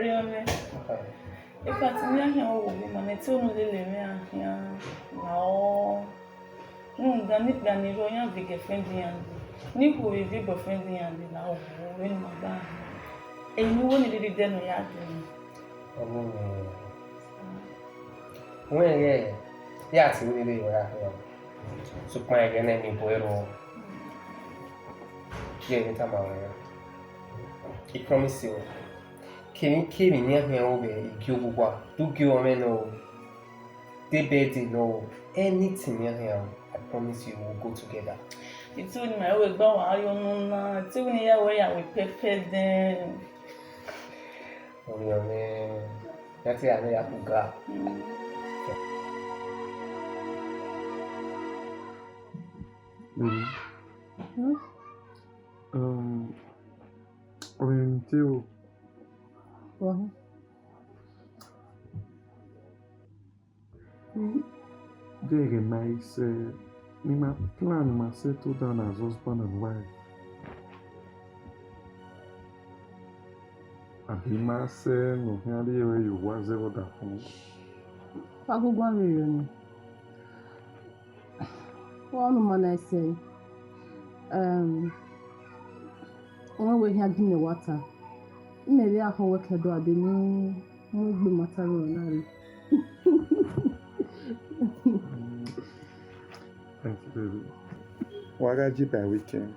Oriome. If I tell you how we manage to live here, no. Ganit Gani Royal big friend and Nico will be boyfriend and now when my bad. And you won't really then we are doing. When yeah, we really were here. So my enemy boy. Yeah, I promise you. Can you keep me near me over? You do give me no. They bet no anything near here. I promise you we'll go together. It's only my way go. I don't know. It's only a way I will prepare them. Oh, your man. That's the idea of God. Orienteo. Very nice. My plan, my settle down as husband and wife. I be myself, no matter where you was ever that home. I go go and one man I say, when we have given the water, maybe I can work at the new, won't be matter. Thank you, baby. Wagaji by weekend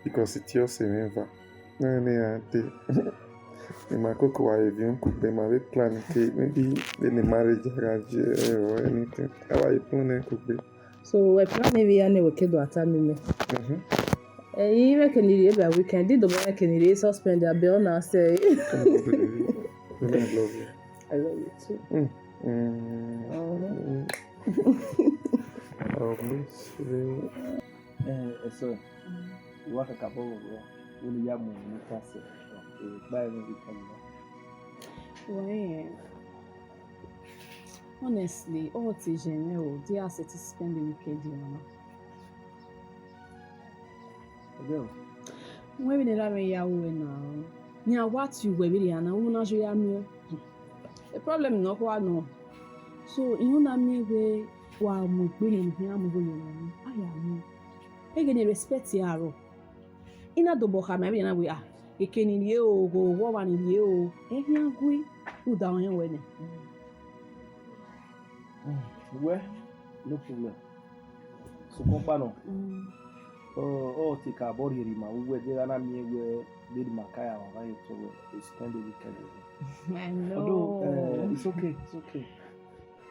because it's your semester. No, in my cocoa, I even cook them. I plan maybe in the marriage or anything. How are you planning to cook? So I plan maybe I never can do a time. Even can you by weekend? Did the boy can you suspend their bill now? Say, I love you. I love you too. Oh, miss you. So, what a couple of when you have more castle, buy me Why? Honestly, all the general, they are set to spend the weekend, Girl, when we are Yahweh now, near what you were really and I will not show you. The problem no one. So, you know me way while I'm going here, I'm going. I am. Again, respect your. In a double ham, maybe na we are. You can in you go woman in you. Here we who down here when. Well, no problem. So, compano. Oh, take a body rima. We were there and I'm here with Makaya or I to spend the weekend. I know. Although, it's okay, it's okay.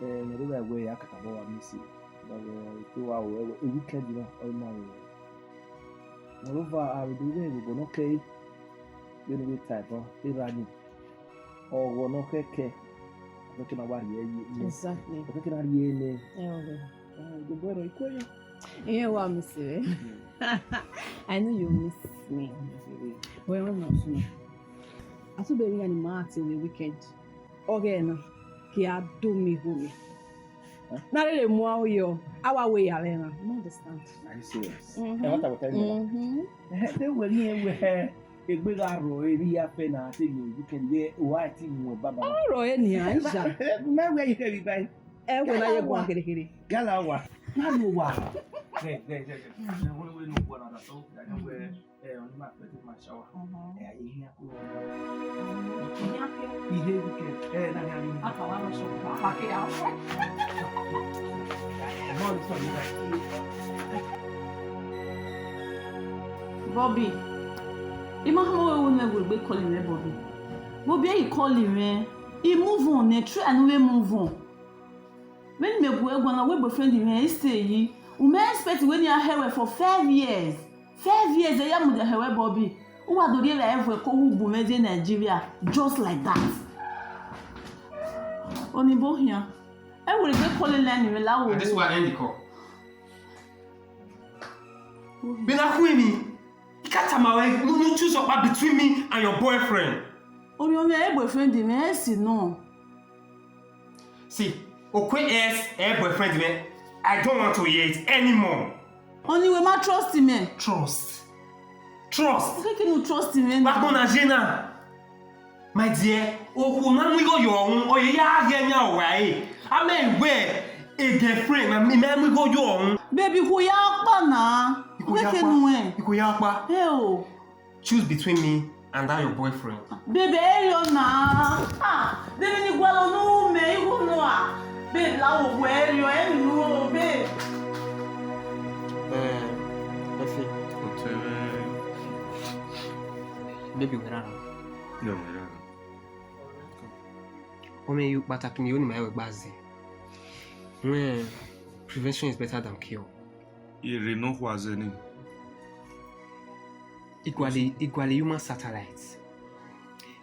You know that way I can't go and miss it. But if you are a weekend, you know, all my. Moreover, I will do well, okay. When we type, running. Or we're not okay. Looking about here. Exactly. Looking at here. The boy, equally. You know what, Miss? I know you miss me. Well, not soon. I saw baby and Martin the weekend. Again, he had do me home. Not really more you. Our way, Alena. I understand. Are you serious? And what I will tell you? They were here where a big arrow, a real pen, I think you can get white in your baba. Oh, any answer. My way, you can buy. When I go and get it. Galawa. Galawa. There. Now, we know what other soap. I know where on my bed in my shower. Bobby, Imahamo will never be calling me Bobby. Bobby, you calling me? He move on, ne true and we move on. When me go gonna we boyfriend me stay yi, we may expect when you are here for 5 years. 5 years, I am with the hair Bobby. Who are the real ever call who boomers in Nigeria just like that? Onibo here. I will be calling Lenny Relau. And this one end the call. Benin, you can't tell my way. You choose up between me and your boyfriend. Oh, your boyfriend, the mercy, no. See, okay, yes, boyfriend, man. I don't want to hear it anymore. Only we might trust him, man. Trust. How can you trust him, man? What gonna Jena? My dear, who na we go young, or ya genya way. I mean, where a girlfriend, and man we go young. Baby, who ya na? Where can we? Ikuyapa. Hell. Choose between me and that your boyfriend. Baby, na. Ah, baby, ni gwalo no me, you know ah. Babe, la wo where you no, babe. Baby, where are No, you? Ome you batak me only my work bazi. Prevention is better than cure. Il no wazeni. Equally human satellites.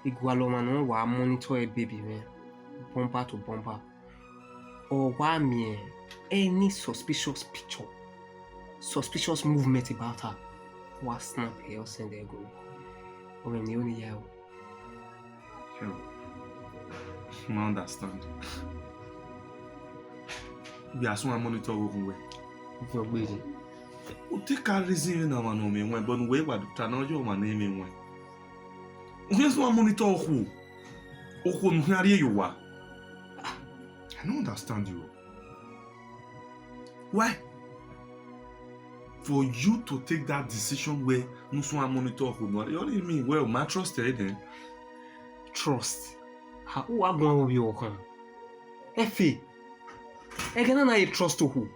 Equal man wa monitor a baby man, bumper to bumper. Or why me any suspicious picture, suspicious movement about her. What snap here or send there go. Or when you only yell. I understand. We are someone monitor way. You're waiting. O take a reason na man me when but we wa doctor na ojo man name when. We someone monitor who? O no hare you wa. I don't understand you. Why? For you to take that decision where no someone monitor who no, you only mean well, my trust then. Trust. How are going to be okay? Effie. I can't trust who.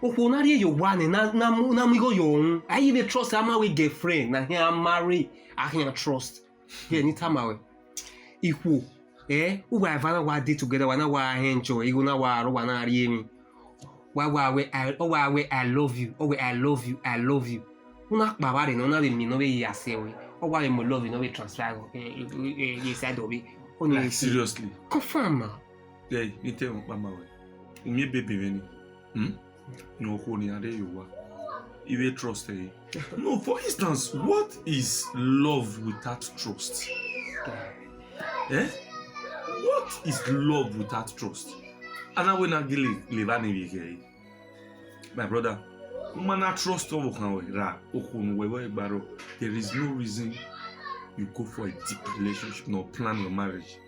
Who na you one na me go young. I even trust am we girlfriend. Na here marry. I can't trust. Here anytime away. Equal. Who we have one day together, one hour enjoy, you know, one hour me. Why I love you, I love you, I love you. Una baba no na me no be yase we. Or why me love you no be transfer. You said obi. Like seriously. Confirm. Yeah, you tell mama we. Me baby Benin. No honey are you wa. You trust eh? No, for instance, what is love without trust? Eh? What is love without trust? And I will not live any my brother. Man, trust over there is no reason you go for a deep relationship nor plan your marriage.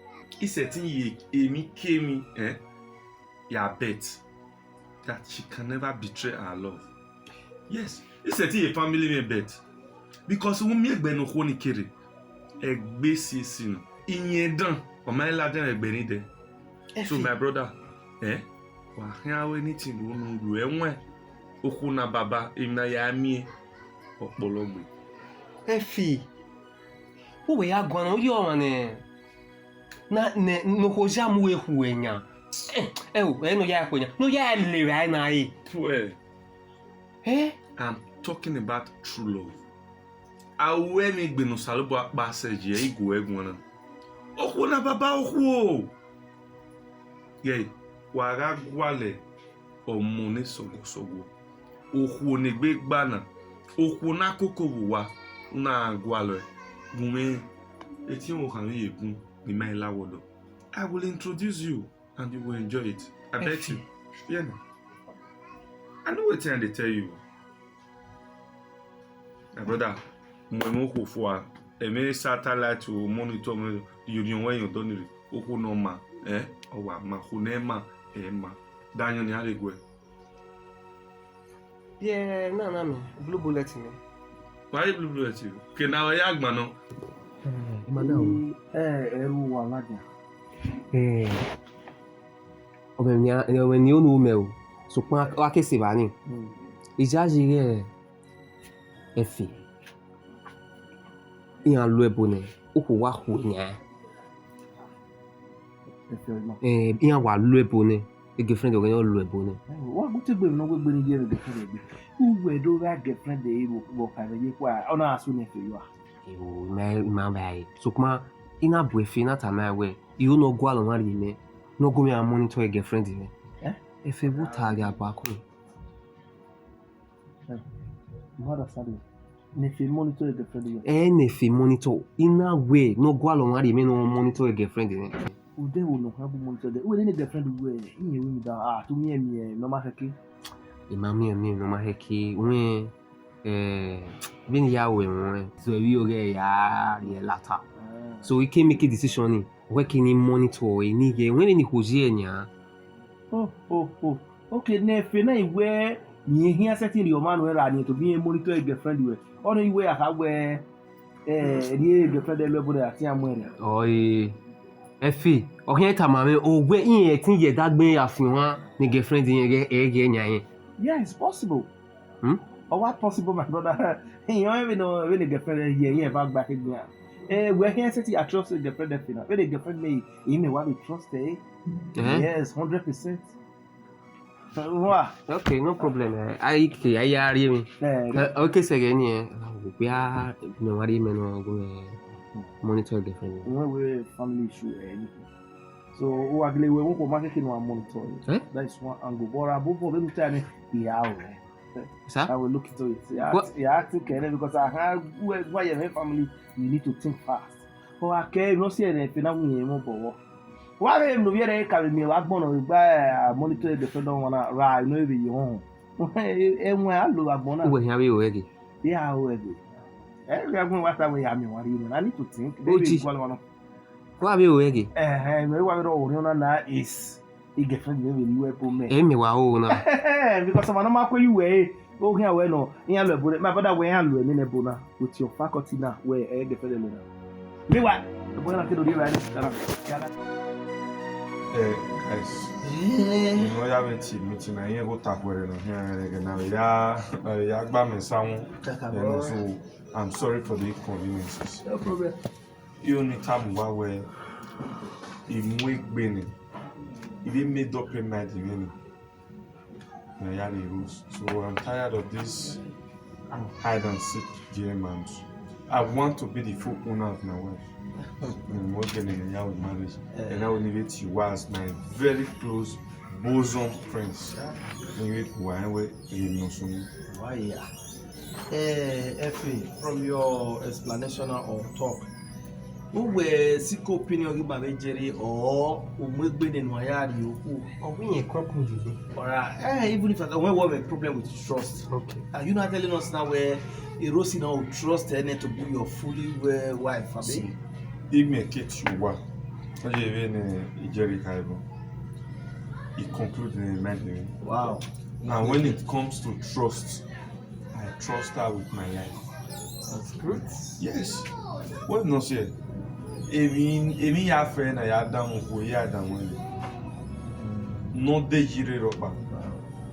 It's a thing Amy came ya bet that she can never betray our love. Yes, it's a thing a family may bet. Because when me no honi kere egbe sisino inyedan o my laden egbe ni de. So my brother, wa here anything we no do enwe oku na baba ina ya mi opologbe. Efi. Who we are going yo man na no hoja mu ehu enya. No ya kwenya. No ya le right na yi. Well, I'm talking about true love. Awe mi gbe no salobo apa seje igu egun na. Oku na baba oku. Ye, wa ga gwale omo ni sogo. Oku ni gbe gba na. Oku na koko wa na gwale. Gume eti o kan yegun ni mai lawodo. I will introduce you and you will enjoy it. I bet you. Yeah. I know what they tell you. My brother, mo ko for a satellite to monitor you when you don't oku no ma o wa ma hunema ma danyo ni alegwe. Yeah, na me blue bullet me. Why blue bullet you? Okay, now ya agba no. Madam. Eru wa ladia. When you know me, so kwa kesi bani. Ijajire efi. Iyan lo ebone, oku wa hu nya. Iyan wa lo ebone. A girlfriend of your lo ebone. What good to be no we bring here the girlfriend. Who we do that girlfriend dey work and dey kwa ona asu ne fe you are. You ma bai. So kuma ina boyfriend na tama we. You no go along marry me. No go me and monitor a girlfriend me. If you would tag your back home. What a if you monitor a girlfriend. If you monitor in a way, no go along marry me, no monitor a girlfriend in it. They will not have monitor the way any girlfriend will in you with to me and no matter key. Imami and me no matter key. When Yahweh, so you get ya latter. So you can make a decision working in monitor any when any hosier. Oh. Okay, nefe na iwe ni here setting your man where I need to be a monitor a girlfriend with. Or you wear how where the girlfriend level at Yamware. Oh, Effie, or here tamame, or where in a thing that may have you want the girlfriend in again. Yeah, it's possible. Or what possible, my brother? You don't even know when the girlfriend here back again. We're here setting a trust with the girlfriend. When the girlfriend may in a one trust, Yes, 100%. Okay, no problem. I hear me. Okay, say again, we are no worry, man, monitor the friend. We family issue anything. So, we won't go marketing one monitor. That is one angle. But above all, let me tell you, I will look into it. Yeah, acting care because I have why your family, you need to think fast. But I can't not see anything. Why am I here? Can me what one buy monitor the friend don't wanna ride no be your home. And when I look at Bona, we have you already. Yeah, already. Every what I I need to think. What have you already? Is he girlfriend you will me. Amy, wow, Because I'm not you way. Oh, here, well, no, my brother, where I'm in a bona with your faculty now, where a girlfriend. Me what? The boy not to do right. Guys, you know, you haven't meeting. I ain't go talk with you here now. Yeah, me sound. So I'm sorry for the inconveniences. No problem. You only time where in week Benin, if he made up your mind in any rules. So I'm tired of this hide and seek game, and I want to be the full owner of my wife. And more than in a marriage, and I will leave it you as my very close bosom friends. Why, Effie, from your explanation or talk, who were sick opinion of my Jerry or who been in my yard, you or we a crocodile? Or even if I don't have a problem with trust. Okay. Are you not telling us now where a Rossi now trust her to be your fully wife? If me kid you what? I even Jerry Kaibo. He concluded in mind. Wow. And when it comes to trust, I trust her with my life. That's good. Yes. What not say? Emi ya friend I Adam who ya Adam. Not the jire roba.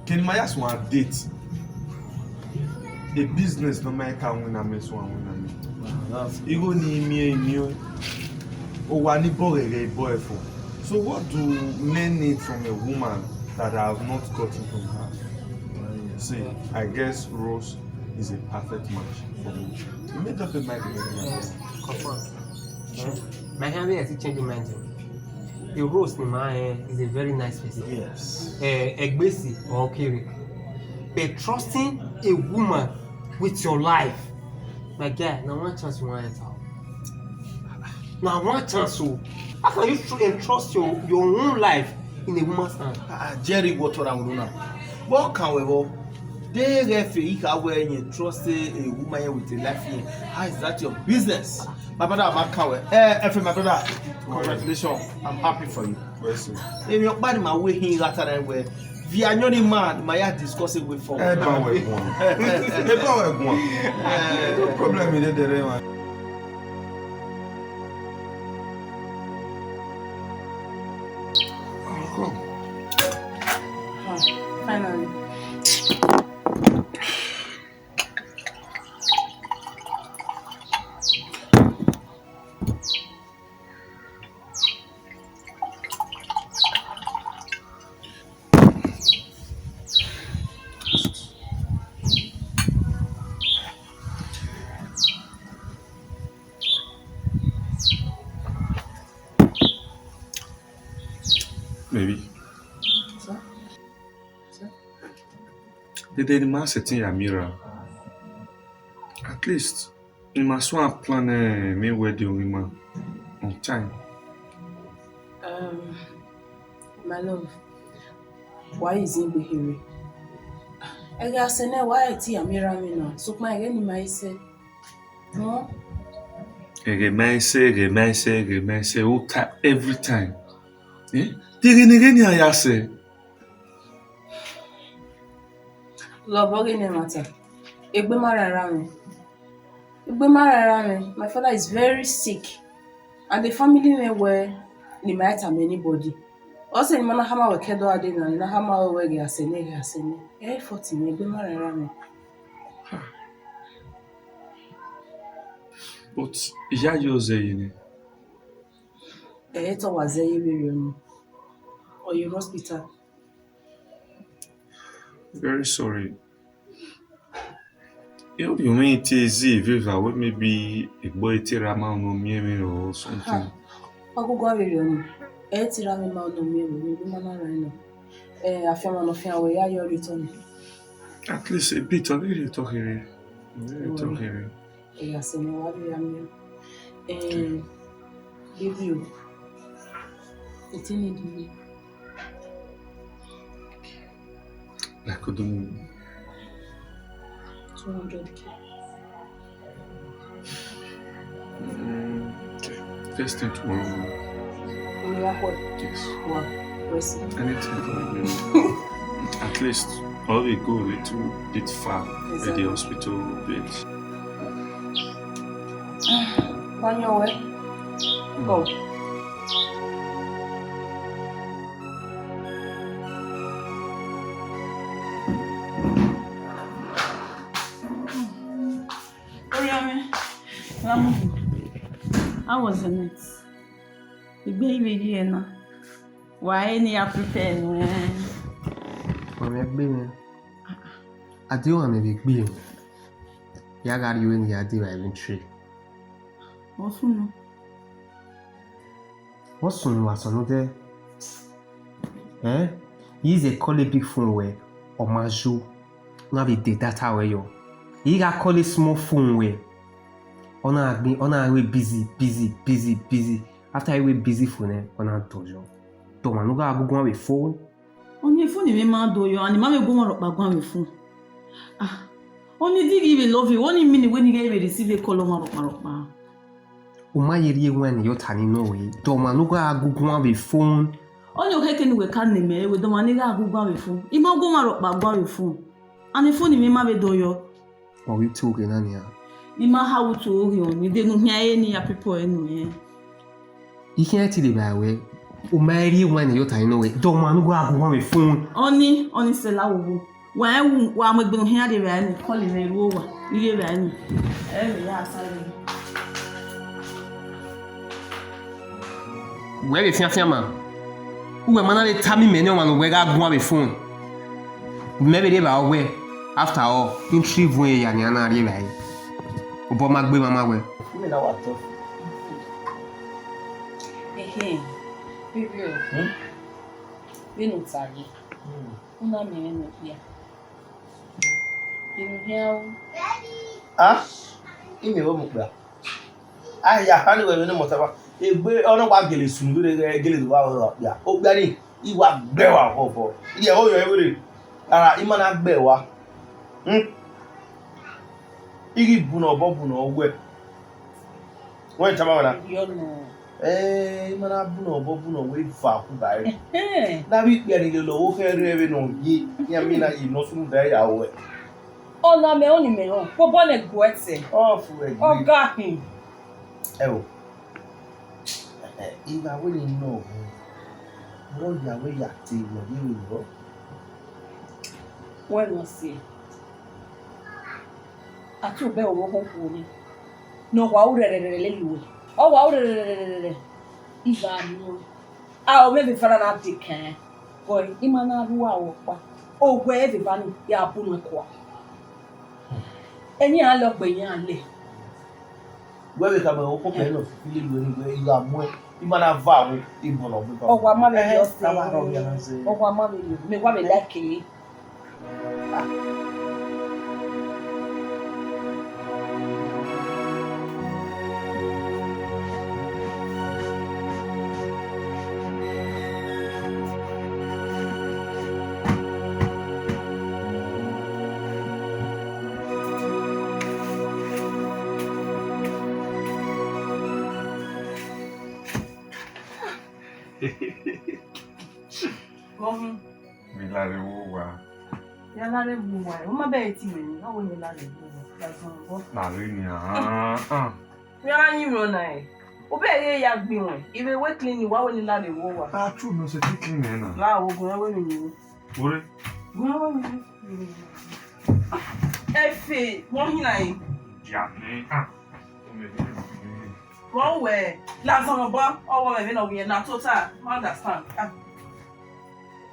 Can my ask one date? A business no make win a mess one win. Ego ni me new. O wani boy for. So what do men need from a woman that I have not gotten from her? See, I guess Rose is a perfect match for me. You made up a mind. My family has changed mind. The Rose in my is a very nice person. Yes. Egbesi or Kiri. But trusting a woman with your life, my guy, now one chance you want it out. Now one chance, so how can you entrust your own life in a woman's hand? Jerry, what I'm doing now? What can we go? They referee when you trust a woman with a life here. How is that your business? My brother, my brother, congratulations. I'm happy for you. Yes. If you're bad in my way here, where the annual man, my heart discussing with for. No problem with it. Finally. Maybe. The man setting a mirror. At least, you must want to plan me wedding woman on time. My love, why is it here? I guess why I see a mirror now. So my enemy say, no. Remese, every time. Tigini ayase. Love, what matter? My father is very sick, and the family were ni might have anybody. Also, in Manahama were kedo adina, in Nahama were gasene. 40 me, Egbe marara. But ìyá yóò zẹ̀yìn. It was a year or your hospital. Very sorry. You mean it is Viva, what maybe a boy Tirama no Miemi or something? I go go away. Tirami ma no me, we mama rhino. I feel one of your way, you're returning. At least a bit of it talking. Yes, and what we am here. Give you. It's in it. I couldn't. 200K. First thing tomorrow. We are what? Yes. Wow. Anything. At least all we go a little bit far at the hospital bed. On your way. Go. How was the night? The baby here why any prepare no? Mama gbé ade wa me gbé ya ga ri we ni ade wa even tree. Osun wa so no de he is a call a big phone where o ma jo na be the data where yo he ga call a small phone where ona we busy after we busy phone ona dojo to ma no ga gugu we phone. Only phone me ma do yo and mama go wan ropa with phone. Only dig even love you. Only minute when you get receive a call on ropa. O ma yeri when you tani no way. To ma no ga gugu with phone. Only okay can we can me with the money ga gugu with phone. Ima go wan ropa with phone. And the phone me ma be do yo. O we talk na nia. Ima how to yo ni de no hia any people enu. You can't tell the way. O ma yeri when you tani no way. To ma no ga gugu with phone. Only say la wo. Wa mo gbe no hia de ra ni call me ru wa. Ile ra ni. Ya sare. Where be fian man? Who am I tami me no man we ga gun with phone. Maybe they ba we after all in trip we ya ni ana ri bai. Obo ma gbe mama we. Me na what to. Baby. We no tsari. Una me no here. You here. Ime wo mu gba. Ya hani we no motaba. Egbe ono gba gele sunu gele do wa ya. O gba ni iwa gbe wa fofo. Ide o yo ewere. Ara ima na gbe wa. Igi buna ogwe. Wọ́n chama wana. Yo no. Ima na buna we fa ku dai. Na bi pe ni lo wo fe re we no yi. Ya mi na yi no sunu dai ya we. Ona me oni me on. Po bone guete. Fu e. Oga him. Ìgbà wo ni no. Ro ya we ya ti wo ni wo. When was see? Atu be owo konku ni. No wa urerere leluwe. O wa urerere. Iga no. O maybe fara na dikan. Boy, imana ruwa wo pa. O gwe e ba ni ya bu no kwa. Eni an lo pe yan le. Gwe ka me o ko pe no fi le ni gwe iga mu e. Imana va wo ibo no bi ba. O wa ma be yo se. O wa ma be yo. Me wa be like Mommy. Mi la re wo wa. Ya la re wo wa. O ma be ti we ni. How ni la re wo wa. La so bo. La re ni ah. Mi a yin ro na e. O be ye ya gbin won. Ibe we clean ni wa wo ni la re wo wa. Ah, true no se clean na. La wo gun we ni. Ore. Gun we ni. Efe, wọ́n yín náà yìí. Ya ni Wọ́n wẹ̀ lásán bọ́ ọwọ́ rẹ̀ nínú ọ̀gbìn náà tó tà understand.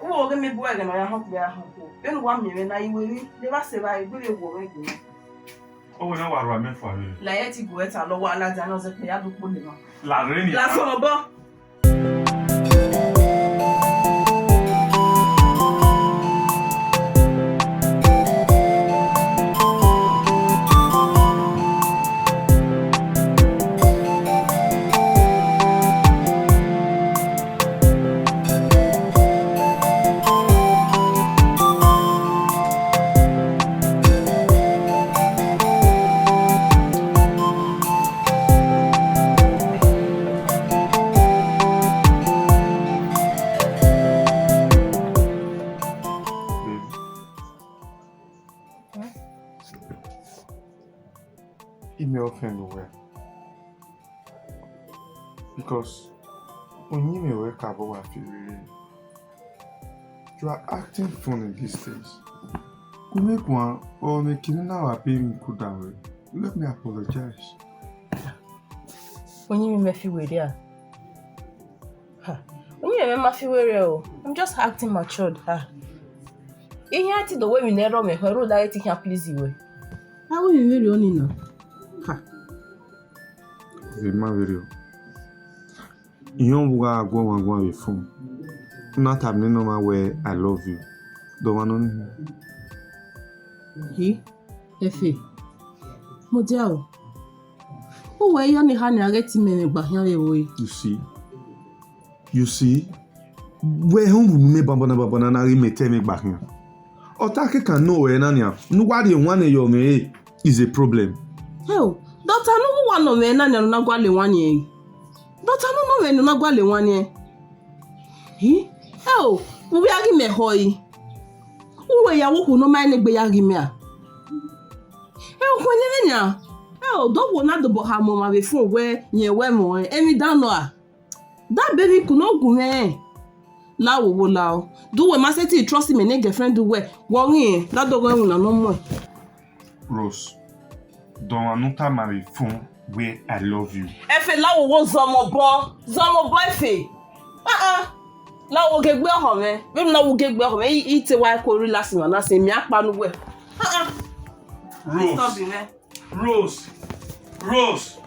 Wọ́n ò rí mi bú ẹ̀rẹ̀ náà yà hàn kúrẹ́ àhàn kú. Bẹ́ẹ̀ni wàá mìíràn náà ìwé rí lè bá ṣe báyìí gbé lè wọ̀ rẹ̀ gbé. Owó náà wà rọ̀ mẹ́fà rẹ̀. Láyé ti bù ẹ̀ta lọ́wọ́ alájà náà ṣe pé yàdúgbò lè náà. Láàrin ni. Lásán bọ́. Because when you wake up, you are acting funny these days. You make one or make it now a baby could down. Let me apologize. When you make you with ya. When you make you I'm just acting matured. You hear it the way we never make her road I think you please you. How will you really only know? Video. You want to go with phone. Not have no matter where I love you. Don't want to. He, Efe, Modiao. Who were you only having get me back here? You see, where home me babana na me tell me back here. Otake can know where nanya. Nobody one your me is a problem. Hell, Doctor, no one of me nanya na gwale one ye. Doctor, no one na gwale one ye. He, hell, we are me hoy. Who were you no mind be yagimia? Hell, when you hell, don't want to bohamo my phone where ye were more, any down. That baby could not go there. Lao wo lao. Do we must say trust him and girlfriend do we? Wong that dog will no more. Rose, don't want to marry phone where I love you. Efe lao wo zomo boy fe. Lao wo gegbe ho me. Be na wo gegbe ho me ite wa ko relax na say mi apa nu we. Rose. Rose.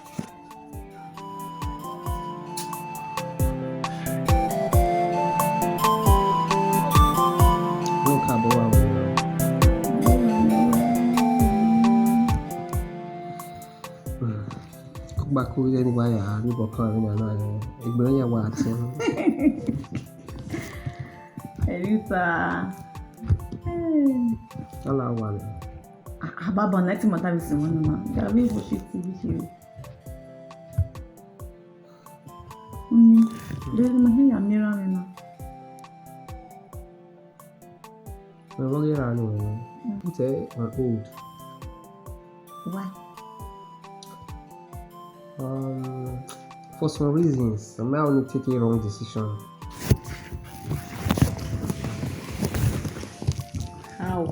Baku jadi bayar ni bokal ni mana ni? Ibunya buat sih. Elisa. Kalau awal. Baba nanti mata bisa mana? Jadi bullshit sih. Jadi mana yang ni ramai? Memang ni ramai. Kita old. Why? For some reasons, I might only take a wrong decision. How?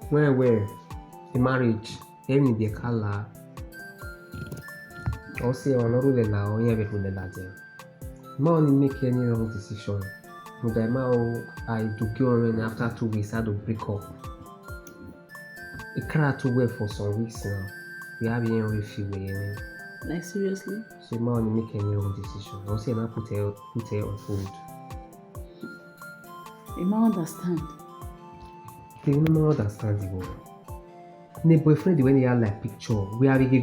When the marriage, any the color, or say on a rule now, or even with the latter. I might only make any wrong decision. But I do go after 2 weeks, I do break up. I can't wait for some weeks now. We have been Ofiwerie. Like seriously? So I might only make any wrong decision. I'll say I put her on hold. You might understand. They don't understand the word. The boyfriend when they are like picture, we have a we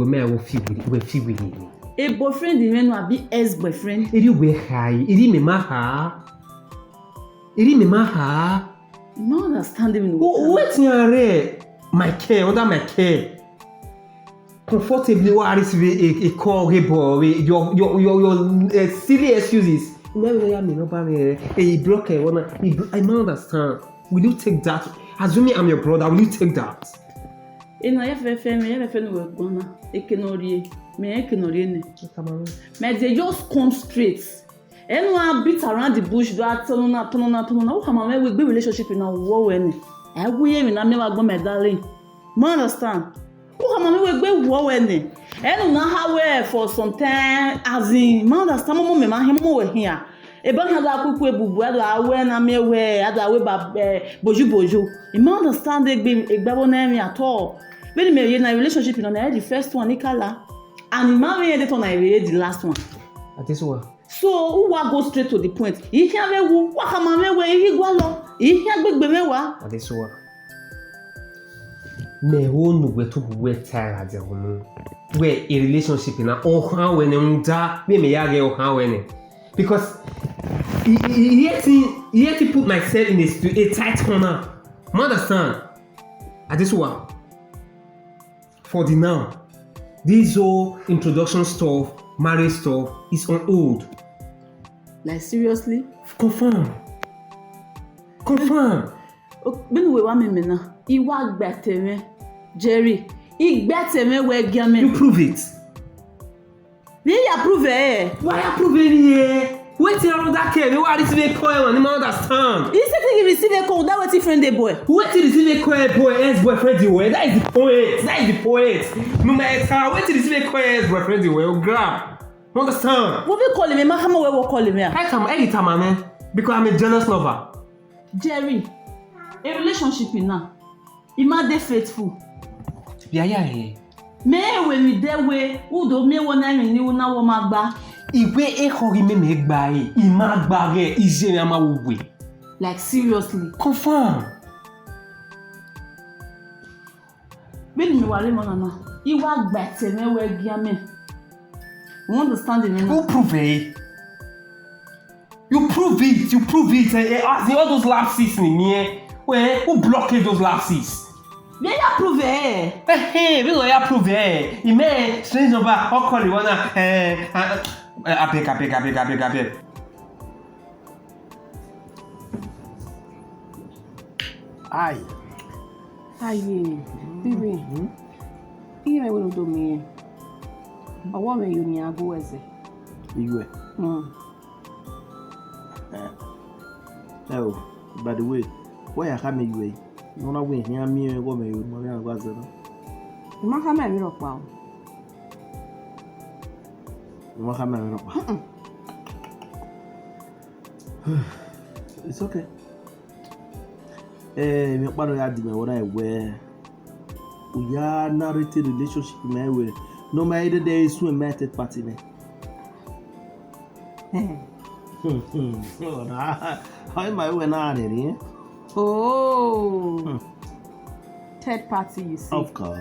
may Ofiwerie. A boyfriend the man will be ex-boyfriend. It is way high. It is me maha. It is me maha. You might understand even. Wait, you're my care, under my care. comfortably what receive a call boy your silly excuses. He broke I don't understand. Will you take that? Assuming I'm your brother, will you take that? Ina ya fefe no we gbona ekenorie me ekenorie ne. Me they just come straight. Anyone beat around the bush do atonuna. Who come we be relationship na wo we ne. I go here na me wa gbon me darling. You understand? Who come we be wo we ne. Enu na how we for some time as in you understand mo me ma him mo we here. Eba ha da kuku ebubu ado awe na me we ado awe ba boju. You understand egbabo na me at all. When me in a relationship you know the first one ikala and marry the one the last one. This one. So who wa go straight to the point. Ihe awewu wa ka ma me we igwa lo. Ihe agbegbe mewa. This one. Me ho nu we to we tire ade hono. We a relationship na o han we ne nda me ya ge o han we ne. Because he to put myself in a tight corner. You understand? This one. For the now, this whole introduction stuff, marriage stuff is on hold. Like seriously? Confirm. When we want me now, he walk back to me, Jerry. He better me where gamen. You prove it. You prove it. Why you prove it? Wait till around that care. Why receive a call? I don't understand. You say you receive a call. That was different, the boy. Wait till receive a call, boy, ex-boyfriend the way. That is the point. No matter wait till receive a call, ex-boyfriend the way. Oh, grab. You understand? What we call him? How we will call him here? Anytime, man. Because I'm a jealous lover. Jerry, a relationship now. He might be faithful. Yeah. Me when we there way, who do me one name ni una wo magba. Iwe ehori me gba e, imagba re, ije ma wo we. Like seriously. Confirm. When me wale mo na. Iwa gba te me we giame. You understand the meaning? You prove it. You prove it. All those lapses in me. Who blocked those lapses? Bien ya prove eh. We go ya prove eh. Il met strange number. How call you wanna abeg. Aye, baby. Iye me wono do mi. Owo me yo ni ago eze. Iwe. Oh, by the way, why I come you? You know when hear me go me you mo ya gwa zero. Ma ka me mi ro pa o. Ma ka me ro pa. It's okay. Me pa no ya di me wona ewe. We are narrated relationship me we. No matter there is one method party ne. Oh, na. How am I when na ni? Oh. Third party, you see. Of course.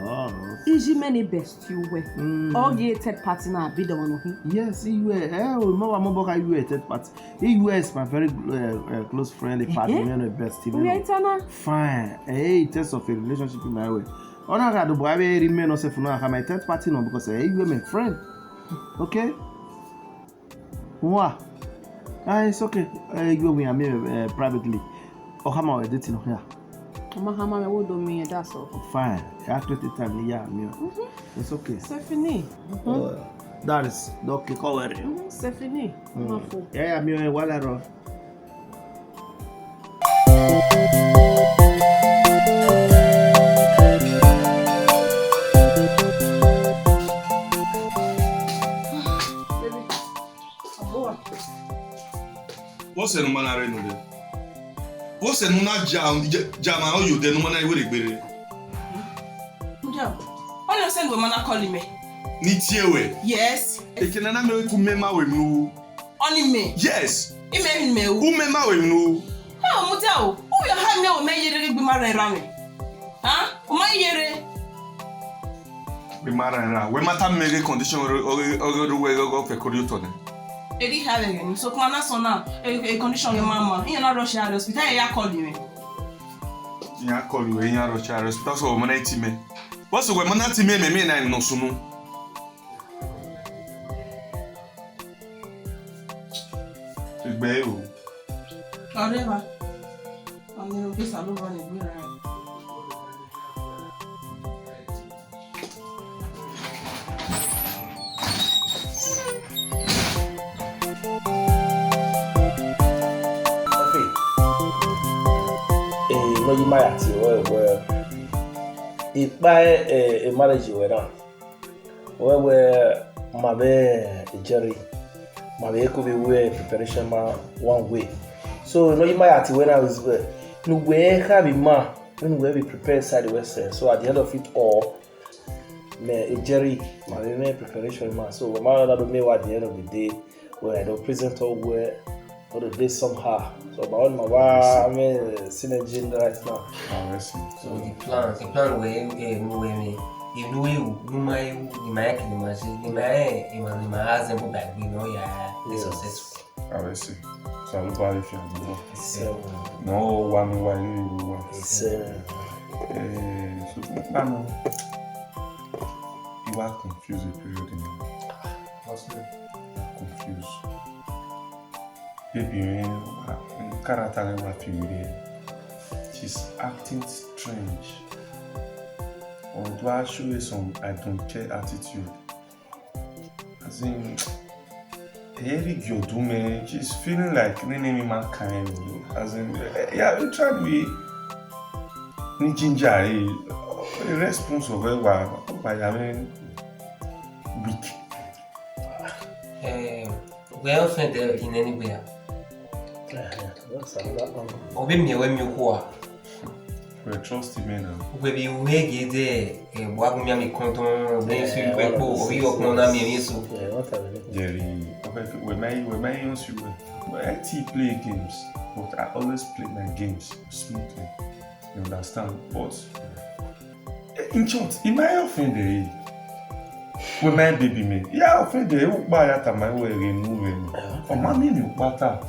Is many best you were. All the third party now be the one of him. Yes, you were. You third party. You is my very close friend, a partner, and best. We are fine. Hey, test of a relationship in my way. On a had the boy remain also for now. My third party no because you are my friend. Okay. What? It's okay. You will me privately. Or how am I dating here? Mahama me would do me that's all. Fine. After the time, yeah, me. It's okay. C'est fini. That is okay. Cover it. C'est fini. Yeah, me wala. What's the number I know? What's the number jam how you the number I will be? All you send woman calling me. Nitiewe. Yes. E can na me ku mema we nu. Only me. Yes. E me me. Who mema we nu? Ha mo ta o. Who you have me o me yere gbe mara ra me. Ha? O ma yere. We mara ra. We mata me condition o we go fe korioto ne. Eri have again. So come na so na a condition your mama. You na rush her hospital. Ya call you. Ya call you. Ya rush her hospital so mo na iti me. What's the way man ati me na no sunu. Igbe o. Areva. Ani o bisa lo ba ni gbe ra. No, you might have to. If by a marriage were done, where my Jerry, my could be way preparation one way. So, no, you might have to when I was there. No way, have ma, when we prepare side the west. So, at the end of it all, Jerry, my preparation man. So, my mother don't know at the end of the day where I don't present all where. Or the day somehow. So about my I mean synergy right now. I see. So the plan where me if no you my can imagine my husband go back we know is successful. I see. So I'm glad if you know. So no one why you want. So you are confused a period in confused. Baby, character of Ofiwerie, she's acting strange. Although I show you some I don't care attitude. As in, she's feeling like mankind. As in, yeah, we try to be ginger. A response of it by weak. We are often there in anywhere. Obi me we mi ko a. We trust him now. We get there. Wa go mi am konton we fi we ko obi okun na mi so. Jerry, we may use you. I play games, but I always play my games smoothly. You understand? But in short, in my offender, when my baby me, yeah, offender, you buy at my way removing. For mommy, you butter.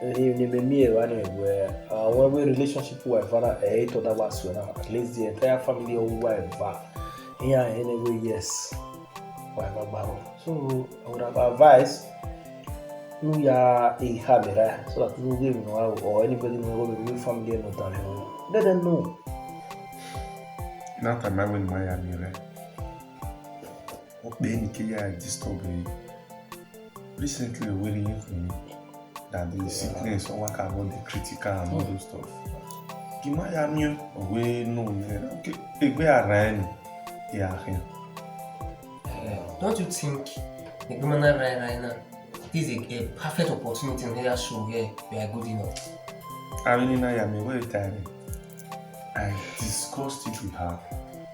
When we relationship with Vanna, at least the entire family of wife, yeah, anyway, yes, so I would have advised you are a hammer, so that you will know, or anybody will be family and not let them know. Not a man in Miami, right? What being here disturbing recently, waiting for me. That the sickness or what about the critical and all those stuff. Give my amigo away no okay. If we are running, yeah. Don't you think the woman right now this is a perfect opportunity in here show where we are good enough? I really know I'm very tired. I discussed it with her,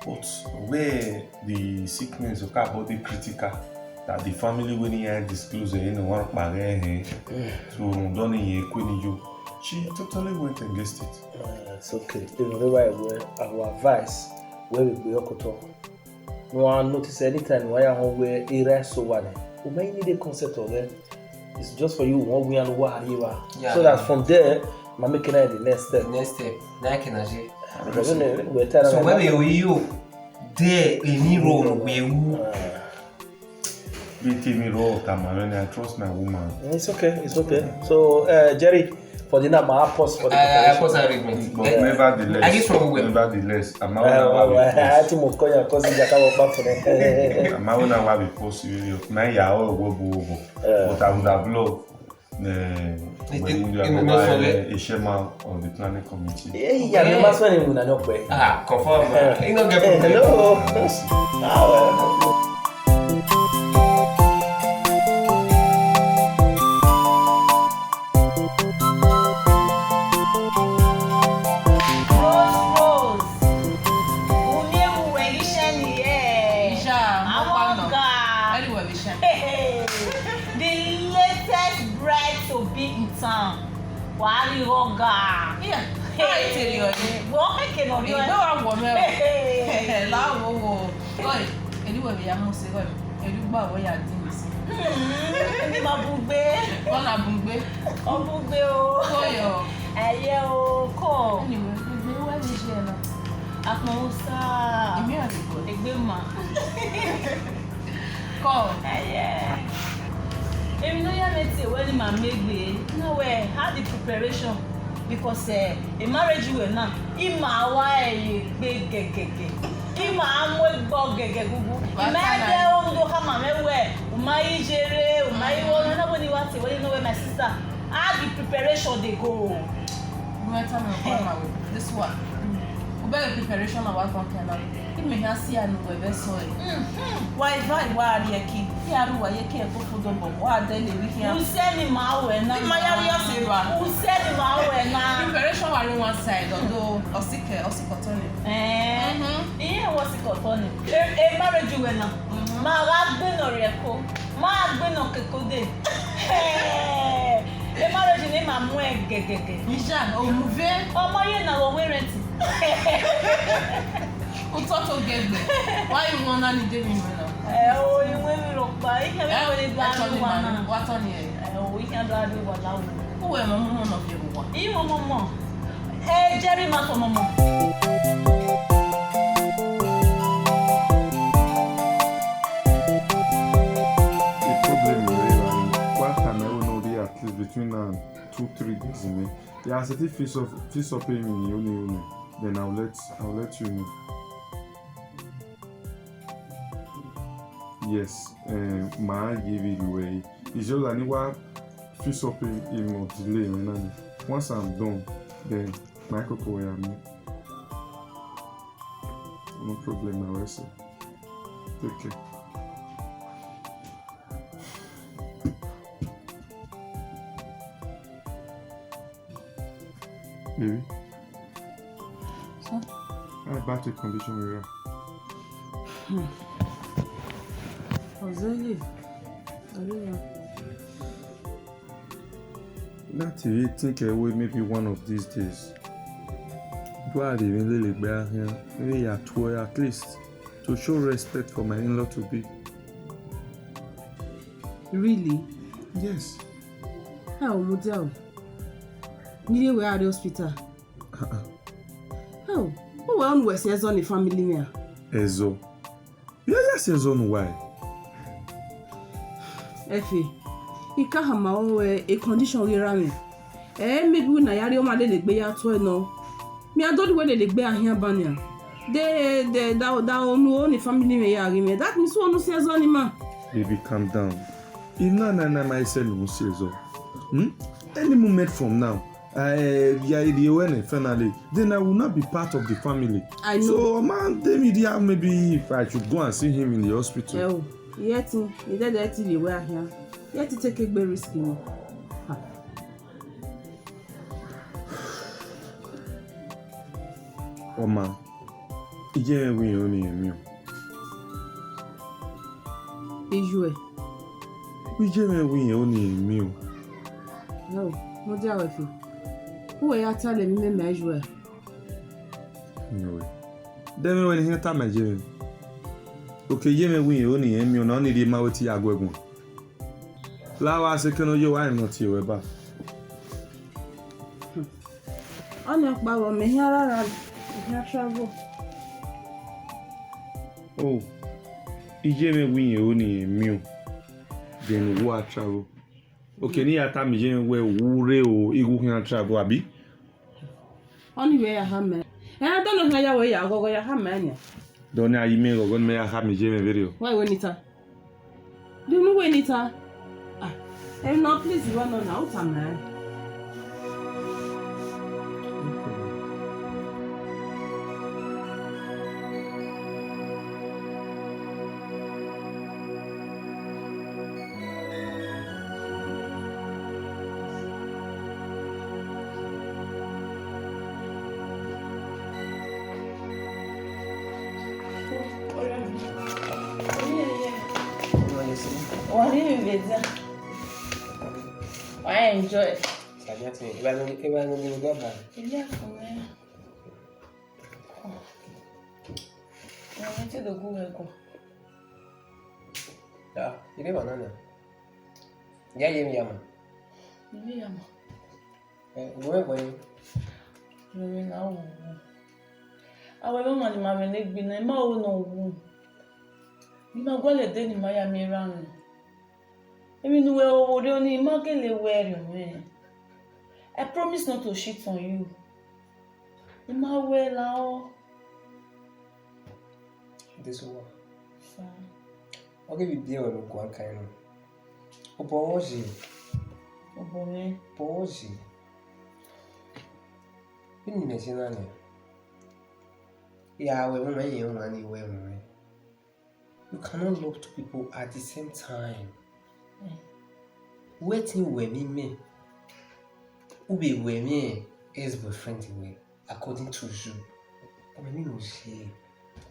but where the sickness or about the critical. That the family when he disclosed one so don't you. She totally went against it. It's okay. I will advise where we be okoto. No one notice anytime why I'm where era so one. We may need a concept of it. It's just for you one way and what you are. So that from there, I'm making the next step. Next step. Now can I so when you there any role where I trust my woman. It's okay. So, Jerry, for the number, I pause for the preparation. But nevertheless, I'm not going to be possible. My yaw will go, but I would have loved a chairman of the planning committee. Yeah, you must want to confirm. Hello. Wàhálì ọ̀gá. Báyìí tèmi ọ̀yẹ́. Wọ́n kékeré ọ̀rí ọ̀yẹ́. Ìgbé wa wọ̀ mẹ́rin. Láwo wo. Gọ́ọ̀lì, èdúwọ̀ mi yà mú sí gọ́ọ̀lì. Èdúgbà wọ́n yà dín mi sí. Ní ma bú gbé. Wọ́n là bú gbé. Ọ bú gbé o. Kọ́yọ̀. Ẹ̀yẹ o kọ́. Ẹnìwé, gbogbo wẹ́ẹ̀lì iṣẹ́ ẹ̀ náà. Akmosa. Imi ati go. Egbema. Call. Yeah. If no ya let say when my megbe, no way, how the preparation because a marriage we now. Ima wa gbe gegege. Ima amwe gbo gegegugu. Ima de ondo kama mewe. Umai jere, umai wona na boni wa say when you know where my sister. How the preparation they go. You want to tell me this one. About preparation of what one cannot. It may not see a new web soil. Why, why are you king? Here, why you can't go for the bomb? Why then we can send him out and not my area saver. Who send him out and now? Preparation are on one side, although or sick cotton. Yeah, what's it called? A marriage you went now. My husband or Yako. My husband or Kekode. A marriage name I'm wearing gege. Mijan, oh, move. Oh, my, now we're renting. Utoto gebe. Why you want to need me now? Oh, you will look by. You can what on here? Oh, we can do what now. Who am I of you? You, Mama. Hey, Jerry, my mama. The problem is what time I will know the at least between 2-3 days in me. Yeah, as if fees up paying me only. Then I'll let you know. Yes, my give it away. It's just that I fees up in more delay. Once I'm done, then my cocoa will have me. No problem, I will say. Take care. Baby. So? I back to condition we are. That you think away maybe one of these days. Do I even really bear here? Maybe at least to show respect for my in-law to be. Really? Yes. How would you? Nearly we are at the hospital. How? Who were on West Ezo the family near? Ezo. Yes, Ezo no why? Effie, you can't have my own a condition we ran. Maybe when I are my little bear to no. Me, I don't whether the bear here banner. They down only family may argument. That means one who says on him. Baby, calm down. If Nana myself who says so. Any moment from now. The awareness finally, then I will not be part of the family. I know. So, man, maybe if I should go and see him in the hospital. Oh, yet, he did that TV where here. Yet to take a very risky. Oh, man, yeah, we only me. Ijue. We only me. No, no doubt with you. Who are you telling me measure? No way. Then when he time my Jimmy. Okay, we only me on only the Mawati Agwegun. Flower second you I'm not here about. I know about me here around. Here travel. Oh, we only me. Then what travel? Okay, ni ata mi je we wure o igu kan travel abi. Only way I have me. And I don't know how you way I go ya have me. Don't na yi me go me ha mi je me video. Why when it? Do you know when it? Ah, and now please run on out man. What do you mean? I enjoy it. Awe mama ni ma vele gbina ma o no wu. Ni ma gwele de ni ma ya mi ranu. Emi nu we o de oni ma gele wear me. I promise not to shit on you. Ni ma we la o. This one. Fine. I'll give you beer or go on kind of. Oboji. Obome. Boji. You mention that. Yeah, we want you money where you cannot love two people at the same time. Waiting with me. Ube with me is boyfriend way, according to you. I mean, no shit.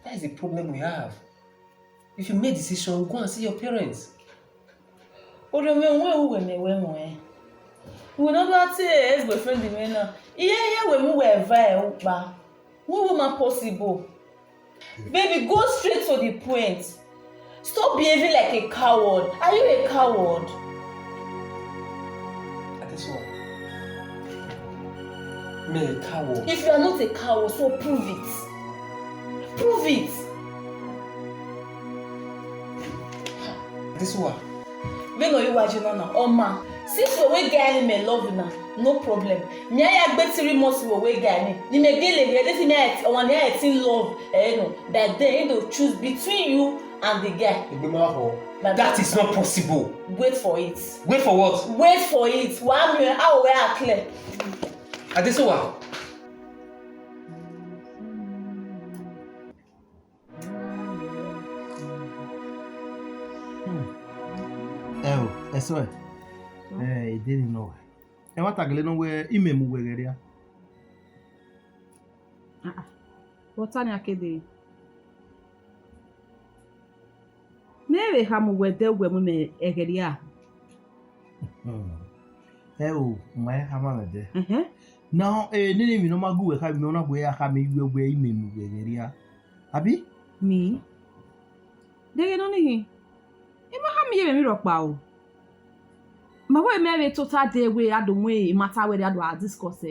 That is the problem we have. If you make decision, go and see your parents. We never say ex-boyfriend the man. Yeah, we move via what woman possible? Baby, go straight to the point. Stop behaving like a coward. Are you a coward? This one. Me a coward. If you are not a coward, so prove it. Prove it. This one. When are you watching now? Oh man, since we guy me love now, no problem. Me I get 3 months we guy ni me gele we this me I want in love, no. That then you choose between you and the guy. That is not possible. Wait for it. Wait for what? Wait for it. 1 minute, how we are clear. This one. Eso it didn't know. E nwata gele no we imemu wegere ya. What's on your kid? Never ham with the women egeria. My hammer there. Now, name me no magu we have no way I have me we imemu wegeria. Abi? Me? They don't know. Ima ham ye me rock bow. My way marry total day way I don't way matter where I discuss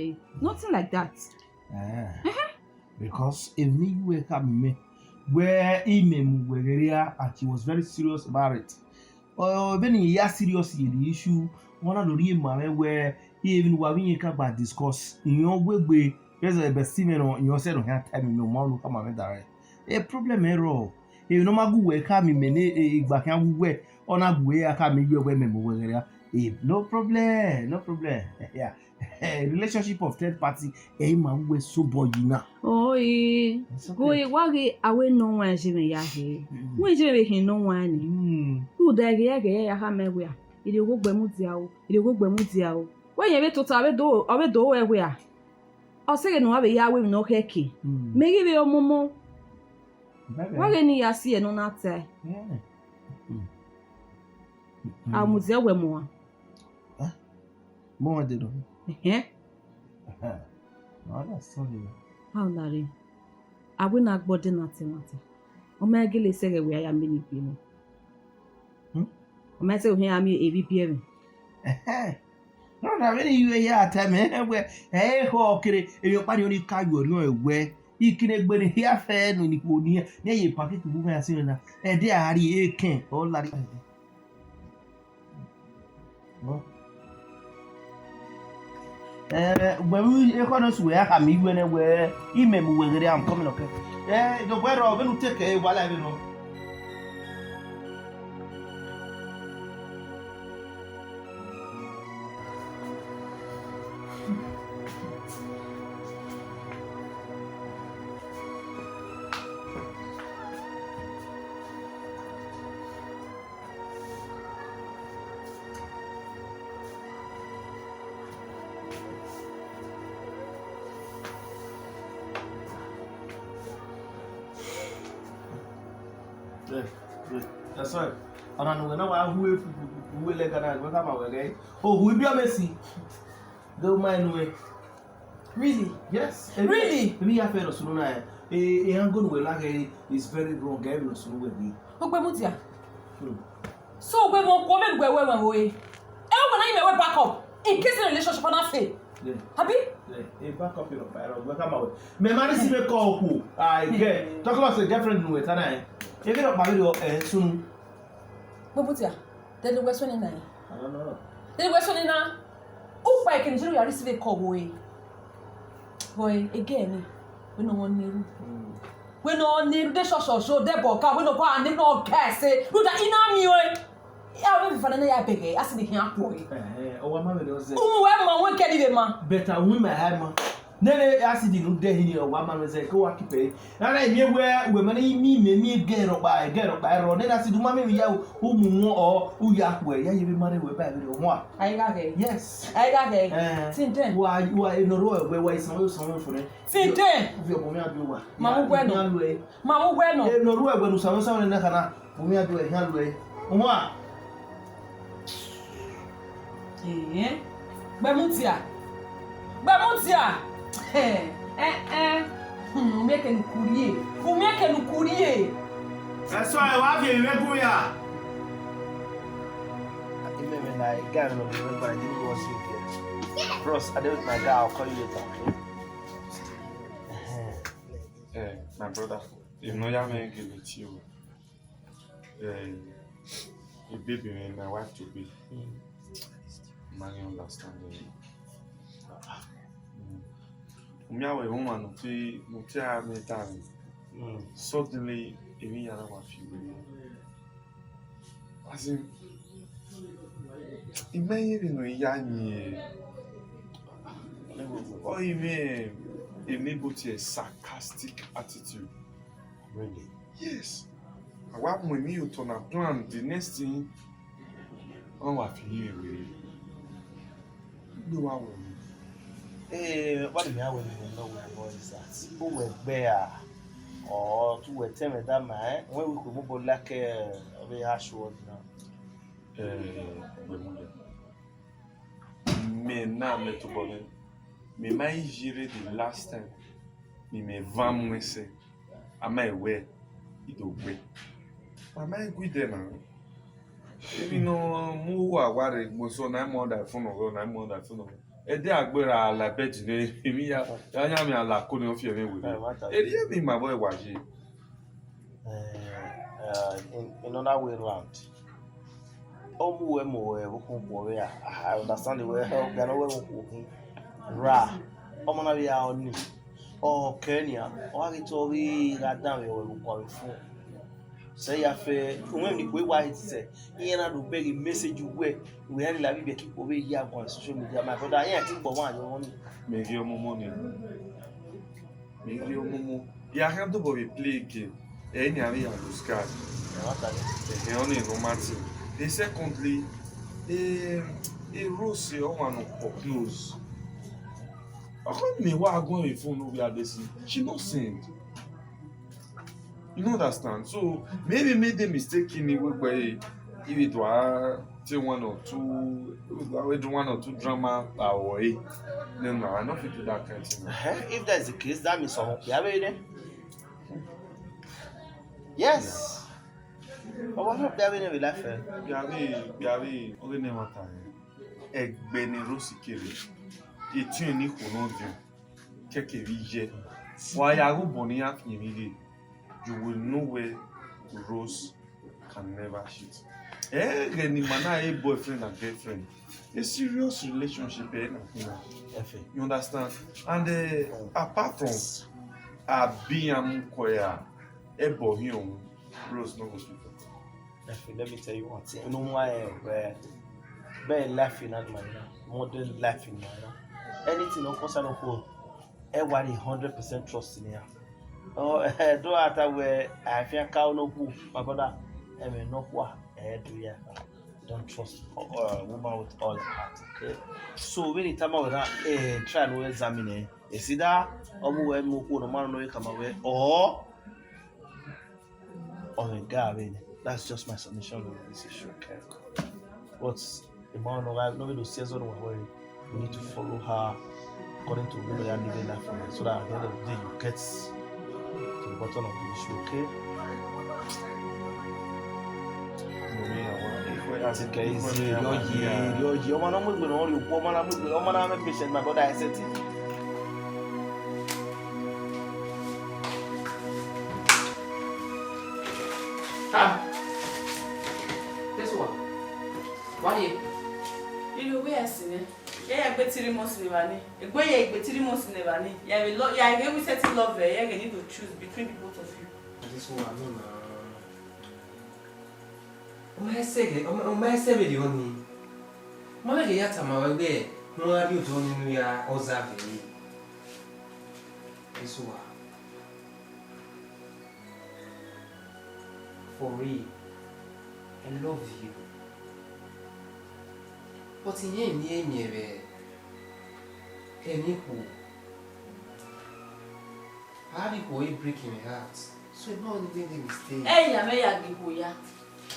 nothing like that. Because if me wake up me where imemu wegeria and she was very serious about it. Or when he is serious in the issue, one of the real man where even when you can discuss in your way, there's a best semen on your set on hand time in your mouth come on direct. A problem error. If no matter where come in many back and way on a way I can make your women wegeria. No problem, no problem. Yeah. Relationship of third party, man we so boy now. Oh, go wagi away no one jimmy yahe. We jimmy no one. Who there ya hamewea? It will go bemuziao, it will go bemuziao. When you to tell do where? I'll say no have a ya with no heki. Maybe be your momo. What any ya see no not say? I was there with more. More did Eh? No, that's sorry. How Larry? I will not body nothing. O my gilly say where I am many people. O my say here am a BPM. No, I really you here time where hey ho kere your party only carry you away. You can everybody here fair no ni ko ni ye packet to move as na. E dey ari e ken o Larry. No. When we economists we are coming where imemu wegere am coming okay. The where of when take a while I know. That's right. And I know now who will let go come away. Oh, who will be a messy? Don't mind way. Really? Yes. Really? Me have heard of Sununa. A young good way like is very wrong. Gavin of Sunu. Okwemutia. So we won't go where we. And when I may back up in case the relationship on fail. Happy? A backup in a fire. Welcome out. Me man see me call who? I get. Talk about the girlfriend no wait and if you don't marry your soon. Bobutia. Then the West one in nine. I don't know. Then the West one in nine. Oh, I can you receive a call boy. Boy, again. We no one need. We no need the show the book. We no want no cash. Do that in our mule. Yeah, we find a big. I see the here boy. Oh, my mother was. Oh, where my one can even man. Better women have man. Nene acid no dey here o one man say go akipe na na eme we man me get up by ro nene acid ma me ya o mu o ya po ya ye be mare we ba be ho a I got it. yes I got it. Tinten. Wa no ro we wa so for ne Tinten. vi o mi adu wa Mamu bueno. Mamu bueno. e no ro we no so ne kana o mi adu e han lo e ho a Bemutia. Make an courier. Who make an courier? That's why I have you go ya. Even I got no remember I didn't go sleep here. Bros, I don't my guy, I'll call you later. My brother, you know you may give it to you. The baby and my wife to be. Man, understand. Umiawe woman mutia me time. Suddenly, Emi yana Ofiwerie. As in, imagine no yani. Or even a sarcastic attitude. Really? Yes. I want when you turn a plan. The next thing, Ofiwerie. No, I won't. What do you know where is that? Who were there or to were tell me that man when we could move like a harsh word now? Me na me to bone. Me mai jire the last time. Me vam me say. Am I aware? It obey. Am I good there now? Ebi no mu wa ware mo so na mo da phone o na mo da phone. Ede agbera ala bed ni emi ya nya mi ala ko ni o fi emi we. Eri emi my boy waji. In another way round. Omu we mo we ko bo we I understand the way help ga no we ko ra. Omo na bi ya oni. O Kenya, o agi to bi ga dan we ko fun. Say ya fe when the way say here na do beg message we had la be keep over here on social media my brother here think for one you want Me give you money. Me give you momo. Ya have to be play game. Any area you lose card. E only no matter. The secondly a rose one of close. I can't me why go on phone no we are this. She not send. You don't understand. So maybe made the mistake in the way if it were one or two drama away. No, I don't fit do that kind of thing. If that's the case, that means someone you have it. Yes. But what if they have in life? You have only never time. Egbeni rosikere. Etu ni kono dio. Keke vije. Wa ya go boni afnyimige. You will know where Rose can never cheat. A boyfriend and girlfriend. A serious relationship. You understand? And apart from being koya, a boy, Rose no go speak. Let me tell you one thing. You know why we're laughing at my modern laughing. Anything no concern of who, everybody 100% trust in here. Oh, do after where I feel cow no poo, my brother. I mean, no poor, do ya. Don't trust a woman with all her heart, okay? So, when you come out with that, try to examine it. You see that? Or when you no man no come away, or the guy, that's just my submission on this issue, okay? What's the man nobody says on one way, you need to follow her according to the way you're living life, so that at the end of the day, you get to the bottom of the issue, okay? Àti kẹ̀yìsí yọ̀ọ̀yì ọmọ náà mú ìgbìnà wọn rí òkú ọmọ náà mú patient my brother I said it. This one. Why? Ilu we asine. Ya gbetiri mo sinebani. Egbe ya gbetiri mo sinebani. Ya get we settle love there. You need to choose between the both of you. This one no na. O ma se video ni. Mo le ya tama wa gbe. Mo wa bi o to nínú ya observe ni. This one. For real. I love you. But in here, how do you break my heart? So I'm not doing the mistake. Hey, ya me ya gihoya.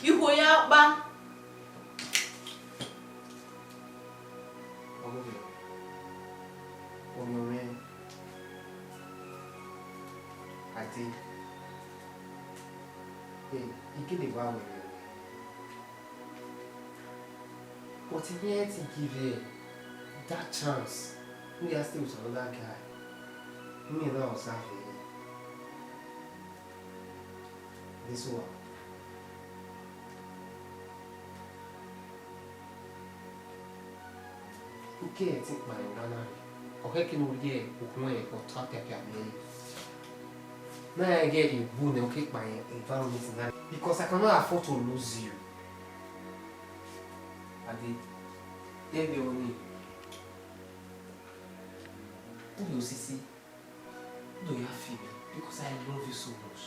Gihoya ba. Man. I did. Hey, you get it wrong with me. But in here to give her that chance, we are still with another guy. Me and I was happy. This one. Okay, I think my one. Okay, can we get one or talk at me? Now I get you, boon, and kick my environment now because I cannot afford to lose you. I did. Then they only. Who you see? Do you feel me? Because I love you so much.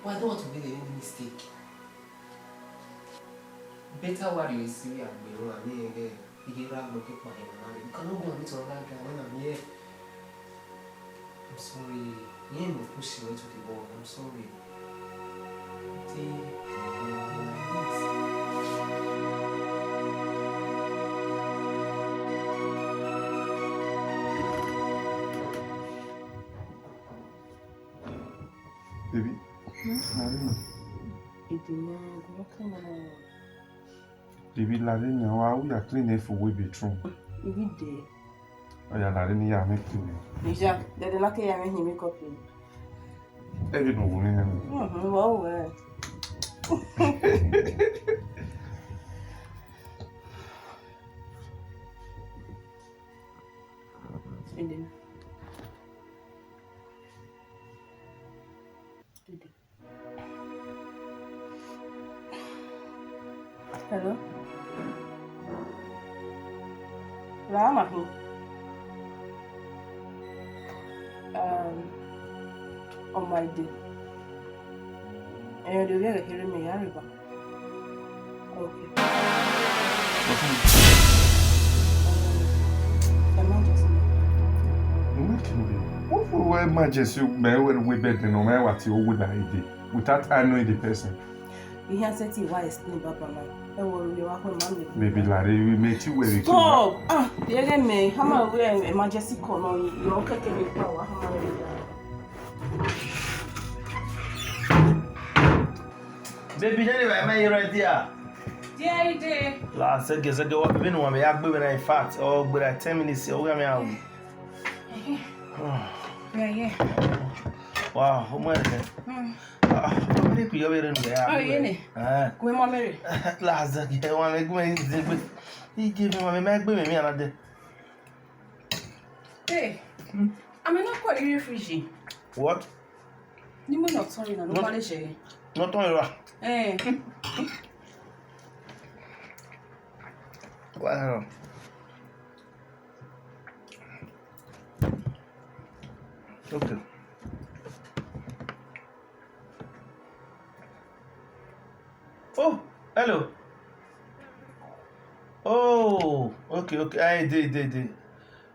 But I don't want to make any mistake. Better what you see and below and here. You get out and kick my hand. You cannot go and meet another guy when I'm here. I'm sorry. You ain't push you into the wall. I'm sorry. Baby, Baby, Larry, now we are cleaning for we bedroom. Ibi de. Oh yeah, Larry, ni ya make clean. Deja, de la ke ya me ni make up. Every no woman. Wow. And then. Hello? Lama hi. On my day. And you're really hearing me, Ariba. Okay. Emergency. What for emergency? We better no matter what you would like without I knowing the person. You hear something why explain about my Maybe Larry, we met you where we stop! The other me, how am I emergency call on you? You're okay, can you power? Baby, anyway, am I right there? Yeah, you did. Last said, guess I do what we know. I'm a baby in fact, or but at 10 minutes, you're going out. Yeah. Wow, how much? What did you ever in there? Oh, yeah. Where my Mary? Last, I want to go. He gave me my Mac baby, me another. Hey, I'm not quite refugee. What? You were not sorry, no Polish. Not only. Eh. Wow. Okay. Oh, hello. Oh, okay. I did.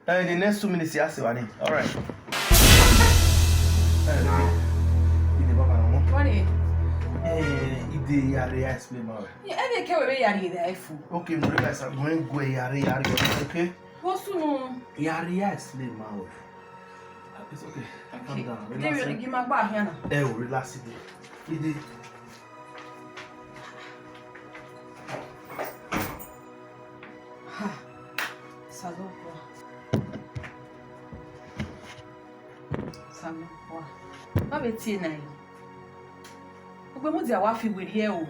The next 2 minutes, yes, all right. What is? The area explain more. Yeah, I can't wait to iPhone. Okay, I'm going to go area. Okay. What's no? Area explain more. It's okay. Calm down. Relax. Give my back here now. Relax it. beti na yi. Ogbe mu dia wa fi were o.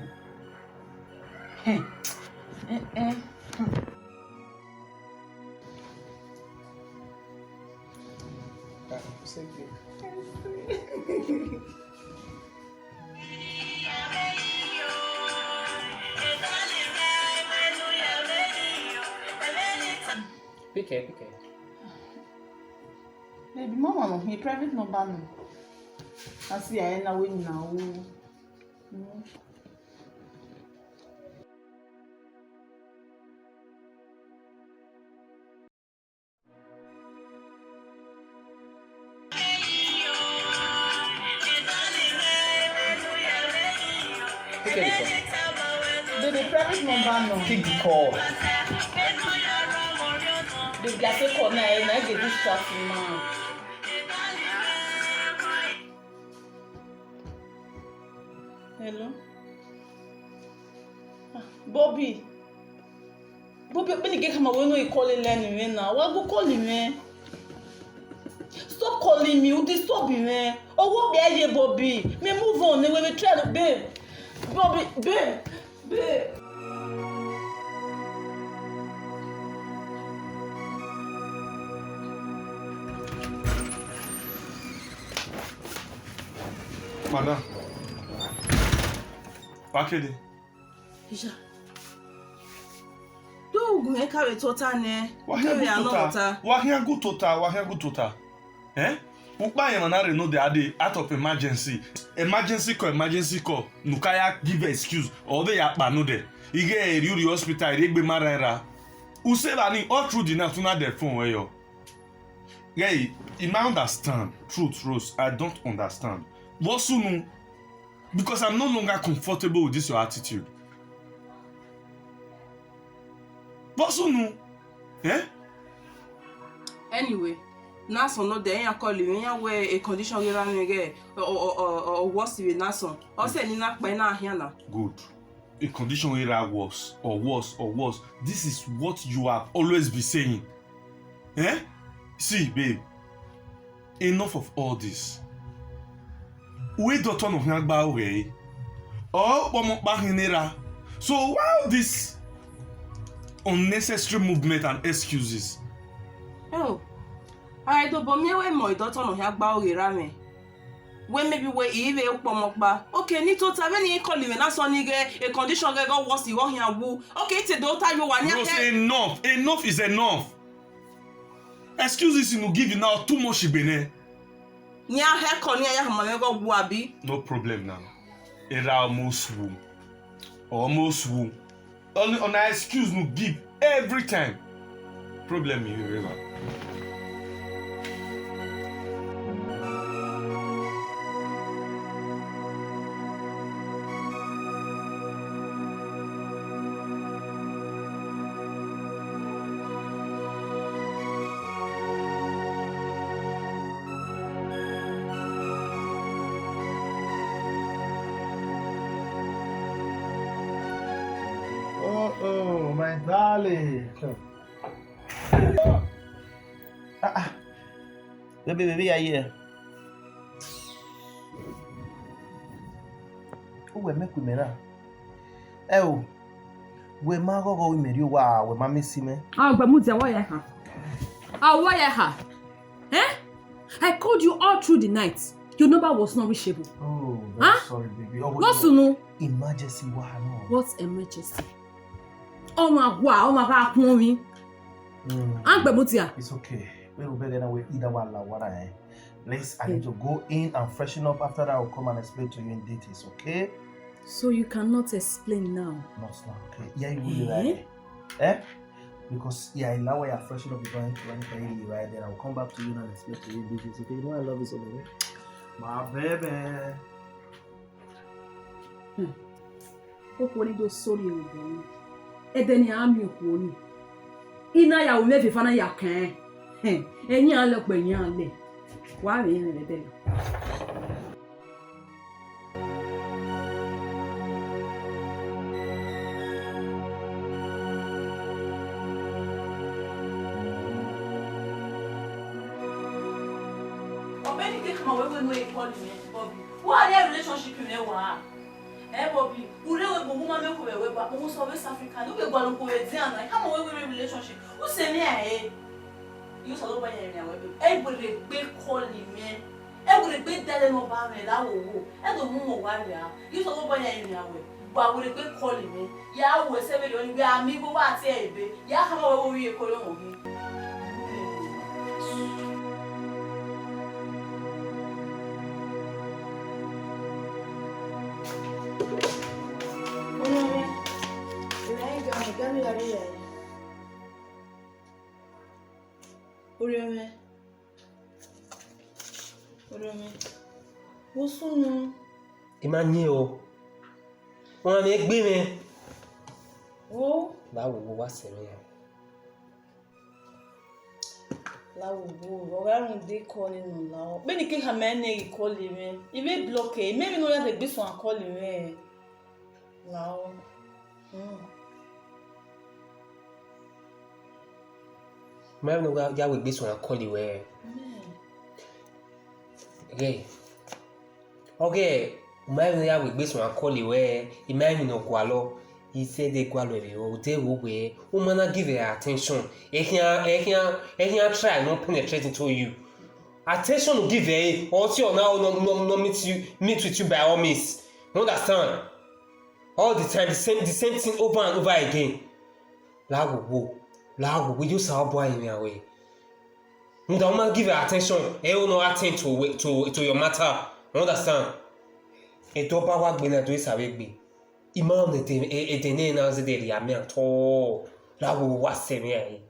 Pick it. Baby, mama no, my private number no. I see I na we now. Pick it. Baby, private number no. Pick the call. Baby, I say call na get this stuff now. Hello? Bobby, when you get home, we know you calling Lenny now. Why go calling me? Stop calling me. You disturb me, man. Oh, what be here, Bobby? Me move on. We will try to, babe. Bobby, babe. Madam. Pakede. Isha. Do go carry total ne. Wahia go total. Eh? Ukpa ye manare no dey ade out of emergency. Emergency call. Nukaya give excuse. Or they yakpa no dey. Ige eri hospital egbe marara. Usebani all through the night una dey phone where yo. Hey, you might understand. Truth, Rose, I don't understand. What soon? Because I'm no longer comfortable with this your attitude. What soon? Eh? Anyway, Nason no dey call you where a condition we ran again or worse with Nason. Also ni na pa na ahia na. Good. A condition we ran worse. This is what you have always been saying. Eh? See, babe. Enough of all this. We don't turn of Nagba away. Oh, Bahinera. So why all this unnecessary movement and excuses? Oh, I don't bomb me when my daughter no Nagba away rame. When maybe we even Pomokba. Okay, ni total when you call him na so nige a condition get go worse you want here woo. Okay, it's a daughter you want here. Enough. Enough is enough. Excuses you no give you now too much Benin. No problem now. It almost woo. Only on an excuse no give every time. Problem you river. Oh, my darling. Baby, are here. Oh, we make we mera. Oh, we ma go we meri wa we ma missy me. But Mutia, why ha? Why ha? Eh? I called you all through the night. Your number was not reachable. Oh, sorry, baby. What's no? Emergency wa no. What's emergency? Oh my God, mommy. Mutia. It's okay. We will be there with either one or eh. Please, I need to go in and freshen up. After that, I will come and explain to you in details, okay? So you cannot explain now? Not now, okay? Yeah, you will be right. Eh? Because, yeah, now I have freshened up the going to right there. I will come back to you and explain to you in details, okay? You know I love you so much. My baby. What do you sorry about? Edeni ami okoni. Ina ya ume fifana ya kan. Enyi ale pe enyi ale. Wa re yen le de. Obeni ke my way no call me, Bobby. What are relationship you know? Eh, Bobby, we don't go woman make we but we so West Africa. No be go look we dey and come away with relationship. Who say me eh? You so buy here now. Everybody be calling me. Everybody be telling me about me that wo. E do mu worry ah. You so buy here now. But we be calling me. Ya we say we only amigo wa ti e be. Ya come away we call you. Wo sunu. Imani o. Wọ́n mi gbé mi. Wo. Báwo wo wá sẹ́mi yẹn? Láwo wo, ọ̀rẹ́ dé kọ́ nínú láwọ̀. Bẹ́ẹ̀ni kí hàmẹ́ ní ìkọlì rẹ̀. Ìwé blọ́kẹ̀, mẹ́rin ló yà lè gbé sùn àkọlì rẹ̀. Láwọ̀. Mẹ́rin ló yà wò gbé sùn àkọlì rẹ̀. Okay, mẹ́rin ló yà wò gbé sùn àkọlì rẹ̀. Ìmẹ́rin ló kọ́ àlọ́. He said they go away or they will be woman give her attention. He try not penetrate into you. Attention to give her or see now no meet with you by all means. You understand? All the time the same thing over and over again. Lago, we use our boy in our way. You don't give her attention. He will not attend to your matter. You understand? It don't power be na do is away. Imam etene na zedeli ya me to lawo wa semi ayi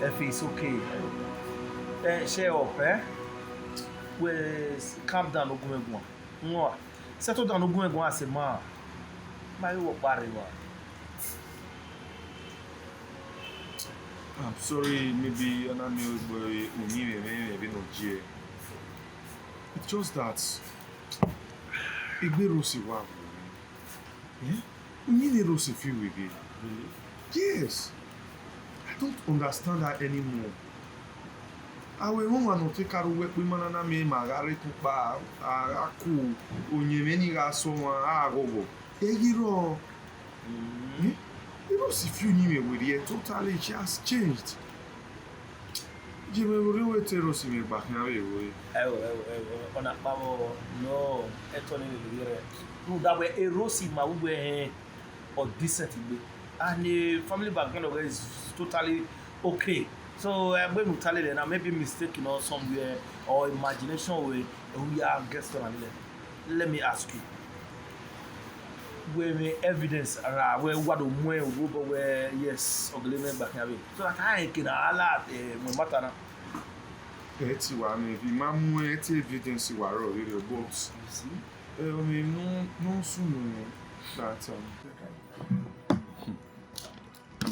if it's okay. Share up, we calm down ogumegwa. Nwa. Settle down ogumegwa as a man. My work bariwa. I'm sorry, maybe maybe no J. It's just that Igbe Rosi wa. Yeah? We need a Rosi feel again. Really? Yes. I don't understand that anymore. Awe mwa no te karu we mana na me magare kupa aku onyemeni ga so wa agogo. Egiro. You know, if you knew me with it, totally she has changed. Jimmy, we will tell us me back now. On a power, no, Etony will be no, that way a rosy ma we or decent and the family background of is totally okay. So I'm going to tell you that I may be mistaken or somewhere or imagination way we are guests on. Let me ask you. Where me evidence around where what where yes or back here. So that I can allow my matter now. It's one if you mamma evidence you are already about. See? I mean no soon that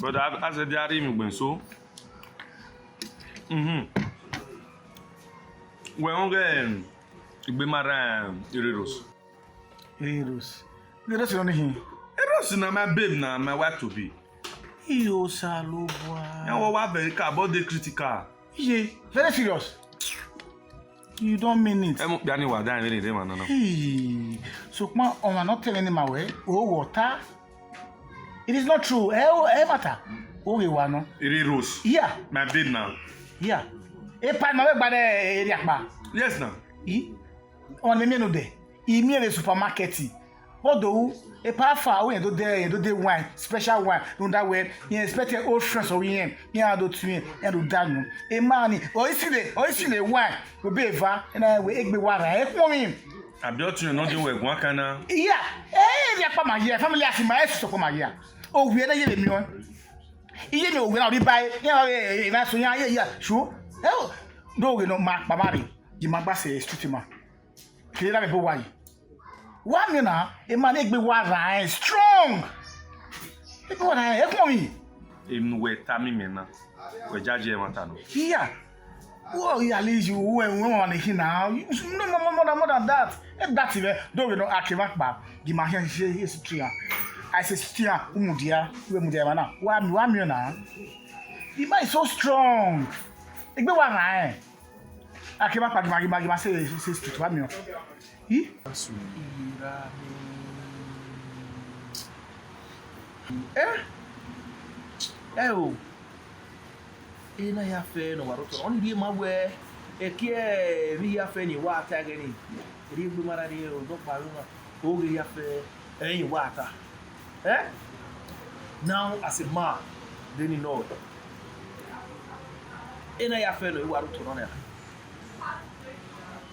but as a diary me so Well again Igbe mara Eros. That's only him. Eros na my babe na my wife to be. Iyo salobwa. Now what very about the critical. Yeah, very serious. You don't mean it. Emo biani wa dan really dey man no. Hey. So come on not telling him away. Oh water. It is not true. Matter. Oh we wa no. Eros. Yeah. My babe now. Yeah. E pa na we gba de area pa. Yes now. On the menu there. E me the supermarket. Although a parfa we do dey wine, special wine, no that way. You expect old friends or yen, you do twin and do danu. A man or is the wine will be eva and I will egg be water. Him. I built you not doing one kana. Yeah. Eh, ya pa my here, family as my so come here. Oh, we are here me on. You know when I buy, you know, so yeah, sure. Oh, no, we no mark babari. You ma say street man. Clear that people why. One you know, a man egg be water strong. People want to help me. In we tami me na. We judge e matano. Yeah. Well, yeah, at least you when on the now. You no more than that. If that's it, don't you know Akiva Bab? Give my hand is tree. I say, Stia, Umudia, Umudia, one million now. The man is so strong. It be one eye. Akiva Bab, say, to 1 million. He? Oh. Ina ya fe no waroto on di mawe e kie ri ya fe ni wa ta gani ri gbe mara ni o do paru ma o ri ya fe eyin wa ta now as a man then you know ina ya fe no e waroto no na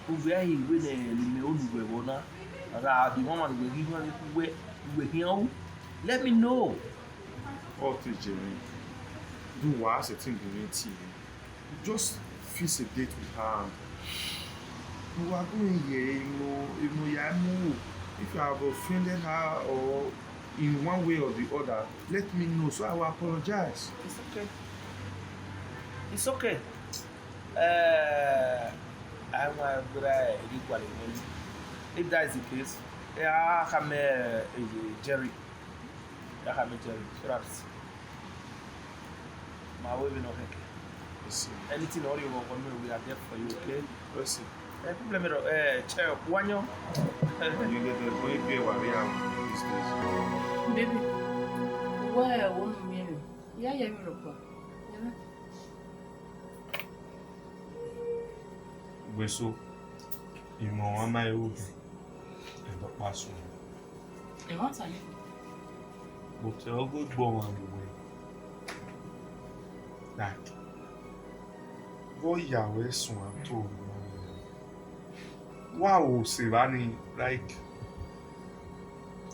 o vi ayi we ne me olugbe wona ara di mama we gi we hian let me know what is it? Do what as a thing you just fix a date with her. You are going here, if you have offended her or in one way or the other, let me know so I will apologize. It's okay. It's okay. I'm going equally. If that is the case, I have Jerry. I have Jerry. Perhaps. My way we know anything or you want we are there for you, okay? Let's see. Problem chair one you get the boy pay what we have these days. Baby, where won't me? Yeah, We so you know my own and the pass on. And what's I? But I'll go born on the way. Like, go Yahweh soon told wow, Sivani, like,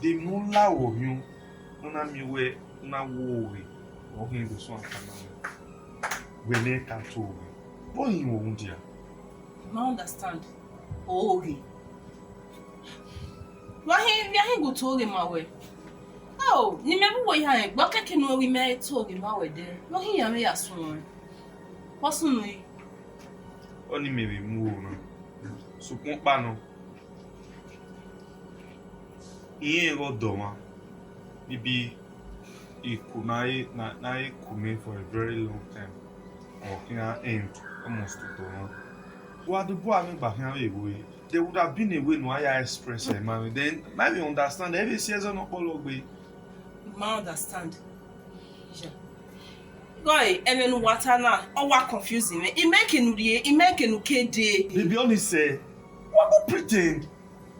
the moonla of you, Nona Miwe, Nona Wowe, or him the swan canal. We make that over. Boy, you won't dear. I understand. Oh, why he go to him my way? Oh, ni me bu wo yan gbo keke no wi me to gi ma we de. No hin ya me ya sun. What sun yi? Oni me be mu o no. So pon pa no. Iye go do ma. Bibi ikunai na ikume for a very long time. Or can end almost to no. What the boy me back here we. There would have been a way no I express it, man. Then maybe understand every season no all way. I understand. Guy, even water na, or what confusing me. He making KD. Baby, only say, what go pretend?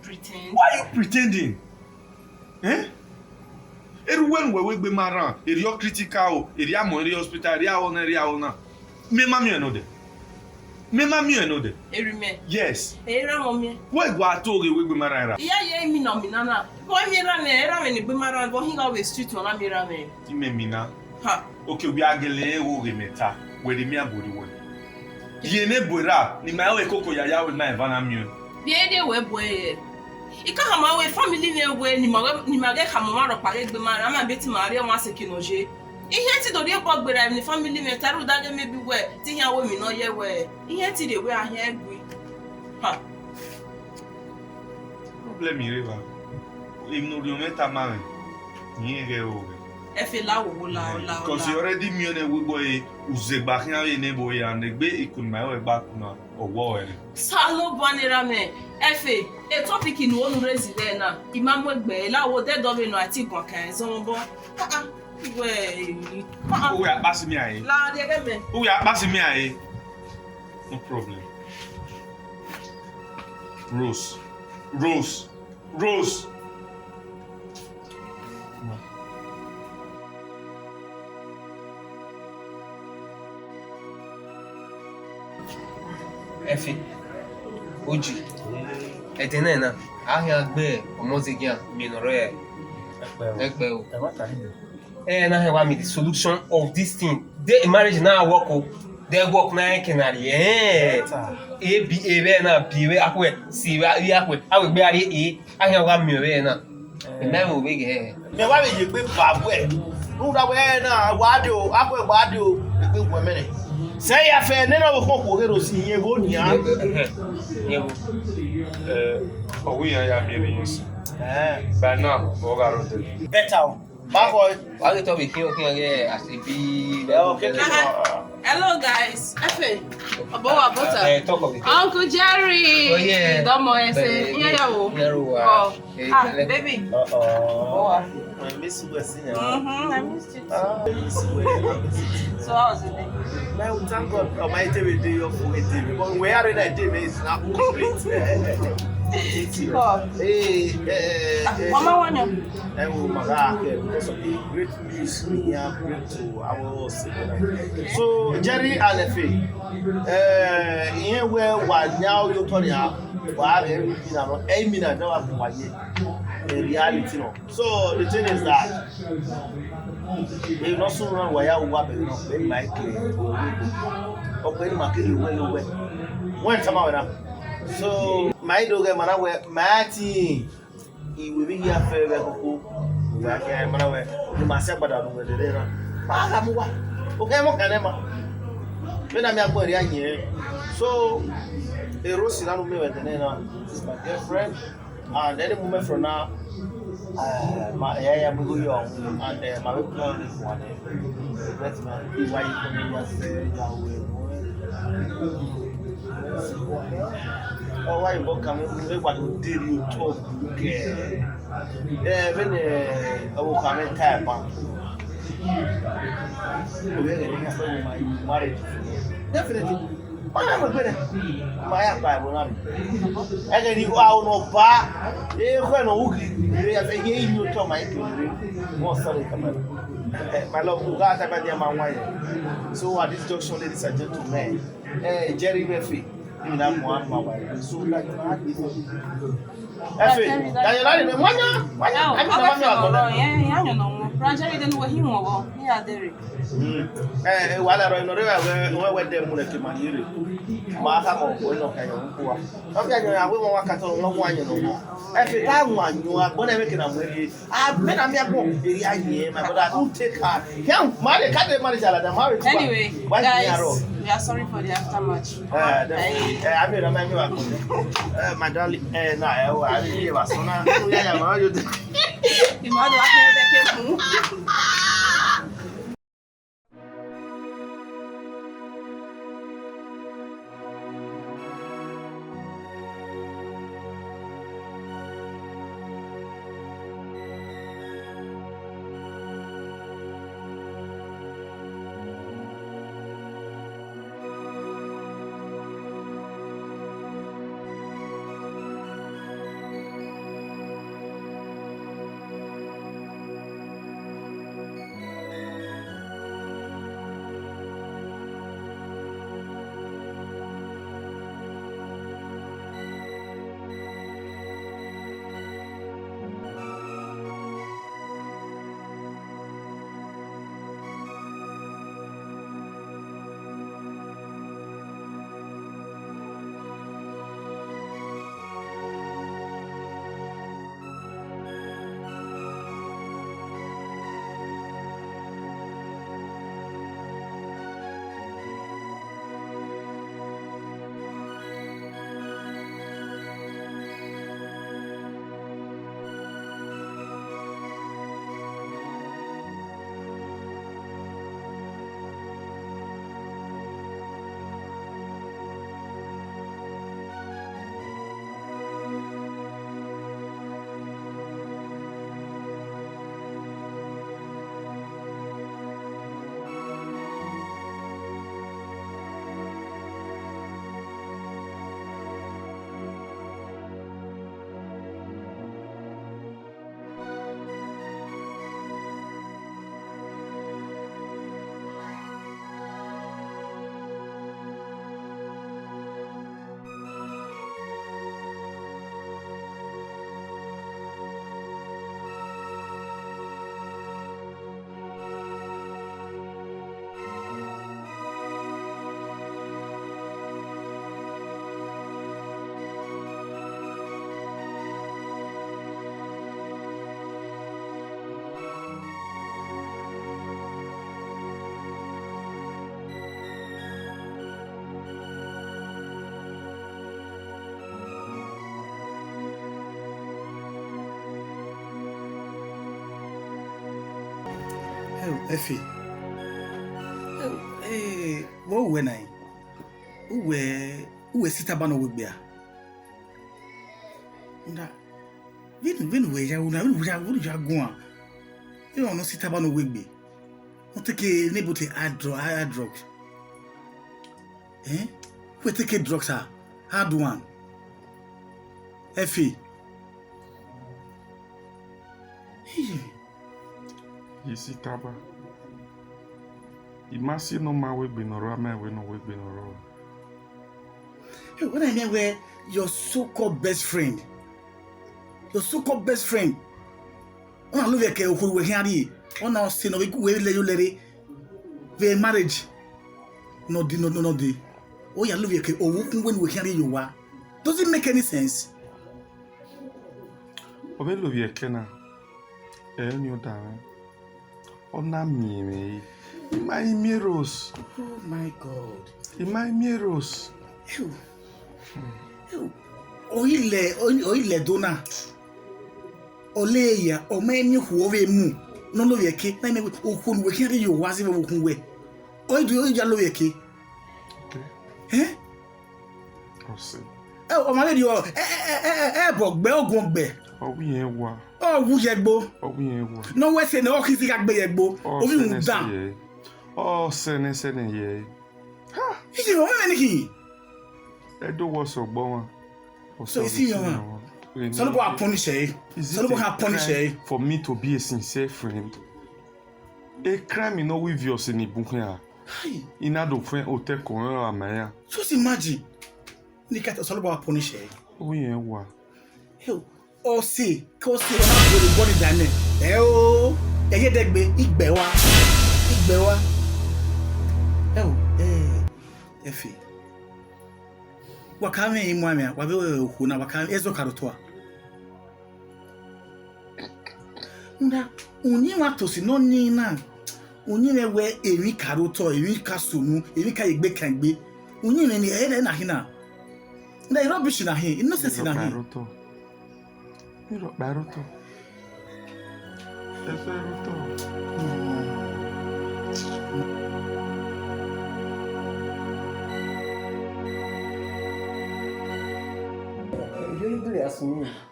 Pretend? Why are you pretending? Eh? Everyone we be maran, area critical, area mo area hospital, area ona. Me mami know de. Me mami know de. Erime. Yes. Era mommy. Why go atoge we be maran? Yeah, me no minana. Boy me era me ni be maran, but he go we street on me ra me. Ti me mina. Ha. Okay, we agele wo remeta. We de mi abodi wo. Ye ne bora, ni ma we koko ya we na evana mi. Bien de we boy. Ika hama we family ne we ni ma ge hama ro pare gbe ma ma beti ma re won asekinoje. Ihe ti do de po gbera ni family me taru da ge maybe we ti yan wo mi no ye we. Ihe ti de we ahia egbe. Ha. Problem river. Im no rio meta ma. Ni ge o. Efe la wo la. Because you already me on we boy uzegba hin awe ne boy and gbe ikun ma we back na owo ere. Sa no bonira me. Efe, a topic in one resident na. Imam egbe la wo de do me no ati kan kan so mo bo. We pass me aye. La de ge me. We pass me aye. No problem. Rose. Efe. Oji. Edenena. Ahia gbe omozigia minore. Ekpe o. Na he wa me the solution of this thing. The marriage na work o. They work na kenari. E be na biwe akwe. Si wa akwe. Awe gbe ari ahia wa mi we na. Na mo we ge. Me wa me gbe babu e. Nu da we na wa de o, akwe wa de o. Gbe wo me ne. Say ya fe ne na wo ko hero si yen bo nia. We are millions. But now, Better. Bad boy. Why you talk with you as a bee? Okay. Hello guys. Efe. Obowa butter. Talk of it. Uncle Jerry. Oh, yeah. Don't more say. Yeah, oh. Baby. I miss you, Senior. I missed you. I miss you. So how was the day? Man, we thank God Almighty will do your full day because we are in a day is not complete. Mama wanyo. I will because of the great news we have bring to our city. So Jerry and Efe, here where was now you turn out, while everything around 8 minutes now in reality. No. So the thing is that they not so run where you are, but like open market well. When someone so my dog man Marty he will be here fair ko wa ke man we ni ma se gbada no we de na ma ga mu wa o ke mo kan ma me na me agbori anye so a rose na no me we de na is my girlfriend and any moment from now my yeah we go young and my plan is one that's my why you come here say oh why you come we what to deal you talk when I come time pa we get in for my marriage definitely I'm a better my Bible na I get you out no ba when no uki we have you to my more sorry come my love you got about the man why so at this junction ladies and gentlemen Jerry Murphy you know one my wife so like Efe, dayolari me wanya. I mean, yeah, you know. Ranjari didn't know him or yeah, there. While I know where they want to keep my ear. Mahamo, we know Kayo. Okay, I will walk at all one, you know. Every time one, you are going to make it. I've been a mere but I don't take her. Can't marry, can't marry the marriage. Anyway, guys, we are sorry for the aftermatch. I mean, I'm my darling, and I really was so now. Effie. What when I? Who sit about no work there? When we are going, you don't sit about no work be. What take a neighbor to hard drugs? We take a drugs are hard one. Effie. You see, Taba. You must see no man will be no ramen, we no will be no road. When I mean where your so-called best friend, on a love like who we hear on our sin of we let you let it, the marriage, no. Oh, you love like when we hear you are. Does it make any sense? Ove love you, Kenna. New darling. Ona me. My mirrors. Oh my God. My mirrors. Oile dona. Oleya o meni huove mu. No lo yeke na me okun we kiri yo wazi we okun we. Oi do yo lo yeke. Okay. I'll see. O ma le di o bogbe ogun gbe. Owi yen wa. Wu yegbo. Owi yen wa. No we say no kisi ka gbe yegbo. Owi mu da. Oh, sene ye. Ha, isi o me niki. Edo was so bon. So isi yo. So no go punish her. So no go punish her. For me to be a sincere friend. A crime no with your seni bunya. Ina do friend hotel ko amaya. Just imagine. Nika so no go punish her. Owi yen wa. Or see, cause see how the body done. Oh, degbe igbewa. Effie. Wakame imwame, wabewe ukuna wakame ezo karutoa. Nda, unyi watosi no nina. Unyi mewe eri karuto, eri kasunu, eri ka igbe kangbe. Unyi me ni na hina. Nda rubbish na hin, innocence na hin. Miro baroto. Eso es roto.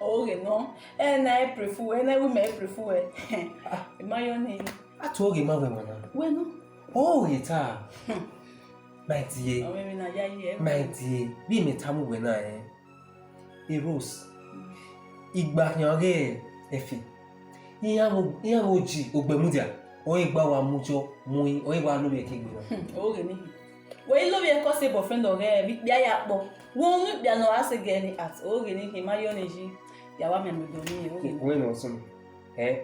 Okay, no. And I prefer, and I will make prefer. Mayonnaise. I told him, Mother. When? Oh, it's my dear. My dear, be me tamu when I rose. Igba nyore Effie. Iya mo ji ogbemudia. O igba wa mujo mu o igba lo be kegbe na. Okay ni. We lo be ko se boyfriend ore bi bia ya po. Won nu bia no ase gani at okay ni ke mayonnaise ya wa me do ni okay. We no so.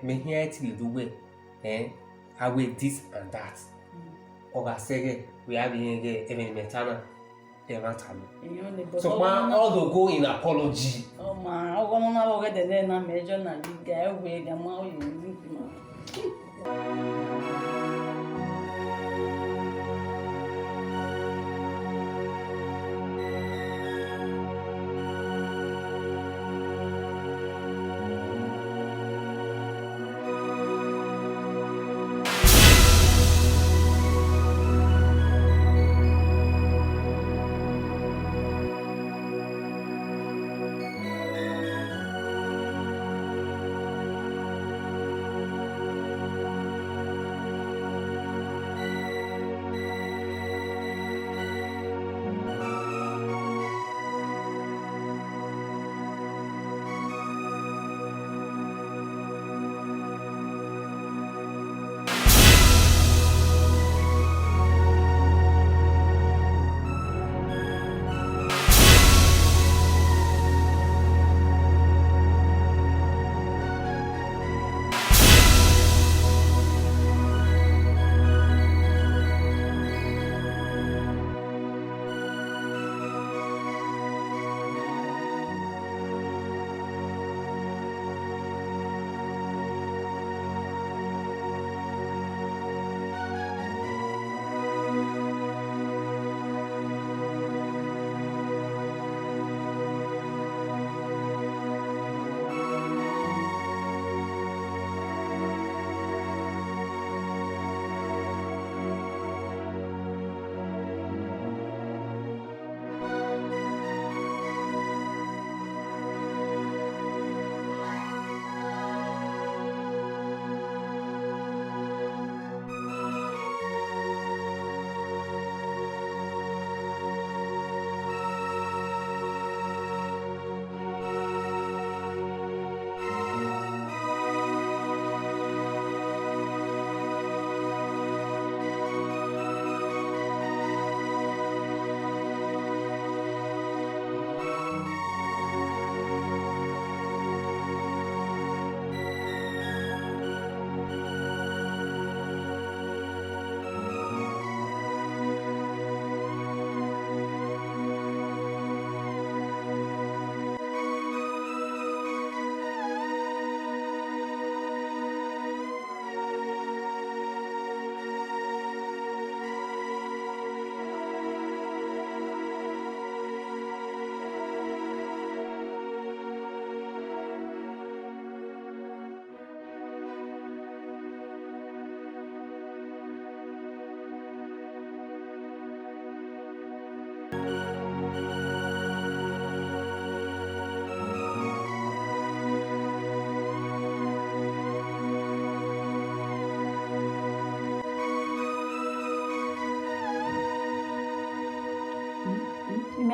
Me here till do we. I will this and that. Oga sege we have here even metana. So man, all the go in apology. Oh man, I go na wo get the na major na you guy we ga ma o you.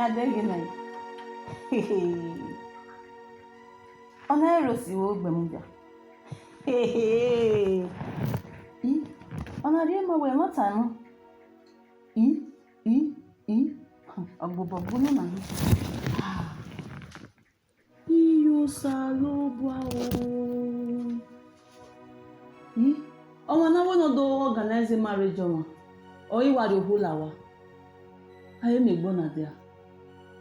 adege na. Ona erosi wo gbemuja. Ona ri ma we mota no. Agbobo no na. Iyo salobwa o. Ọmọ náà wọ́n do organize marriage ọmọ. Oyi wari ohulawa. Aye me gbona dia.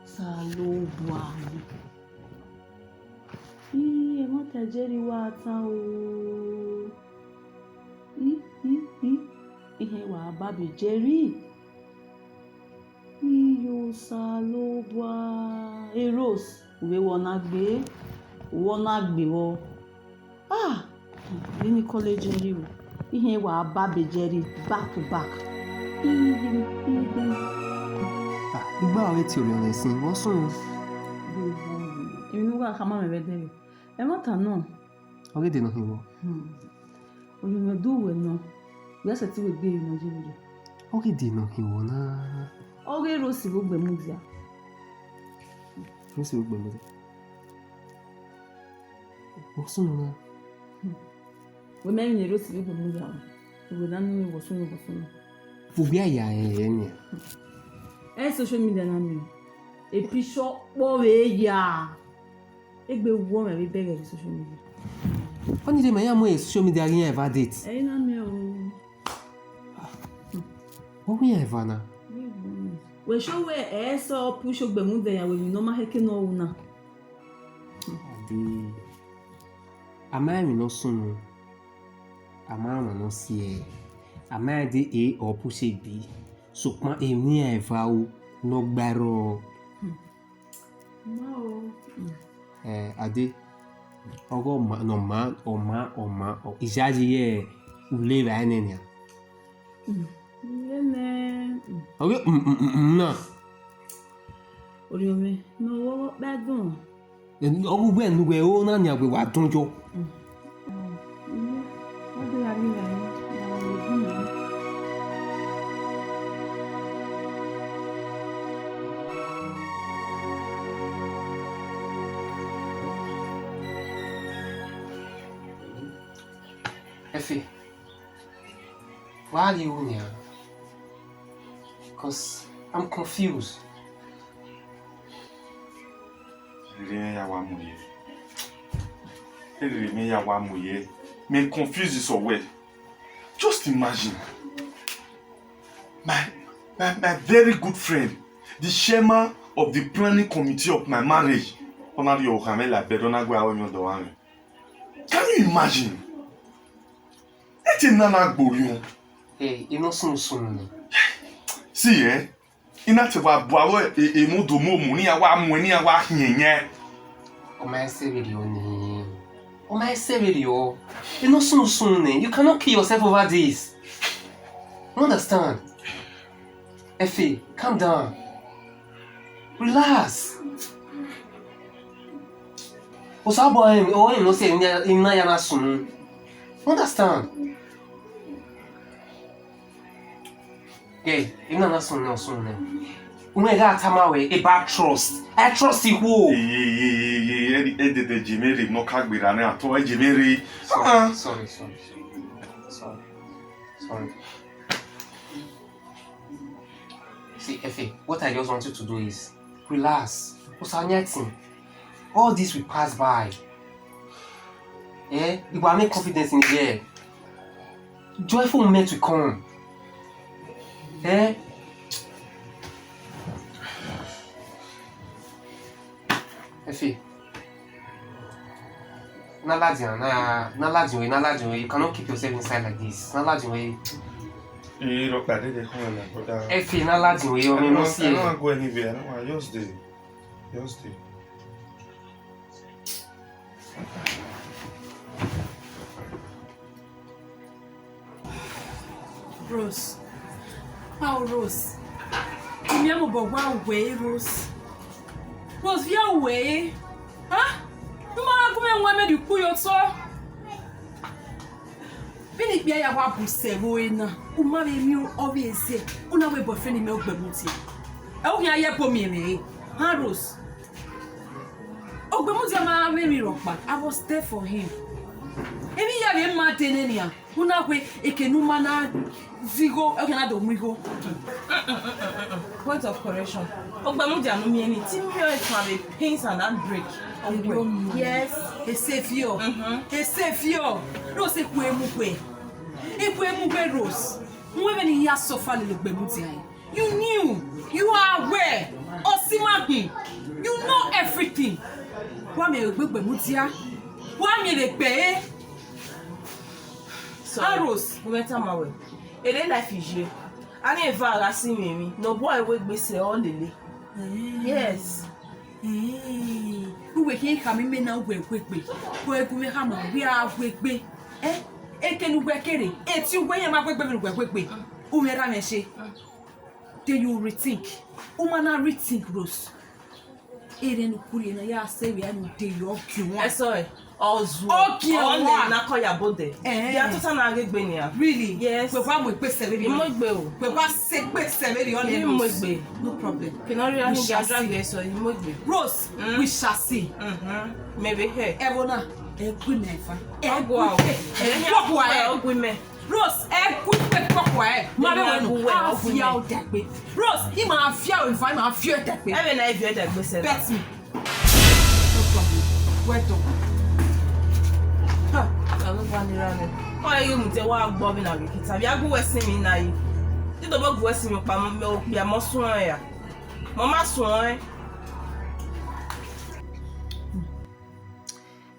Salobwa. E mota jeri wa ta o. Ihe wa babi jeri. Iyo salobwa. Eros we wona gbe wo. Ini college jeri o. Ihe wa babi jeri back to back. Igba awe ti ori on sin wo sun. Èmi no wa kama me bedere. E mata no. Oge de no hiwo. Oye me do we no. We ase ti we gbe no jeri. Oge de no hiwo na. Oge rosi wo gbe mu dia. Rosi wo gbe mu dia. Wo sun na. We me ni rosi wo gbe mu dia. We na ni wo sun. Fubia ya ni. Social media na mi. E pisho po we ya. Egbe wo me be beg social media. Oni de me ya mo social media yin ever date. Na mi o. O mi ever na. We show we so push ogbe mu de ya we no ma heke no una. Adi. Ama mi no sunu. Ama no si Ama de e or push B. So ma emi ever o no gbaro. Ade. Ogo ma ijaji ye ule ba nenia. Okay, na. Oriome, no wo gbadun. Ogu gbe nugbe o na ni agbe wa tunjo. Effie, why are you here? Because I'm confused. Me confused is away. Just imagine. My very good friend, the chairman of the planning committee of my marriage. Can you imagine? Hey, you know soon. See, inateba boawo emu domo mu ni awa mu ni awa hienye. O my say video ni. O my say video. You know soon. You cannot kill yourself over this. You understand? Effie, calm down. Relax. Osabo o no say ina ya na sunu. Understand? Okay, you know not soon. We got tamawe about trust. I trust you. Sorry. See, Effie, what I just want you to do is relax. All this will pass by. You will make confidence in the air. Joyful moment will come. Effie. Naladiwe. You cannot keep yourself inside like this. Naladiwe. Effie, Naladiwe. I don't go anywhere. I just stay. Rose. How Rose? Me am about way, Rose. Rose, your way? Huh? You ma go and women you pull your saw. Bini be ya wa bu se wo ina. O ma be mi obviously. Una we boyfriend me ogbemuti. Oh, yeah, yeah, for me, Rose. Oh, but what's your man? Maybe rock back. I was there for him. Any year, Martin, any una way, a canumana, Zigo, I cannot do Migo. Point of correction. Oh, but no, no, me any team here is have a pains and handbrake. Yes, a safe yo. A safe yo. Rose, a quemuque. A quemuque rose. Women in your sofa, little baby. You knew. You are aware. Osimaki. You know everything. Why me a big baby? Why me the pay? Rose, no matter my way. It ain't life is you. I never see me. No boy will be say all the day. Yes. Who will he come in now quickly? Where can we hammer? We are quickly. Eh? Can you work it? It's you way my quickly. Umerameshe. Then you rethink. Umana rethink, Rose. Eren Kurina, ya say we are not day your cue. I saw it. Okay, na call your body. Yeah, to turn a good benia. Really? Yes. We're one with Pessel. You might be. We're one sick Pessel. No problem. Can I really drag you so you might be. Rose, we shall see. Maybe hey. Evona, a good man. Rose, a good man. Mother, I'll feel out that way. Rose, he might fear if I'm a fear that way. Every night you're that way. That's me. No problem. Where to? Why you mute wa Bobby na wiki? Tabi agu wesi mi na yi. Ti do bo wesi mi pa mo ya mo sun ya. Mo ma sun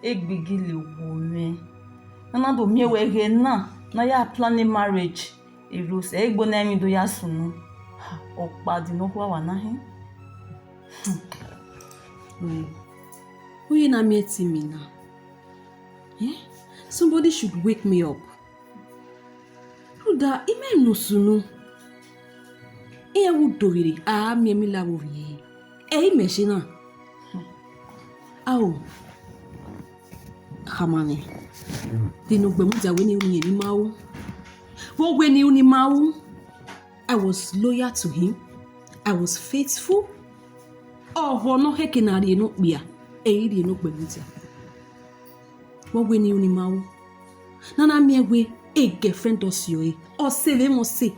Egbigile wo me. Nana do mi wege na ya planning marriage. Rose egbo na mi do ya sunu. Opa di no kwa na hin. Who you na meeting me now? Eh? Somebody should wake me up. Ruda, ime no sunu. Eya wu doviri, mi la wo vie. Ime shina. Awo. Hamane. Dino gbemuja weni uni ni mawu. Wo weni uni mawu. I was loyal to him. I was faithful. Oh, no hekenari no bia. Eri no gbemuja. What we ni unimawo. Nana miegwe a girlfriend osio or say they must say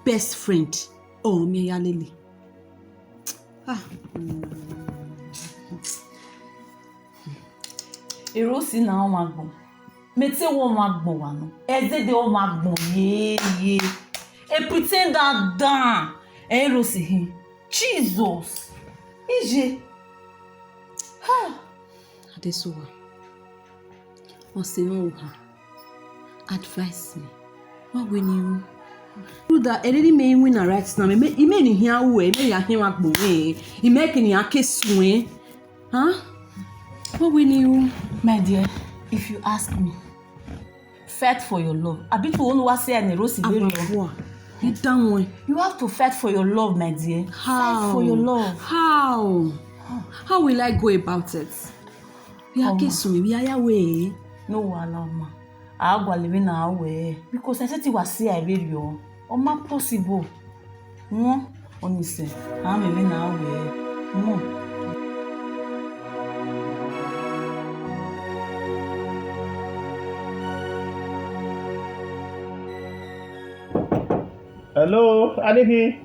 best friend or me ya lele. Erosi na o magbon. Mete wo magbon wa no. Eze de o magbon ye. E pretend that dan. Erosi he. Jesus. Ije. Adesowa. Advise me. What we knew? Ruda, already may win a right now. He made in here way, may I hear what way. He making a case swing. Huh? What we knew? My dear, if you ask me, fight for your love. A bit won't was say and Rose very you done one. You have to fight for your love, my dear. How? Fight for your love. How? How will I go about it? We are case swing, we are way. No alama. Agwa live na awe because I said it was see I read you. O ma possible. No, only say I'm a na awe. No. Hello, Anihi.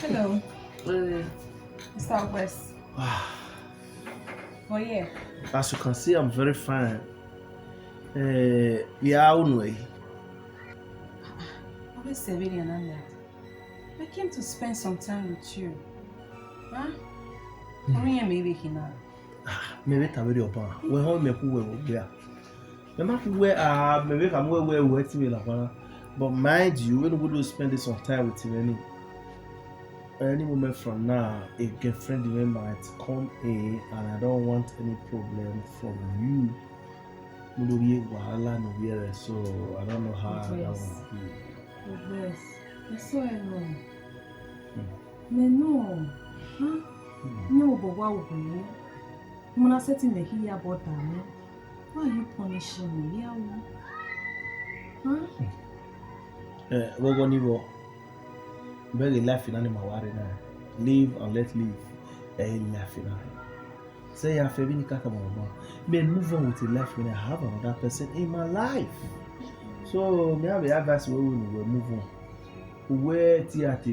Hello. Mr. West. Oh yeah. As you can see, I'm very fine. Yeah, I came to spend some time with you. Huh? Maybe tabiri opa. We home me ku we there. Me ma ku we maybe come we TV la pana. But mind you, when we do spend some time with him any moment from now, a girlfriend even might come and I don't want any problem from you. So I don't know how that will be. Yes. It's so annoying. No. Huh? No, but what would you? Mona setting the here about that. Why are you punishing me? Yeah. Huh? Nibo. Very laughing animal worry now. Live and let live. Laughing now. Say you have a mini kaka mama. May move on with the life when I have another person in my life. So me have the advice where we will move on. Where theatre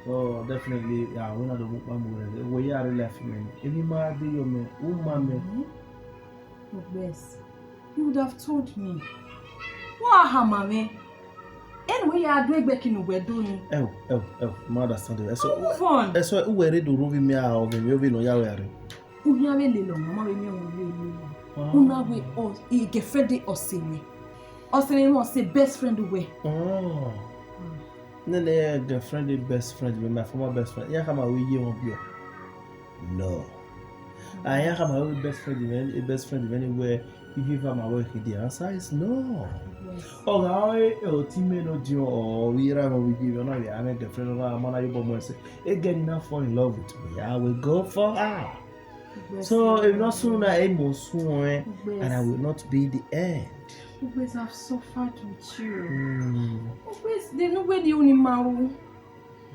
so definitely, yeah, when I don't move we are laughing. Any more day you me, Oh, bless. You would have told me. What hamame? Anyway, you are doing back in the doing. Mother Sunday. So move on. That's why we ready to roll me out of you know ya wearing. We have a little, Mama, we una we all a girlfriend or same. Or say must say best friend away. Oh. No, girlfriend best friend with my former best friend. Yeah, come away you won't be. No. I am my own best friend anywhere. If you have my work, the answer is no. Yes. Oh, how a teammate or Joe or we rather we give you another. I make a friend of our man. You say again, not fall in love with me. I will go for her. Yes. So if not sooner, I must soon, and I will not be the end. Always I've suffered with you. Always, they know where the only man.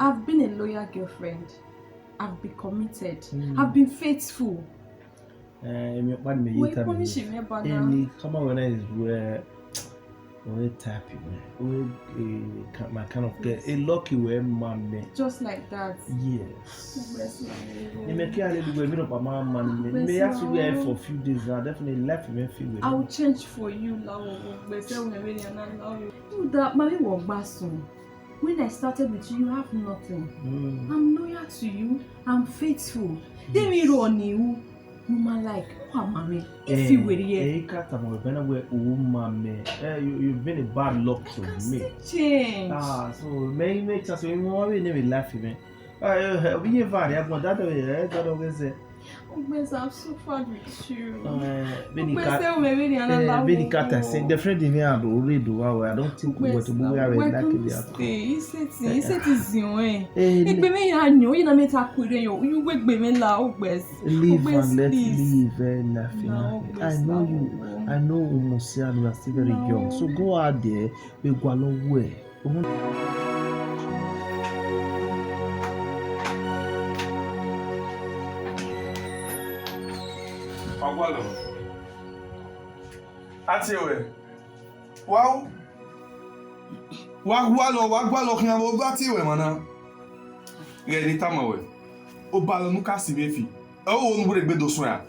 I've been a loyal girlfriend. I've been committed. I've been faithful. Why punish me, Any come on when I is where tapping my kind of get a lucky way man. Just like that. Yes. You make a little bit of a man. May have to wear for a few days. I definitely left me feel. I will change for you now. That mommy was basun. When I started with you have nothing. I'm loyal to you. I'm faithful. They me on you. Woman like, oh, mommy, Ofiwerie. You've been a bad luck to me. Change. So may make us we never laugh me. We have that always I've suffered with you. Benin Carter said the friend in here already do. I don't think we were to move away like it. He said it's your way. It be me and you know, make a query. You wake me loud, best. Live and let live, laughing. I know you. I know Umusia, you are still very young. So go out there, we go a long way. Agwalo. Ati we. Wow. Wagwalo kí àwọn bá ti we mana. Ge ni tama we. O ba lo nu ka si mefi. O nu bure gbe do sun ya.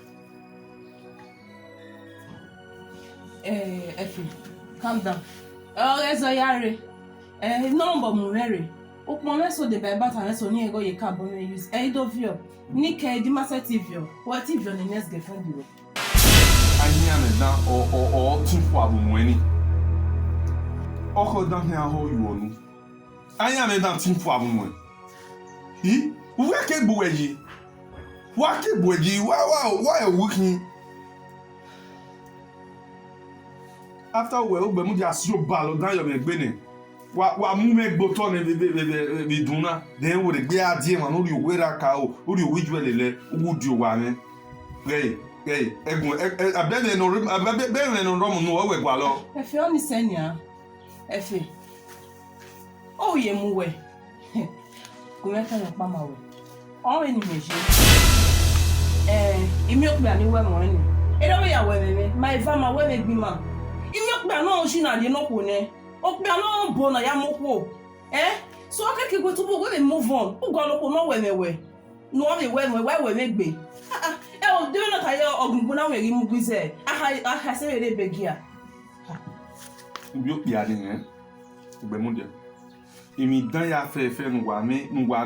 Efi. Calm down. Ezo yare. Number mu rere. O pon meso de be bata meso ni ego ye ka bo me use. Do view. Ni ke di masetive. What if your next girlfriend you? Anya me dan o tin fo abu eni. Oko dan he aho you onu. Anya me dan tin fo abu mo. Hi? Wo ke gbo eji. Wa ke gbo eji. Why e working? After we o gbe mu dia so ba lo dan yo me gbe ni. Wa mu me gbo to ni be dunna. Den wo de gbe adie ma no ri owe ra ka o ri owe ju elele wo di o wa mi. Egun abẹ́lẹ̀ no rọ́mù nù ọ̀wẹ̀ gbà lọ. Efe ọ ní sẹ́nià. Efe. Ó yẹ mu wẹ̀. Kò mẹ́ta yẹn pa máa wẹ̀. Ọ̀rọ̀ ẹni méjì. Ìmí òkúta ní wẹ̀ mọ́ ẹni. Ẹ̀rọ ìyàwó ẹ̀mẹ̀mẹ̀ máa ìfá máa wẹ̀ mẹ́gbìn máa. Ìmí òkúta náà ṣì nà lé náà kò ní. Òkúta náà ń bọ̀ náà yá mọ́ kú. So akẹ́kẹ́ gbé tó bọ̀ wẹ́lẹ̀ move on. Ó gbọ́ lọ́kọ̀ náà wẹ̀ mẹ́wẹ̀. Nù ọ́ lè wẹ̀ mẹ́gbẹ̀. Do not hire Ogunbuna where you move there. I has a begia. You be adding, Bemudia. Imi dan ya fe nwa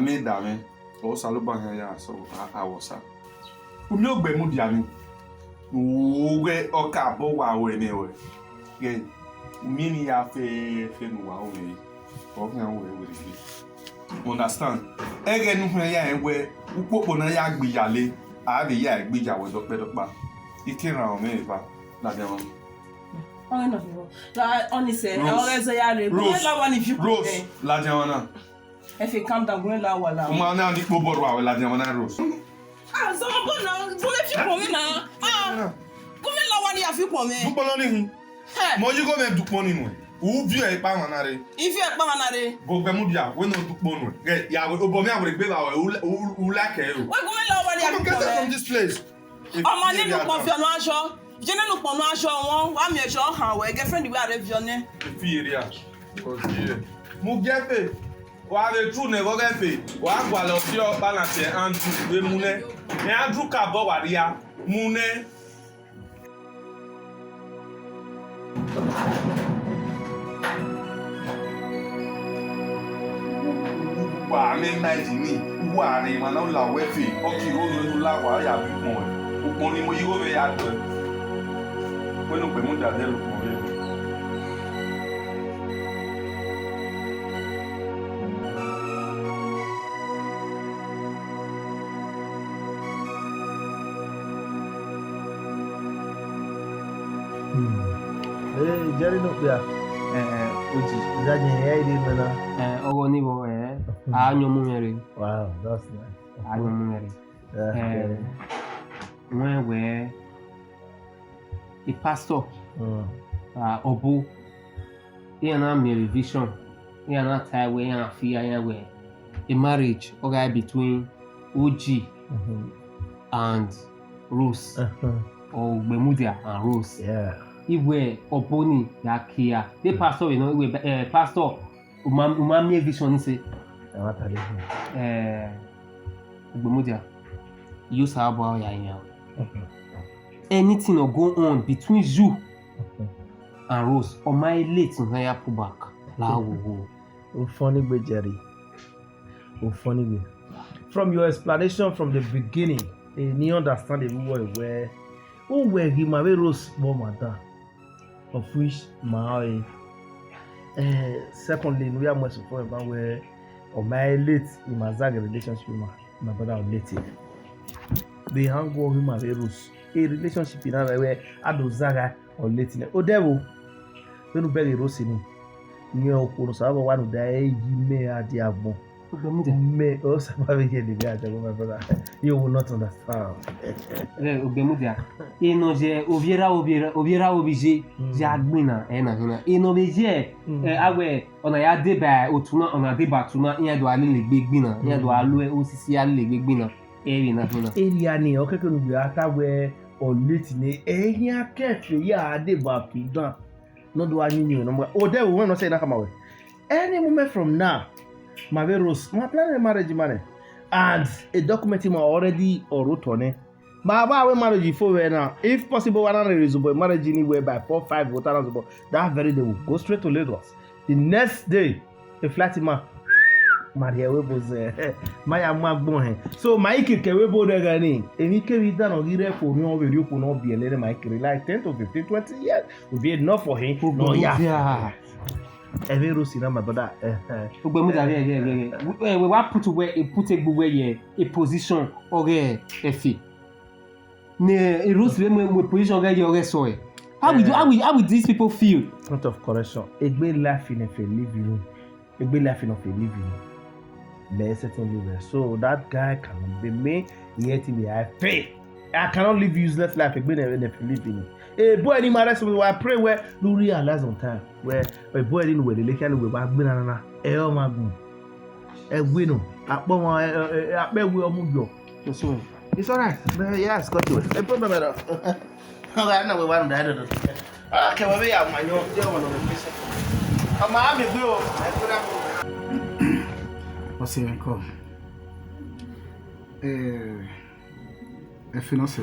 me dame. O saloba ya so awosa. Umi o Bemudia ni. We oka bo wa we me we. Ge umi ni ya fe nwa o me. O kan we. Understand? Ege nu ya enwe upopo na ya gbiyale. Abi ya gbija we dope. Ikira o me ba la de won. Oh no. La honestly, always yare. La one if you Rose, la de won. If you calm down, go la wala. Ma na ni po boru wa la de won Rose. So go now. Go if pọ̀ mi náà. Kúmi lọ́wọ́ ni àfi pọ̀ mi. Dúpọ̀ lọ́ní hun. Mo yí kó mẹ́ dúpọ̀ nínú ẹ̀. Who view a power nare? If you are power go Bemudia, we know to Bono. Yeah, we Obama will be our who like you. We're going over Get her from this place. Oh, my name is Confirmation. General Convention, one year, how a girlfriend we are reviewing. Fear. Mugefe. Wa le true never get wa gba lo si o balance Andrew we mune. E Andrew ka bo wa ria. Mune. Wa me imagine wa re ma na la we fe o ki ro nu la wa ya bi mo e o ni mo yi go be ya do we no pe mu da de lo mo be Jerry no be Oji zaje hey di mana ogo ni bo anyo mu mere. Wow, that's nice. Anyo mu mere. When a pastor obo he na mere vision he na tie we na fear ya we a marriage okay between OG and Rose or Bemudia and Rose. Yeah. Iwe oponi ya kia the pastor you know iwe pastor umamie vision ni say Bemudia you say about ya yan anything will go on between you and Rose or my late in ya pull back la wo funny way Jerry funny way from your explanation from the beginning you understand the where who were him away Rose more matter of which my secondly we are much for about where on my late in my Zaga relationship with my brother native they hang over him away Rose a relationship in another where Ado Zaga or late oh devil when you bury Rose in you know one day you may add the above may also have here the guy my brother you will not understand Bemudia ino je obiera obije ja gbina na hina ino beje awe ona ya deba otuna ona deba tuna iya do ale le gbegbina iya do alu osisi ale le gbegbina eri na hina area ni o keke no bi atawe o late ni eyin akefe ya deba pidan no do anyi no o de we no say na kama we any moment from now my Rose my plan marriage man and a document him already or wrote on it my we marriage for now if possible one reasonable marriage anywhere by 4-5 voters that very day will go straight to Lagos the next day a flight man Maria we was my amagbon so my keke we bo de gani emi ke we dan ogire for me o we open no be ele my kere like 10 to 15 20 years will be enough for him no yeah every Rose na my brother Bemudia we wa put where a position okay efi ne Rose we position okay so how will these people feel point of correction egbe life in a living egbe life in a living there certainly well so that guy cannot be me yet me I pay I cannot live useless life egbe in a living a boy ni marriage so I pray where no realize on time where a boy didn't where the lake we back na e o magun e gbe no apo won ape we o mu jo so it's all right yes got to it problem at all okay na we wan die do okay we ya manyo je won no be se ama mi gbe o e ko da o se ko finance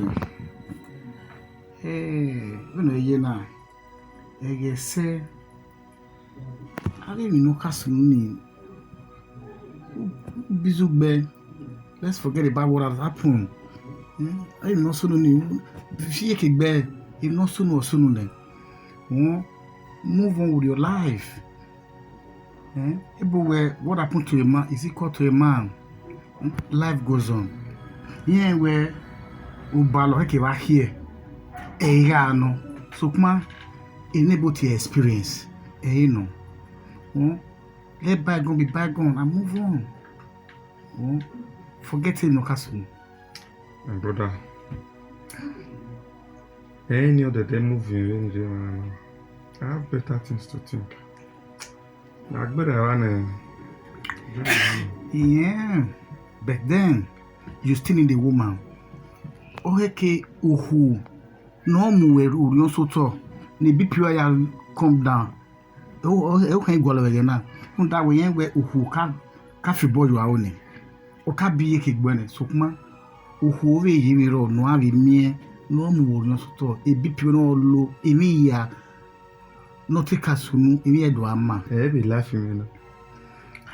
bueno ye na ege se ali mi no kasunu ni bizugbe let's forget about what has happened I no sunu ni fi ke gbe if no sunu ne move on with your life everywhere what happened to a man is equal to a man life goes on here where ubalo ke wa here no so kuma enable to experience no let bygone be bygone and move on forgetting no castle brother Any other day movie, I have better things to think. I better wanna. Yeah, but then you still need a woman. Okay, uhu. No more urion soto. Ne BPI ya come down. Okay, go away now. That way, where uhu cafe boy you are only. Oka be a cake burner. So, ma, uhu over here, no have me. No more urion soto. A BPI no low. Emi ya. Not take us who emi do ama. I be laughing, you know.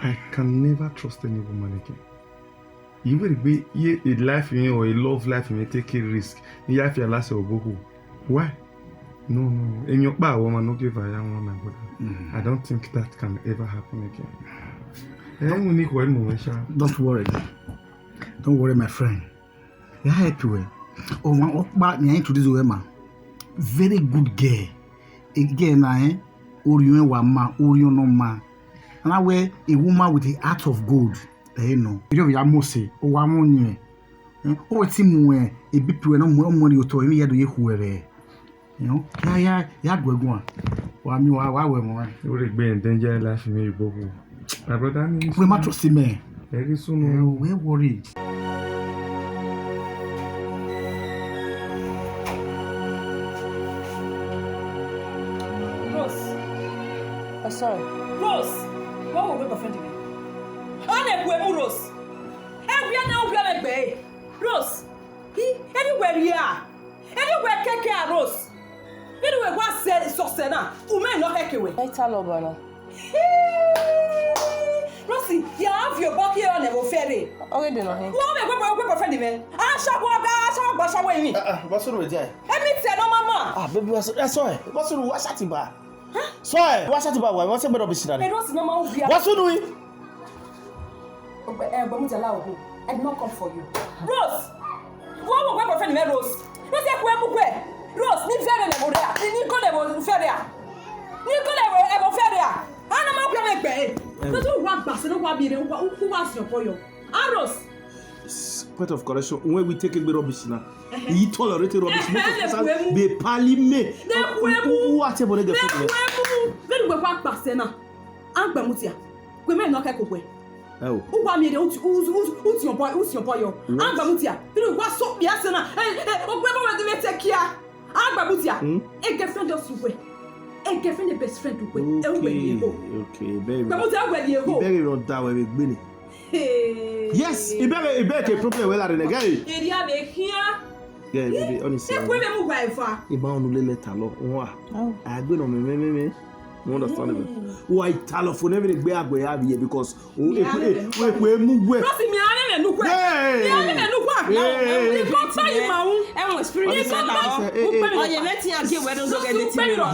I can never trust any woman again. You will be a life in or a love life in take a risk. You have your last or go. Why? No. In your bar, woman, no give a young woman, brother. I don't think that can ever happen again. Don't worry. Don't worry, my friend. You're happy. Oh, one back me into this woman. Very good girl. Again, Orion Wama, Orion no ma. And I wear a woman with the heart of gold. You know, you know, Mose, or one year. Oh, it's him where a bit no more money to me. You know, yeah, go on. Well, me, why, you would be in danger life in me, Bobo. My brother, we might trust him. Very soon, we're worried. Sorry. Rose! What will we boyfriend again? Rose! Rose! Anywhere you are! Anywhere keke Rose! Anywhere what said Sosena, who may not take away. I tell Obana. Rosie, you have your bucky on a ferry. Okay, then. What will we boyfriend again? I shall walk away. What's wrong with you? Let me tell Mama. Baby, that's all. What's wrong with Shatiba? Sorry, what's that about? What's the matter with you? What's you doing? I did not come for you. Rose! What will my boyfriend Rose? Rose, Rose, ni very level there. Ni go level feria. Ni go level feria. Ana ma kwa megbe. Because you want pass no wa be who was your boy. Rose. Point of correction, when we take a bit of rubbish now, he tolerated rubbish. They parliament. Whatever they get. Then we walk past now. Agbamutia. We may not take away. Oh. Who want me? Who's your boy? Agbamutia. Then we walk so piasana. Oh, we will take care. Agbamutia. A girlfriend of you. A girlfriend, a best friend to win. Okay, baby. Agbamutia, where you go? Baby, not that way with Benin. Yes, you better problem well at the guy. Yeah, baby, honestly. If we move by far, if I only let alone, I don't know, me. Understand me? Why telephone every day I go have here because we move well. Trust me, I don't know.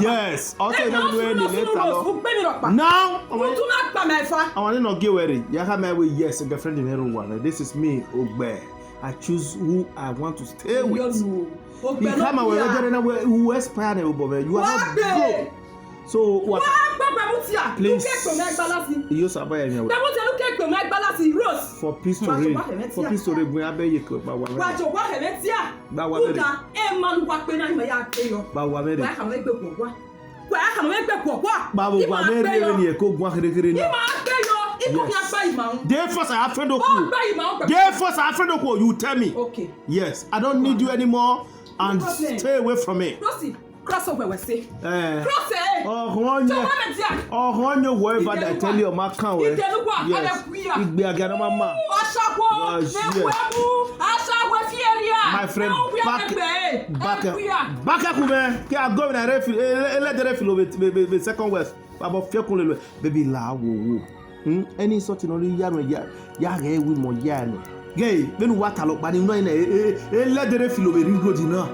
Yes, okay, now I want to not get worried. You have my way, yes, a girlfriend in everyone. This is me, Ogbe. I choose who I want to stay with. You come away, who aspire, you are not good. So what? Please. You survive anyway. For peace to reign. For peace to reign, we are very good. You tell me. Okay. Yes, I don't need you anymore and stay away from me. Cross over, we say. Cross it. When you worry about that, tell you my account. Yes. It be again, mama. My friend, back up, man. Can go in a refill? Let the refill the second west. About fear, baby, la wo. Any sort of only yarn, ya gay with more yarn. Gay, then what I look, but you know, let the refill over you good enough.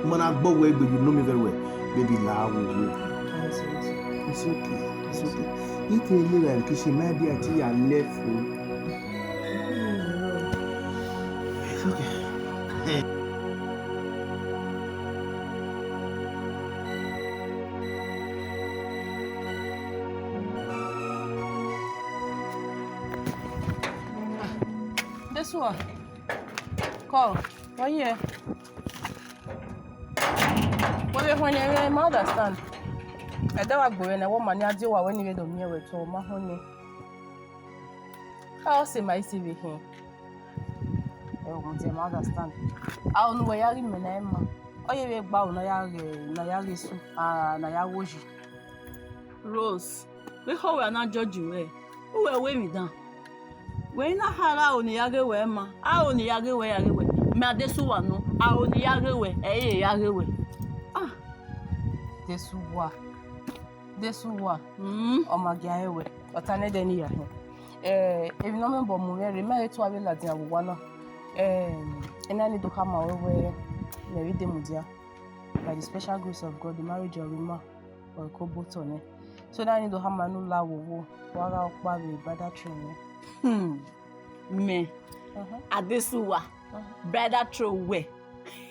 Man, I go away, but you know me very well. Baby, la wo. It's okay. It's okay. It is little because she might be at your left. It's okay. This one. Call. Right here. when I understand. I don't go and I want money I do when you don't hear it all my honey. How say my CV here? I want to understand. I don't know where you mean Emma. Oh you ba na ya resu na ya woji. Rose, we how we are not judge you eh. Who we weigh me down? We na hala oni yage we ma. A oni yage we. Me adesu wa no. A oni yage we. Yage we. Ah. Desuwa. O ma gya ewe. Otane de ni ya he. Ebi no me bo mu re me etu abi la din abuwa na. Ena ni do kama we Mary Demudia. By the special grace of God, the marriage of Rima or Kobotone. So that I need to have my new law. Waga Okpa with brother train. Me. Adesuwa. Brother throw away.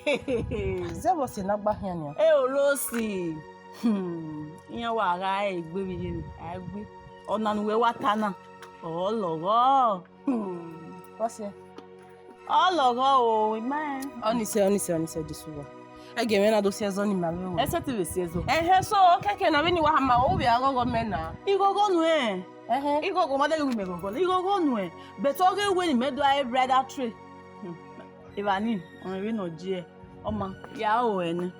There was a number here. Rosi. You are right, baby. I agree. On we watana. Oh, Lord. What's it? Oh, man. Onise Desuwa. Again, when I do see zone in my room. Ese ti se zo. So okay na we ni wa ma o bi agogo men na. Igogo nu e. Igogo ma de me gogo. Igogo nu e. But oge we ni medo ai brother tree. Ivani, on we no je. Oma, ya o eni.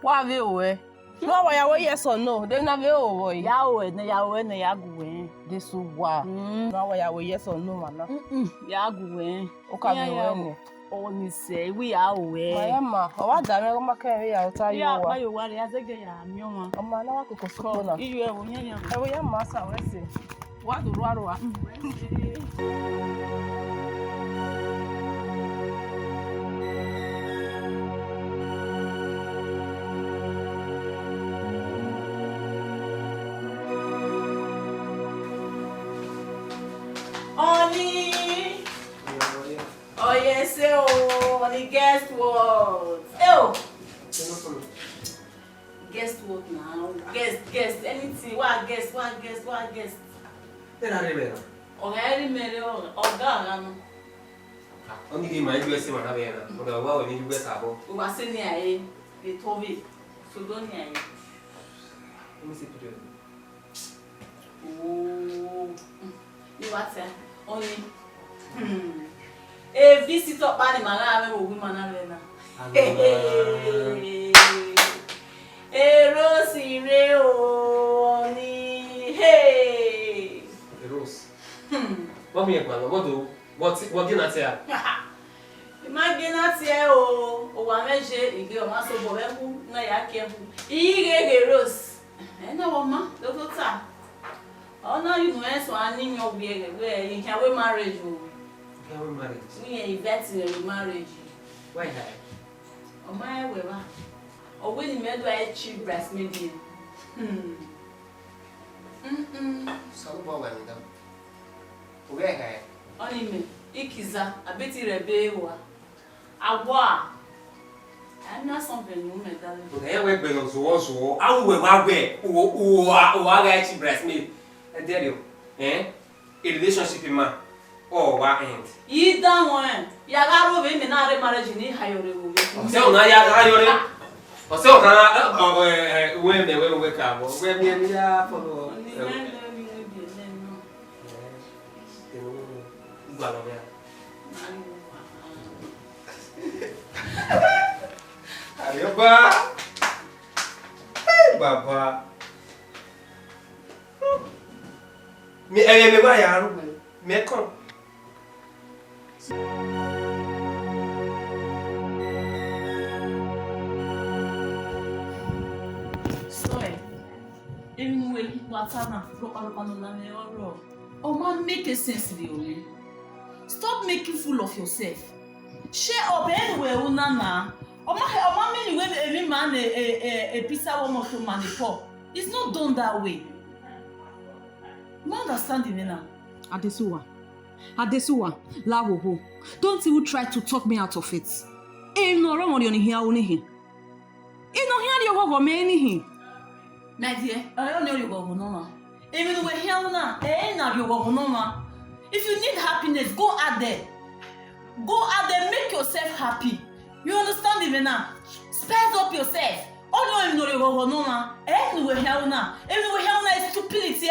Wa ve o e. No wa ya we yes or no. They na ve o wo. Ya o eni, ya gu e. Desuwa. No wa ya we yes or no mana. Ya gu e. O ka ve o ni. Oni se we ya o e. Mama, o wa da me ko ma kan we ya o ta yo wa. Ya ba yo wa ya zege ya mi o ma. O ma na wa ko so na. Iyo e wo yan. E wo yan ma sa we se. Wa do ro aro wa. Oni. Oh yes, oh, the guest what? Oh. Guest what now? Guest, anything. What guest? Then I remember. Oga no. Only the my US man have here. Oga wa we ni US abo. O wa se ni aye, e tobi. So don ni aye. Let me see picture. Oh. You what say? Only. A visitor bani mara me wo woman na re na. Rosi re o ni. Hey. Rose. What me egba? What get na tia? Imagine na tia o wa meje ige o ma so bo eku na ya ke hu. Ige Rose. Na wo ma do to ta. Oh no you know so ani nyo bi ege we in can we marriage o. Can we marriage? We invest marriage. Why that? O ma we ba. O we ni me do I cheap breastfeeding. So bo wa ni da. O ge ga. Oni me ikiza abeti rebe wa. Agwa. I'm not something new me darling. O ge we gbe lo so. Awu we wa gbe. O ga cheap breastfeed. E tell you. A relationship man. Oh, what end? You don't want. Ya ga ro be me na re marriage ni hayore wo be. O se o na ya hayore. O se o na we ka bo. We mi ni ya follow. Igual ya. Ayo ba. Hey baba. Me ba ya ru me kon. Even when people are talking oh man, make a sense to you. Stop making fool of yourself. Share up anywhere, Unana. Oh man, anyway, every man a pizza woman to man for. It's not done that way. You understand it now? Adesuwa, Lawoho. Don't even try to talk me out of it. No wrong on your here only him. No here you go me My dear, I don't know you go no. Even we here now, na you go no. If you need happiness, go out there. Go out there, make yourself happy. You understand even now? Spice up yourself. Oh no, no, is stupidity.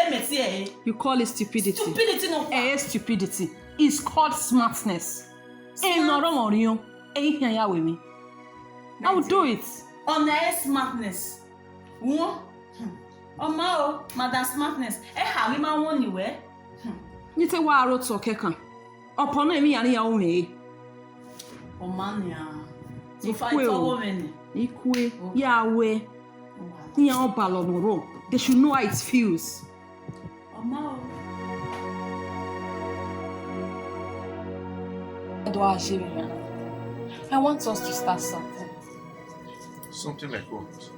You call it stupidity? Stupidity no. Stupidity. It's called smartness. I will do it. On smartness. Oh ma, madam smartness. How we ma won you eh? You say wa ro to keka. Upon me and ya me. Oh man ya. So fight for women. Ikwe, Yahweh. Ya obalo no ro. They should know how it feels. Oh ma. I want us to start something. Something like what?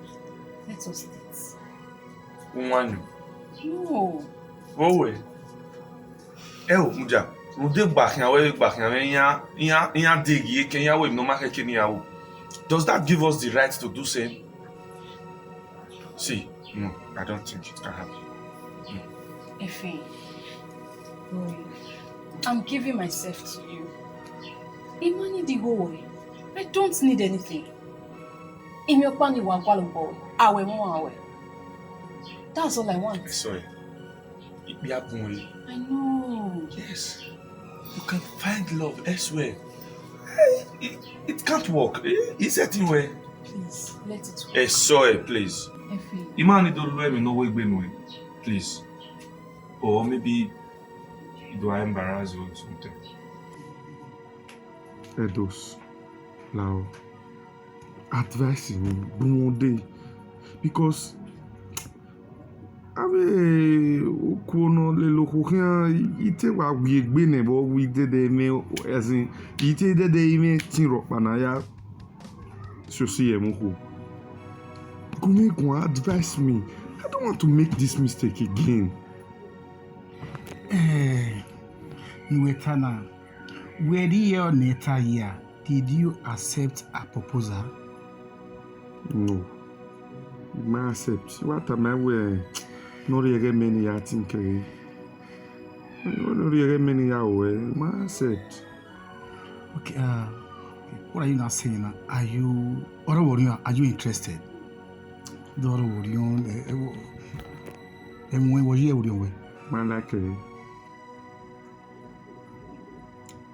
Let us date. One. No. Oh wait. Muja. Mude bakhya digi Kenya we no market Kenya. Does that give us the right to do same? See, no, I don't think it can happen. No. Efe, I'm giving myself to you. Imani the whole way. I don't need anything. That's all I want. Sorry. I know. Yes. You can find love elsewhere. It can't work. It's a thing where. Please, let it work. Sorry, please. Imani don't let me know where we're please. Or maybe do I embarrass you or something? Edos, now, advising me, one day, because kono le lokokian ite wa wiegbe ne bo we did me as in ite de me tin ro panaya so see em ko go advise me. I don't want to make this mistake again. Nwetana, where your neta here, did you accept a proposal? No. I accept. What am I wearing? No really many I think. No really many I accept. Okay, what are you not saying now? Are you interested?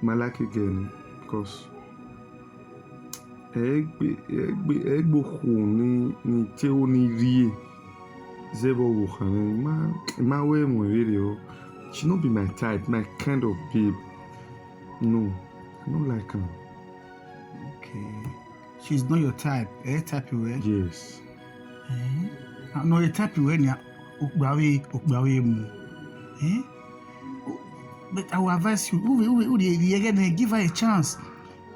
Malaki again because egbo ni te oni rie zebo wo kan ma we mo video. She not be my type, my kind of babe. No, I don't like her. Okay, she's not your type. Type you wear? Yes. No, your type you wear ni ukbawe mu. But I will advise you, give her a chance.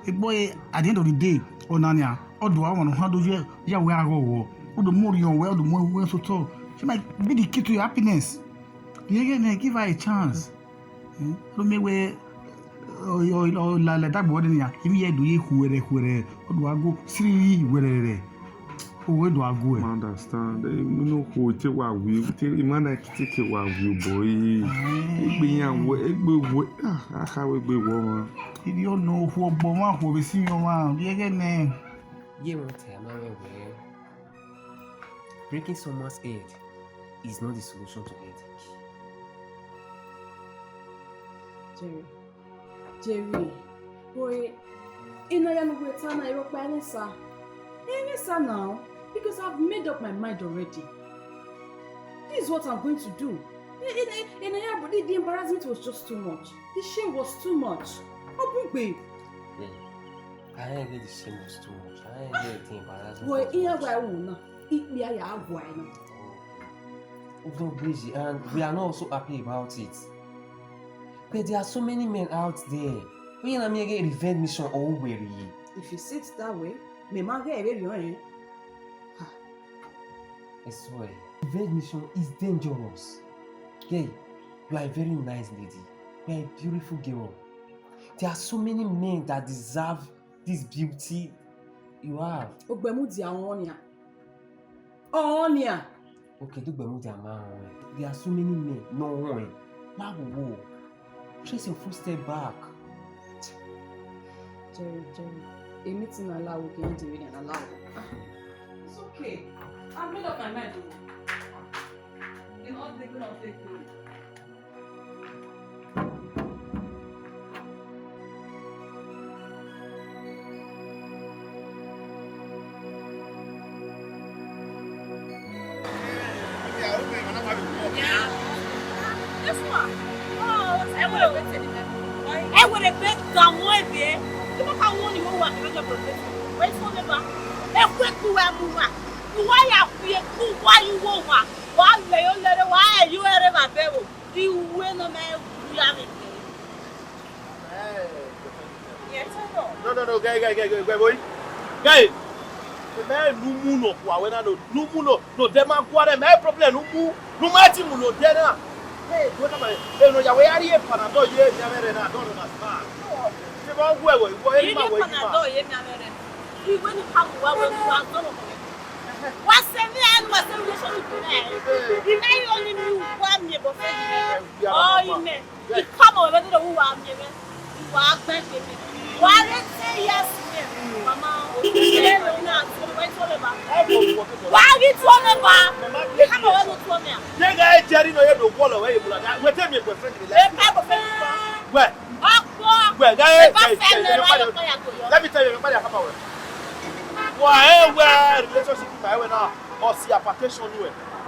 A boy, at the end of the day, Onania, or do I want to handle you? Yeah, where I go, or the more you're well, the more we to talk. She might be the key to your happiness. Give her a chance. Don't make way or like that boy. If you do you or do I go see where? Where do I go? I understand. You know who take what we man take what we boy. How be woman. If you know who bomb who be seeing your man, you get name. You won't tell me where. Breaking someone's head is not the solution to headache. Jerry, boy, in a young Britana, European, sir. Now, because I've made up my mind already. This is what I'm going to do. The embarrassment was just too much. The shame was too much. Oh, babe. I ain't get the shame was too much. I ain't get the embarrassment. Boy, We're not busy and we are not so happy about it. But there are so many men out there. We are not get a revenge mission all weary. If you see it that way, me man get very I swear, revenge mission is dangerous. Okay, you are a very nice lady. You are a beautiful girl. There are so many men that deserve this beauty you have. Okay, there are so many men. No one. Now, trace your footstep back. Jerry. A meeting allow we can do it and allow. It's okay. I've made up my mind. In all the good of the good. This one. Oh, I would have bet some way there. You know how one you want to protect. Wait for me back. A quick to where move. Why are we why you want? Why why you are my baby? You win a man. Yes, I know. No, guy, boy. Guy. The man no no kwa we na no dem akwa dem e problem no mati mu no de na. Hey, go come e no ya we ari e panado ye nya mere na don na spa. Se ba gwe wo e ma wo e ma. Panado ye nya mere. We when you come wa we don. What's the man was the relationship today? You know only me one me but oh, you me. You come over to the who am me. You are back with me. Why let's say yes, Mama? Why you told me about? Come over to me. The guy Jerry no you do follow where you put that. We tell me your friend. Where? Where? Guy. Let me tell you, everybody come over. Why relationship with my now or see application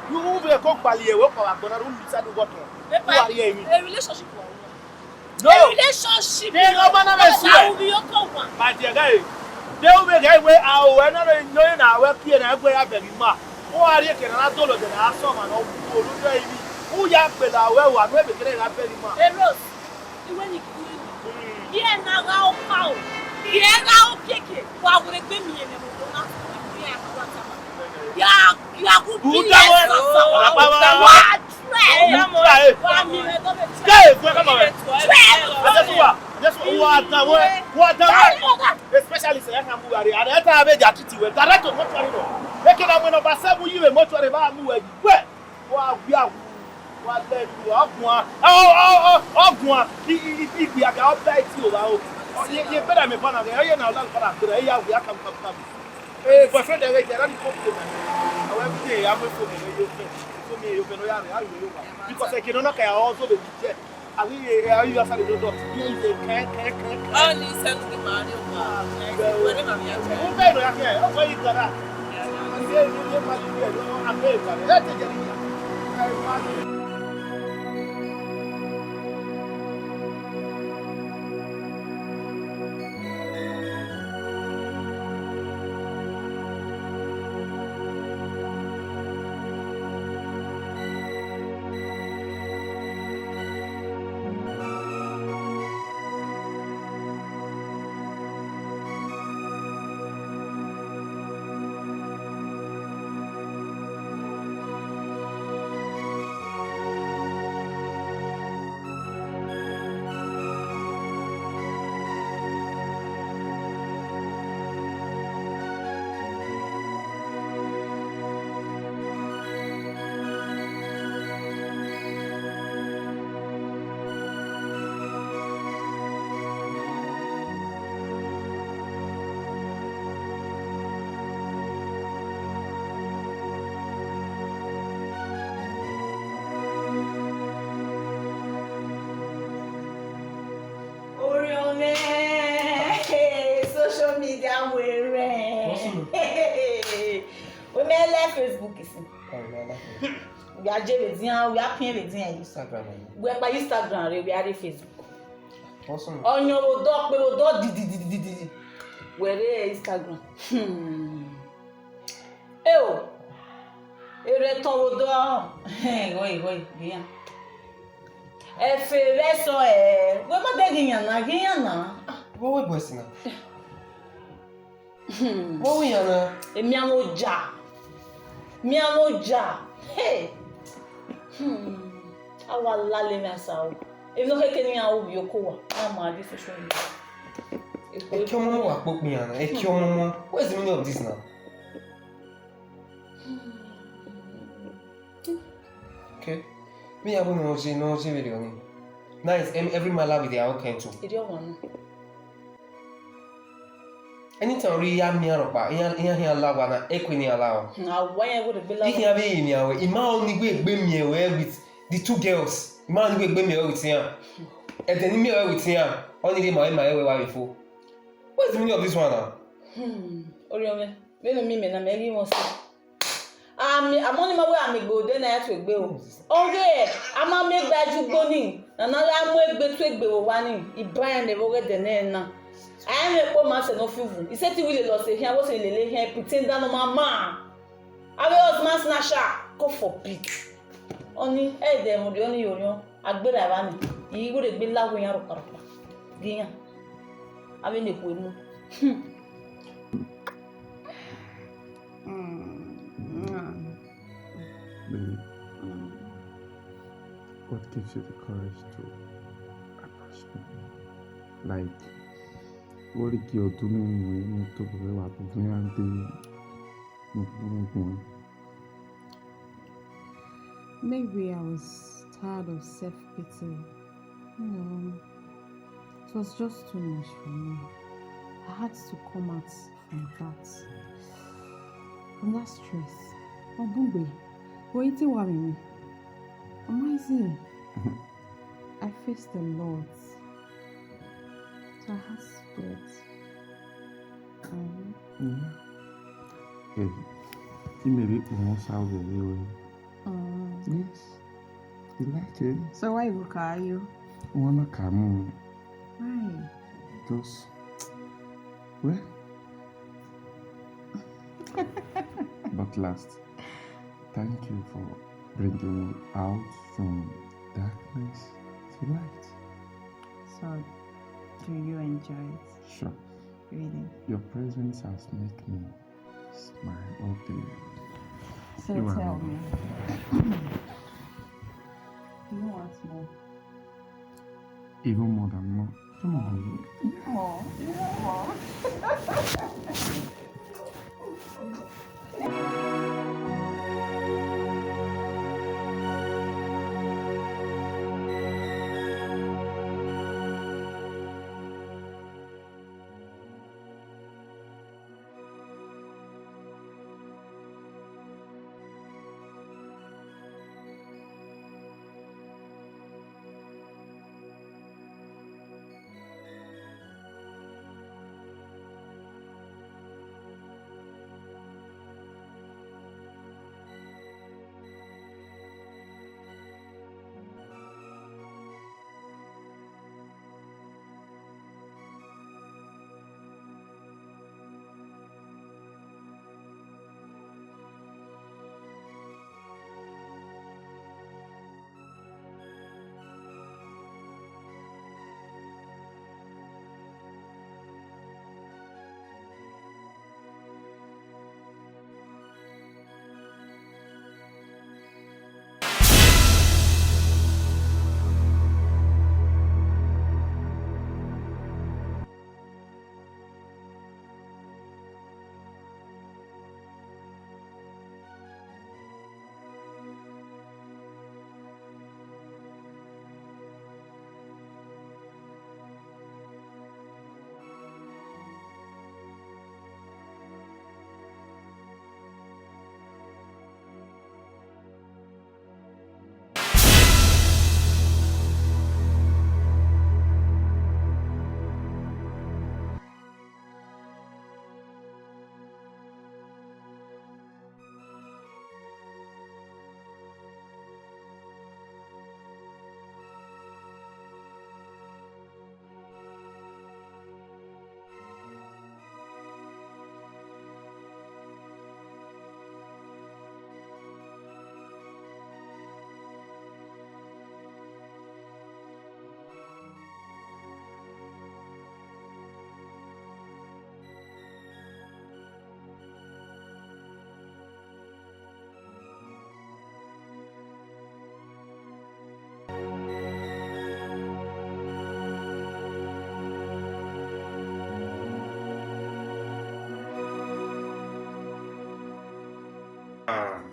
you will be a cock ballier work or I'm gonna rule inside the water. A relationship. No relationship. They no man will be your co-one. My dear guy, they will be a guy where I know knowing our work here and I go up very much. Who are you can I told them I saw man who young fellow well one way because I very much. Hey Rose, when you yeah now how yeah now pick it. Why would it be me and you are good. Especially say Ofiwerie and enter have their treaty well direct to mortuary no make it when over 7 years mortuary ba mu we wa bia wa let you ogun ibi aga operate o ba o ye better me bana dey na land para kure ya we come boyfriend dey get that compliment however dey am for me you no ya how you because I can not also be there and we are you aside the door can only send the money whatever we are who pay no ya here o you got social media we may like Facebook is we are Instagram we are Instagram we are Instagram we are Facebook on your dog di where Instagram ere ton odo wait bien e fere so we ma de giyan na What was it? What we are? Mi amoja. Hey. Awa lale me asawo. If no keke ni awo bi okowa. Ama this social media. Ekyomomo wa pop me ana. Ekyomomo. What is the meaning of this now? Okay. Me abo no video ni. Nice. Every mala with their own kind too. Idiot one. Anytime we ya mi aropa, iya lawa na ekwini allow. Why I would be like Ihe abi mi awe, ima oni gbe mi ewe with the two girls. Ima oni gbe mi ewe with him. And then me ewe with him. Only dey my ewe wa before. What's the meaning of this one now? Oriome, me no me na me mo say. I'm only my way am go dey na to egbe o. Okay, I'm a make that you go ni. Na na ya mo egbe to egbe wo wa ni. Ibrahim dey wo dey na. I am a poor man no fivu. He said he will lose here was in the here pretend that no mama. I was man snatcher. Go for big. Only them the only union. Agbera ba ni. Yi go dey gbe lawo yan ro parapa. Giyan. Abi ne ko mu. Baby, what gives you the courage to approach me? Like, what are you doing when you talk about Maybe I was tired of self-pity. It was just too much for me. I had to come out from that stress. Oh, Bumbe, wait till I'm amazing. I faced a lot. So I had to do it. Hey, you maybe almost out the way. Yes, you like it. So why you call you? Wanna come? Why? Because, well, but last, thank you for bringing me out from darkness to light. So, do you enjoy it? Sure. Really? Your presence has made me smile all day. So You are tell lovely. me. Do you want more? Even more than more. Come on.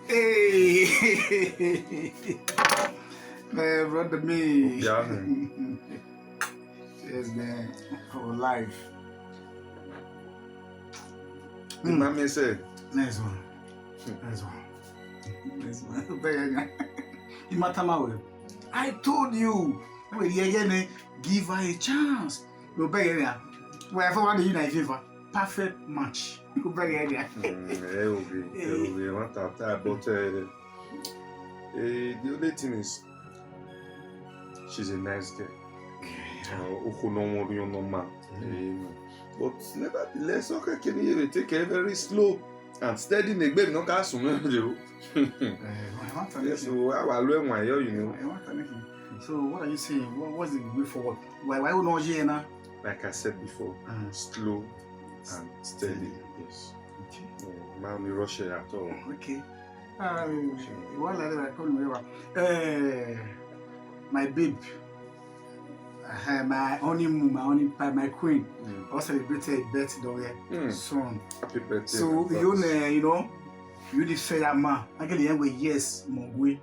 Hey, man, brother me. Yeah. Yes, man, for life. The mommy said. Nice one. Nice one. Nice one. Very nice. I told you. Give her a chance. No better. Wherever one day you in favor. Perfect match. You very area. It will be. What after, but the only thing is, she's a nice girl. But nevertheless, okay, can you take it very slow and steady? Negbe no ka sumo do. Yes, so I will learn why you know. So what are you saying? What's the way forward? Why would not you now? Like I said before, slow and steady. Yes. Okay. Man, we rush it at all. Okay. What I call me? My babe. My honeymoon, my queen, also celebrated birthday soon. Happy birthday! So you know, you the say man. I get the end with yes, Mongwe.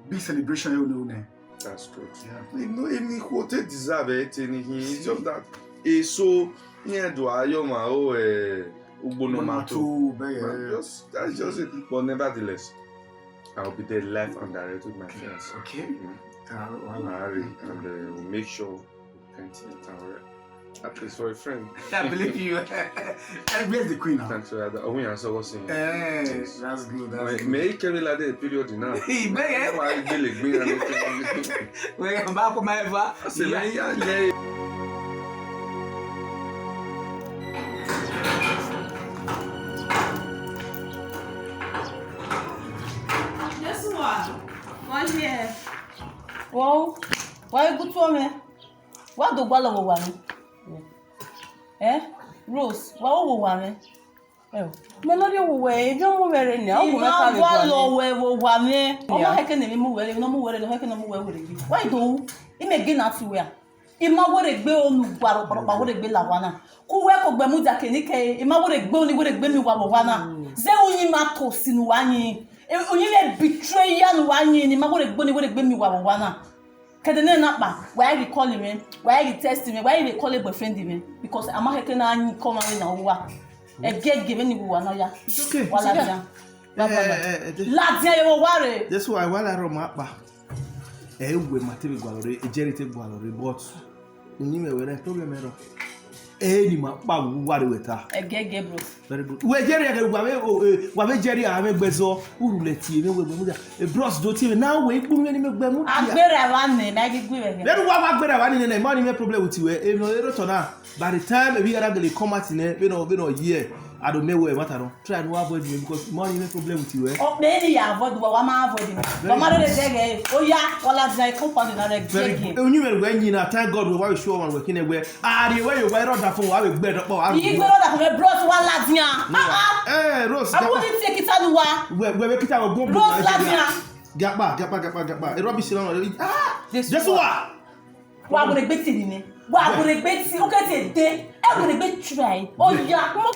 Big celebration, you know. That's true. Yeah. You know, any hotel deserve it. It's just that it's so near to Ayoma that's just it. But nevertheless, I'll be there live and direct with my friends. Okay. And we'll make sure we paint it and at least for a friend. I believe you. And where's the queen now? Thanks for that. Oh, yeah, so what's saying? Yes, that's good. That's good. May carry like the period now. Hey, man. Why Billy Green and where I'm back on my ever. Yes, what? One here. Wow, why good for me? What do Bala want? Rose, what will want? Melody will wave, no wear now. Will want me. Oh, I can even move well, no more, I can no more with you. Why do? It may gain out to wear. Ima would go on what would be Lawana. Who work of Bermuda Kenike, Ima would go only would have been Wawana. Zewima to Sinuani. Only betray young one in Ima would have been Wawana. Kadene napa, why you calling me? Why you testing me? Why you call it boyfriend me? Because I'm not going to come in now. A get given you one. Okay. Ladia, you worry. That's why while I roam up, we material gallery, a charity gallery, but you know where I problem. Any map, worry with her. A get Gabriel. Very good. Where Jerry, where Jerry, I have Bezo, who let you know a bros do TV now. Wait, I'm very one, Maggie Guy. Then what I'm running in a money problem with you, by the time we are going to come out in a year, I don't know where matter. Try to avoid me because money is a problem with you. Oh, maybe I avoid what I'm avoiding. No matter the day, oh, yeah, well, as I company, very good. When you know, thank God, we're sure one working away. Ah, the way you wear on the phone, I will better. You go on the bros one Latina. Eh, Rose, I wouldn't take it on the one. We're making our bomb. Rose Latina. Get back. A rubbish on this. Just what? Why would a bit in me? Why would a bit see? Okay, day. I would a bit try. Oh, yeah, come on,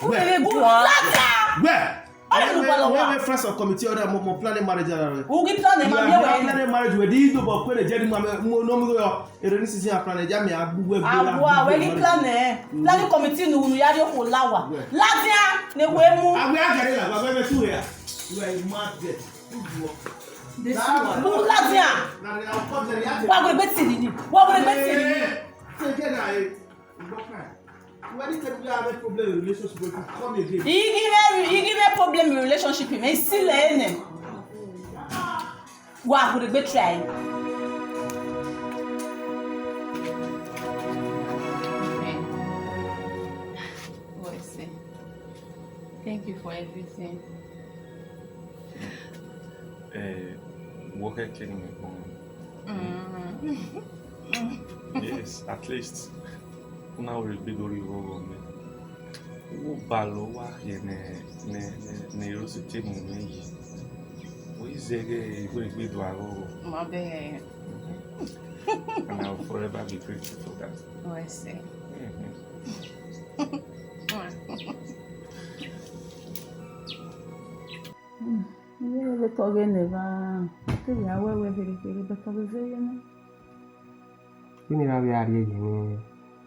where? I friends of committee or planning marriage. Who give planning marriage with these about when a gentleman no releases a plan. Planning committee no yard of Lawa. Latia, the way move. We are getting a two here. You are mad dead. Latia. What would a bit see? What would a bit see? When you have a problem in relationship with come again. You give a problem in relationship, you may still learn him. What would a bit try? Thank you for everything. Worker cleaning my yes, at least. Now we'll be doing it. Balowa ne rosity moment. We say we do our own. And I'll forever be grateful for that. Oh, I see.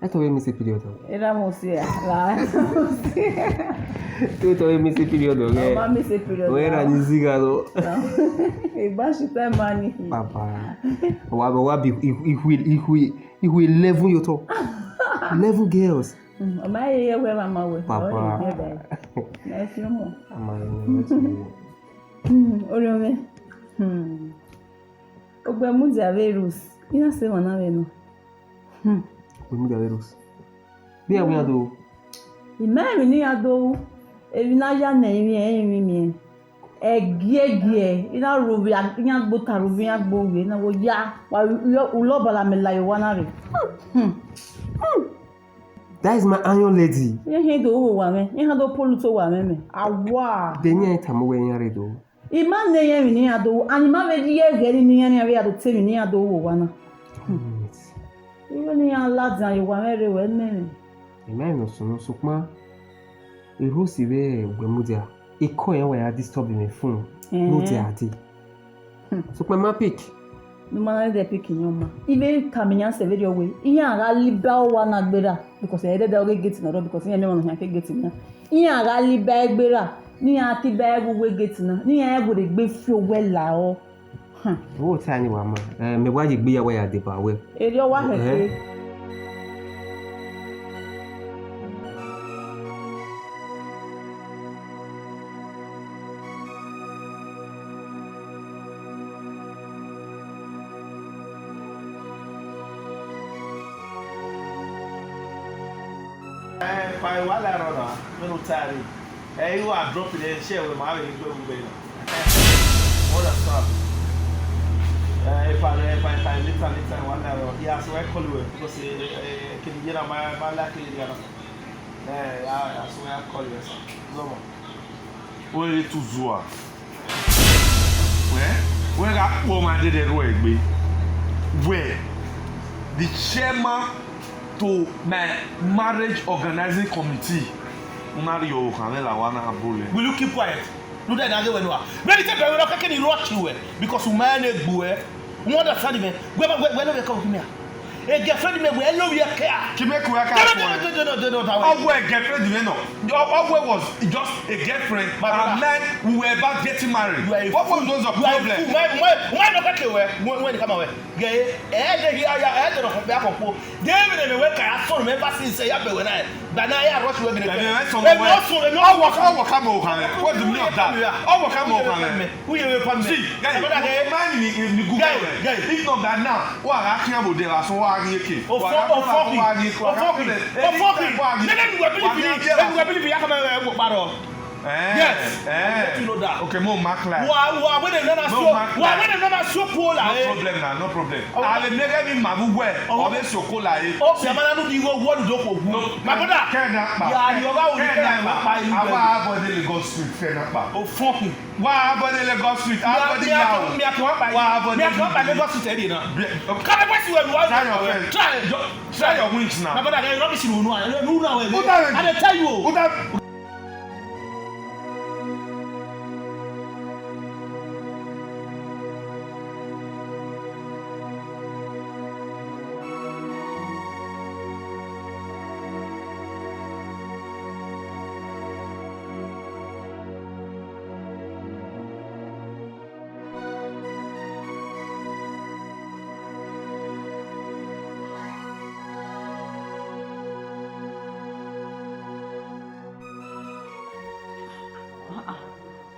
I thought we missed a period. Era música, la música. Tu to mi se period o ge. Ma mi se period. O era ni zigado. E ba shi ta mani. Papa. Wa bi ihu 11 yo to. 11 girls. Ma ye we mama we. Papa. Na si mo. Ama ni. Orome. Ogbe mu di averus. Ina se wana we no. Ogbe mu di averus. Bí àwọn yàtọ̀ o. Ìmẹ́rin ní adó ebi náà yá nà ẹ̀yìn mi ẹ̀gíẹ̀gíẹ̀ iná robi iná gbóta robi iná gbóòwé iná wọ́n yá ulọ́bàlà mi láyò wá náà rẹ̀. That is my iron lady. Ihe do owó wà mẹ́ ihe do polu tó wà mẹ́mẹ́ àwa. Dènyí ẹ̀ tàmú wẹ̀ yẹn rẹ̀ do. Ìmá nà ẹ̀yìn ní adó ànìmá bẹ di ẹ̀gẹ́ ní ẹ̀yìn rẹ̀ adó tẹ̀mí ní adó owó wà náà. Ìwé ní aládùn àyẹ̀wò àmẹ́rẹ̀ wẹ̀ mẹ́rin. Imagine no so kuma ero si be gbemudia e call yan where disturb me phone no dey ade so kuma ma pick no man dey pick nyoma even kaminya se very way iya ga liba wa na gbera because e dey dey gate na because iya me won yan ke gate na iya ga liba gbera ni ati ba egwe gate na ni ya egwe dey gbe fi owe la o wo tani wa ma me wa je gbe ya wa ya de ba we eri o wa he Fine, while I run on, no time. Hey, you are dropping the share with my what a stop. If I find later, one hour, yeah, so I call you because can you get on my lucky? I swear I call you. No more. Where is to Zua? Where that woman did it work, be? Where? The chairman to my marriage organizing committee. Mario Canela wana bole. Will you keep quiet? No, that I don't know. Ready to go, I can't rush you because you man a boy. What a funny man. Where come here? A girlfriend me we love your care. Ki make we aka. No. Our girlfriend you know. Our was just a girlfriend and then we were about getting married. What was those of problem? Why not okay when come away? Gay I don't know back on. David and we can so remember since say ya be when I but now I rush we be. What do you mean of that? Our come over. Who you from me? See, man in the Google. If not that now, what I can about there so what are you okay? Yes. You know that. Okay, more Macla. Why when they not so cool? No problem. I will never be Mabuwe or this so cool. Oh, Samana, you go one dog. My brother, yeah, you're about the Lagos Street. Oh, fucking. Why about the Lagos Street? Why about the Lagos Street? Try your wings now. My brother, you're not missing one. I tell you.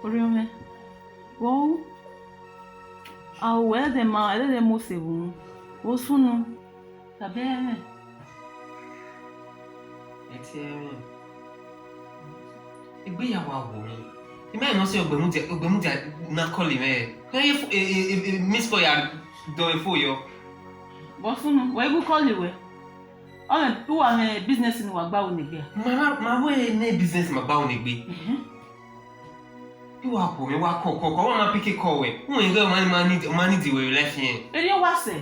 Oriome. Wow. I'll wear them out. I let them most of them. Wo sunu. Tabe. Ìgbéyàwó àwòrán. Ìmọ̀ ìná sí ọgbẹ̀mújà náà kọ́lì mẹ́. Kẹ́yẹ́ miss for ya dọ̀wẹ̀ fún yọ. Wo sunu. Wọ́n igu kọ́lì wẹ̀. Ọ̀rẹ́ tó wà ní business ni wà gbá òní gbé. Màá wẹ̀ ní business mà gbá òní gbé. Ìwà kò mi wá kọ̀ọ̀kọ̀ wọ́n máa píkẹ́ kọ̀wẹ̀. Wọ́n ń gbé ọmọ ní ìdìwẹ̀ rẹ̀ lẹ́fì yẹn. Eré wá sẹ̀.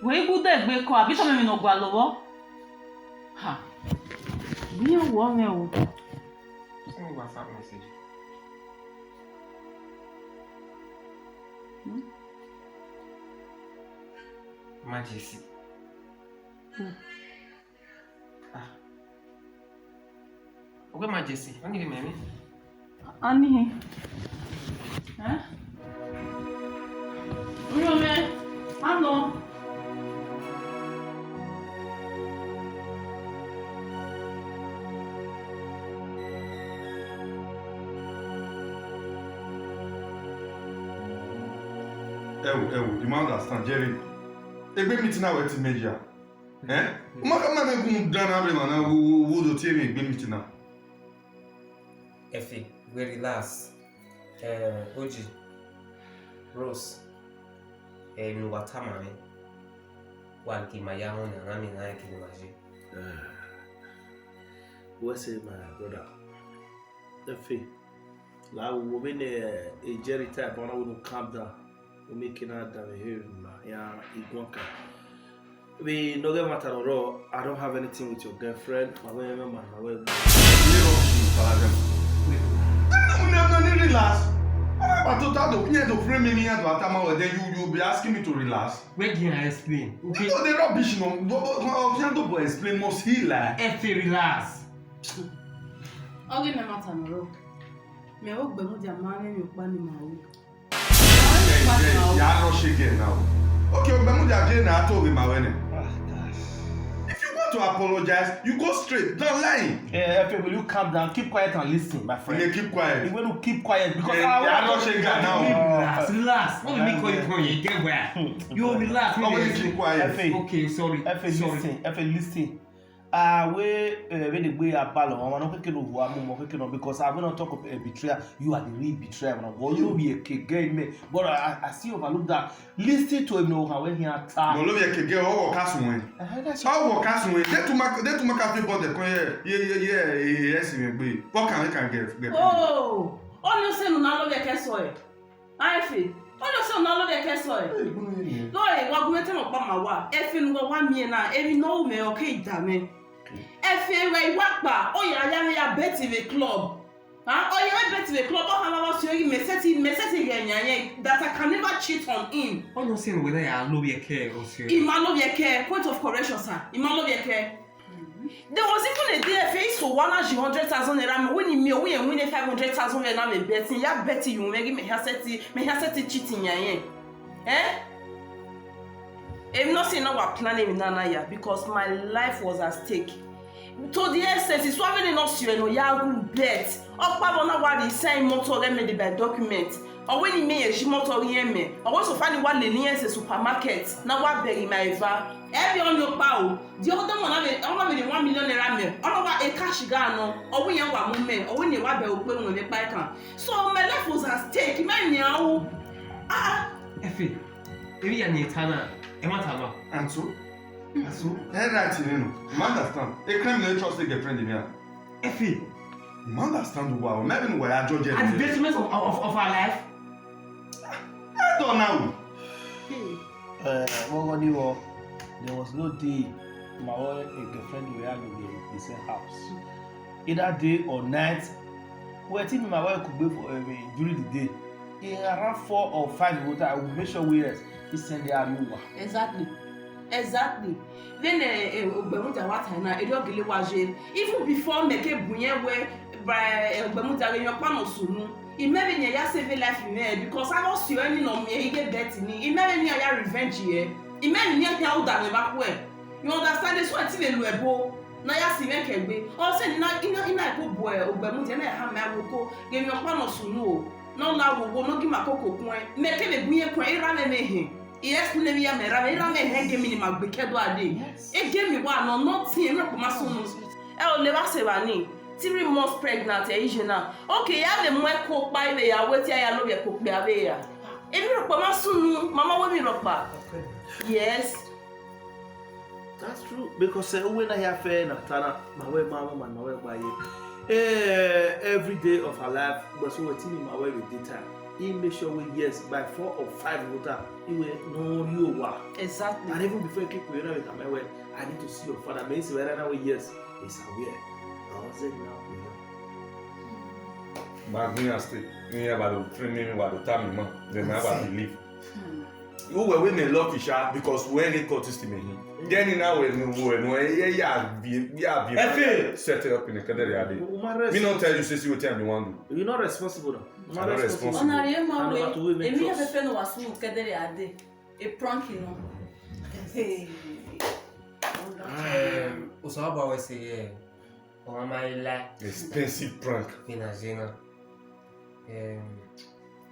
Wọ́n igu dẹ̀ gbé kọ́ àbí tọ́mọ̀ mi nà gbà lọ́wọ́. Ìgbéyàwó ọ̀rẹ́ o. Send me WhatsApp message. Majesty. Okay, my Jesse. I need me. Annie. Huh? Real man. Hello. You might understand, Jerry. A big meeting now with Major. Eh? Man, go down man. Who do tell me a big meeting now? Effie, we relax. Oji, Rose, no watama me. Walki mayaho na nami na kilimaji. What's it, my brother? Effie, la woman a Jerry type, I want to calm down. We making out that here, yeah, Igwanka. We no get matter at all. I don't have anything with your girlfriend. My way, man, my way. Relax. But to that, the frame me here to Atama, then you'll be asking me to relax. Where can I explain? Okay. No, the rubbish, no. Don't explain. Must he like? Effie, relax. Okay, no matter at all. Me work be mo dia man me okpa ni ma wo. Yeah, rush again now. Okay, again now told him if you want to apologize, you go straight. Don't lie. Efe, will you calm down? Keep quiet and listen, my friend. Yeah, keep quiet. You want to keep quiet because I rush again now. Relax. What me call you from you get where? You relax. Always keep quiet. Okay, sorry. Efe, listen. When the way I balance, I'm not going to because I'm going to talk of a betrayer. You are the real betrayer. You be a game, but I see overlook that. Listen to him now when he attack. No, love you get all castle. How castle? They to make a people that yes, what can get? Oh, you say no love your castle. I feel. You say no love your castle. No, what we tell about my wife. If you go 1 year now, every no me okay, damn. If you were wakba, oh yeah, bet in the club. Oh yeah, bet in the club. Oh, how about you? Messaging that I can never cheat on him. Oh, no, saying whether I love your care or serious. In my love your care, point of correction, sir. In my love your care. There was even a day face for 100,000 naira. When you win 500,000 naira, me betting. Ya betting you make me has cheating ya. Eh? I'm not saying our planning in Nana because my life was at stake. To the essence, it's why we not see no yagu bet. Or Pabona what he saying motor remedy by document. Or when he made a motor yeme. I want to find one in the supermarket. Now what berry my va. Every on your bow. The other one have it 1 million naira. All over a cash gano. Or when you are woman. Or when you are open with a bike. So my life was at stake. Man, now. Effie, maybe you're Netana. And so, right, you understand? A criminal trust a girlfriend in here. Effie, you understand why? Maybe why I judge at the detriment of our life. I don't know. There was no day my wife and girlfriend were in the same house. Either day or night, we think my wife could go for during the day. In around 4 or 5 minutes, I will make sure we rest. Exactly. Then even before make a bunye where by your panel soon. Imagine ya save life in because I was earning on me, he get that me. Imagine ya revenge here. Imagine ya how that back where. You understand this one till you ebo. Na ya si make egbe. O say na ina ko boy ogbemuja na ha ma woko. Give your panel soon. No na wo no give makoko kun. Make le bunye kun ira me mehe. Yes, me ya mera ira me he give me magbekedo ade. E give me one no nothing me ko maso. E o le ba se ba ni. 3 months pregnant now. Okay, ya le mo ko pa ile ya wetin ya no be ko pe ave ya. E mi ro pa masunu, mama we mi ro pa. Yes. That's true because when I have na tana my way mama man my way by every day of her life but so wetin my way with data. He make sure we yes by 4 or 5 water he will know you wa. Exactly. And even before you keep with my way I need to see your father. Me say whether now yes is aware. But me stay. Me about to train me about the time, then I about to leave. who were we may love each other because we ain't got this to me. Then now we set it up in the cadre. Me not tell you say what time you want to. You're not responsible though. Not responsible. On a rien marre. Et mi avait fait no wasu cadre ade. E prank no. Hey. Usaba we say on my like expensive prank. Pinagena.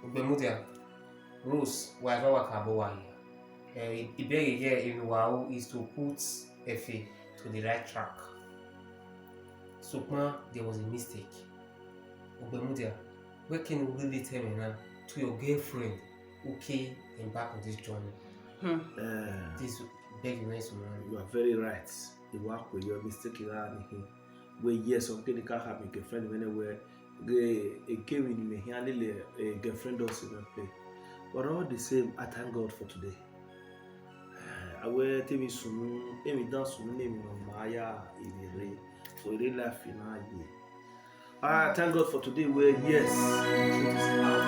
Ubemudia. Rose, whatever wakabowa here. Iberi here in Wow is to put Effie to the right track. So there was a mistake. Ubemudia, where can you really tell me now to your girlfriend who came back on this journey? This very nice man. You are very right. You work with your mistake around here. Where yes, something can't happen. Girlfriend anywhere. A came in me handle a girlfriend also not play. But all the same, I thank God for today. I will tell me soon, emi dance soon, name no Maya Ofiwerie. So really life in our year. I thank God for today. Where yes, truth is out.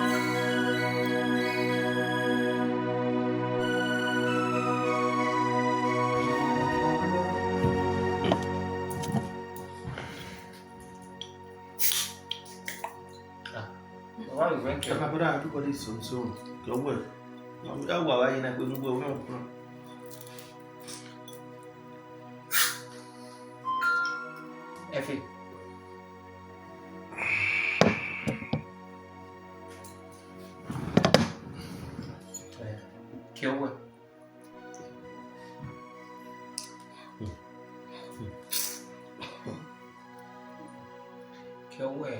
Why you went? Everybody is so. Go well. I'm going to go. Effie. Kill what? Kill what?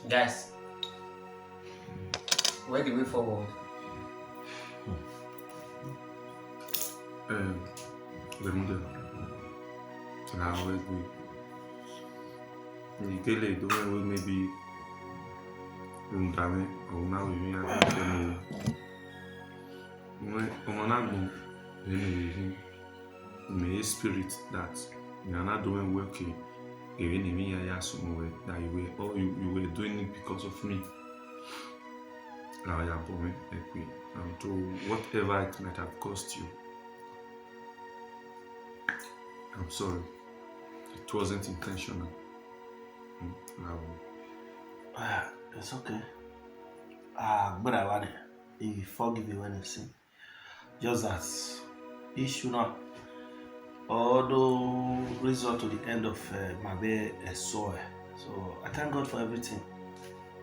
Guys, where the way forward? Bermuda. Now where we tell you the way maybe Rundame or now we are may spirit that you are not doing working. Even if you assume that you were doing it because of me. Now you are born and to whatever it might have cost you. I'm sorry. It wasn't intentional. It's okay. But I want to forgive you when I sin. Just that issue now. Although result to the end of my day soil. So I thank God for everything.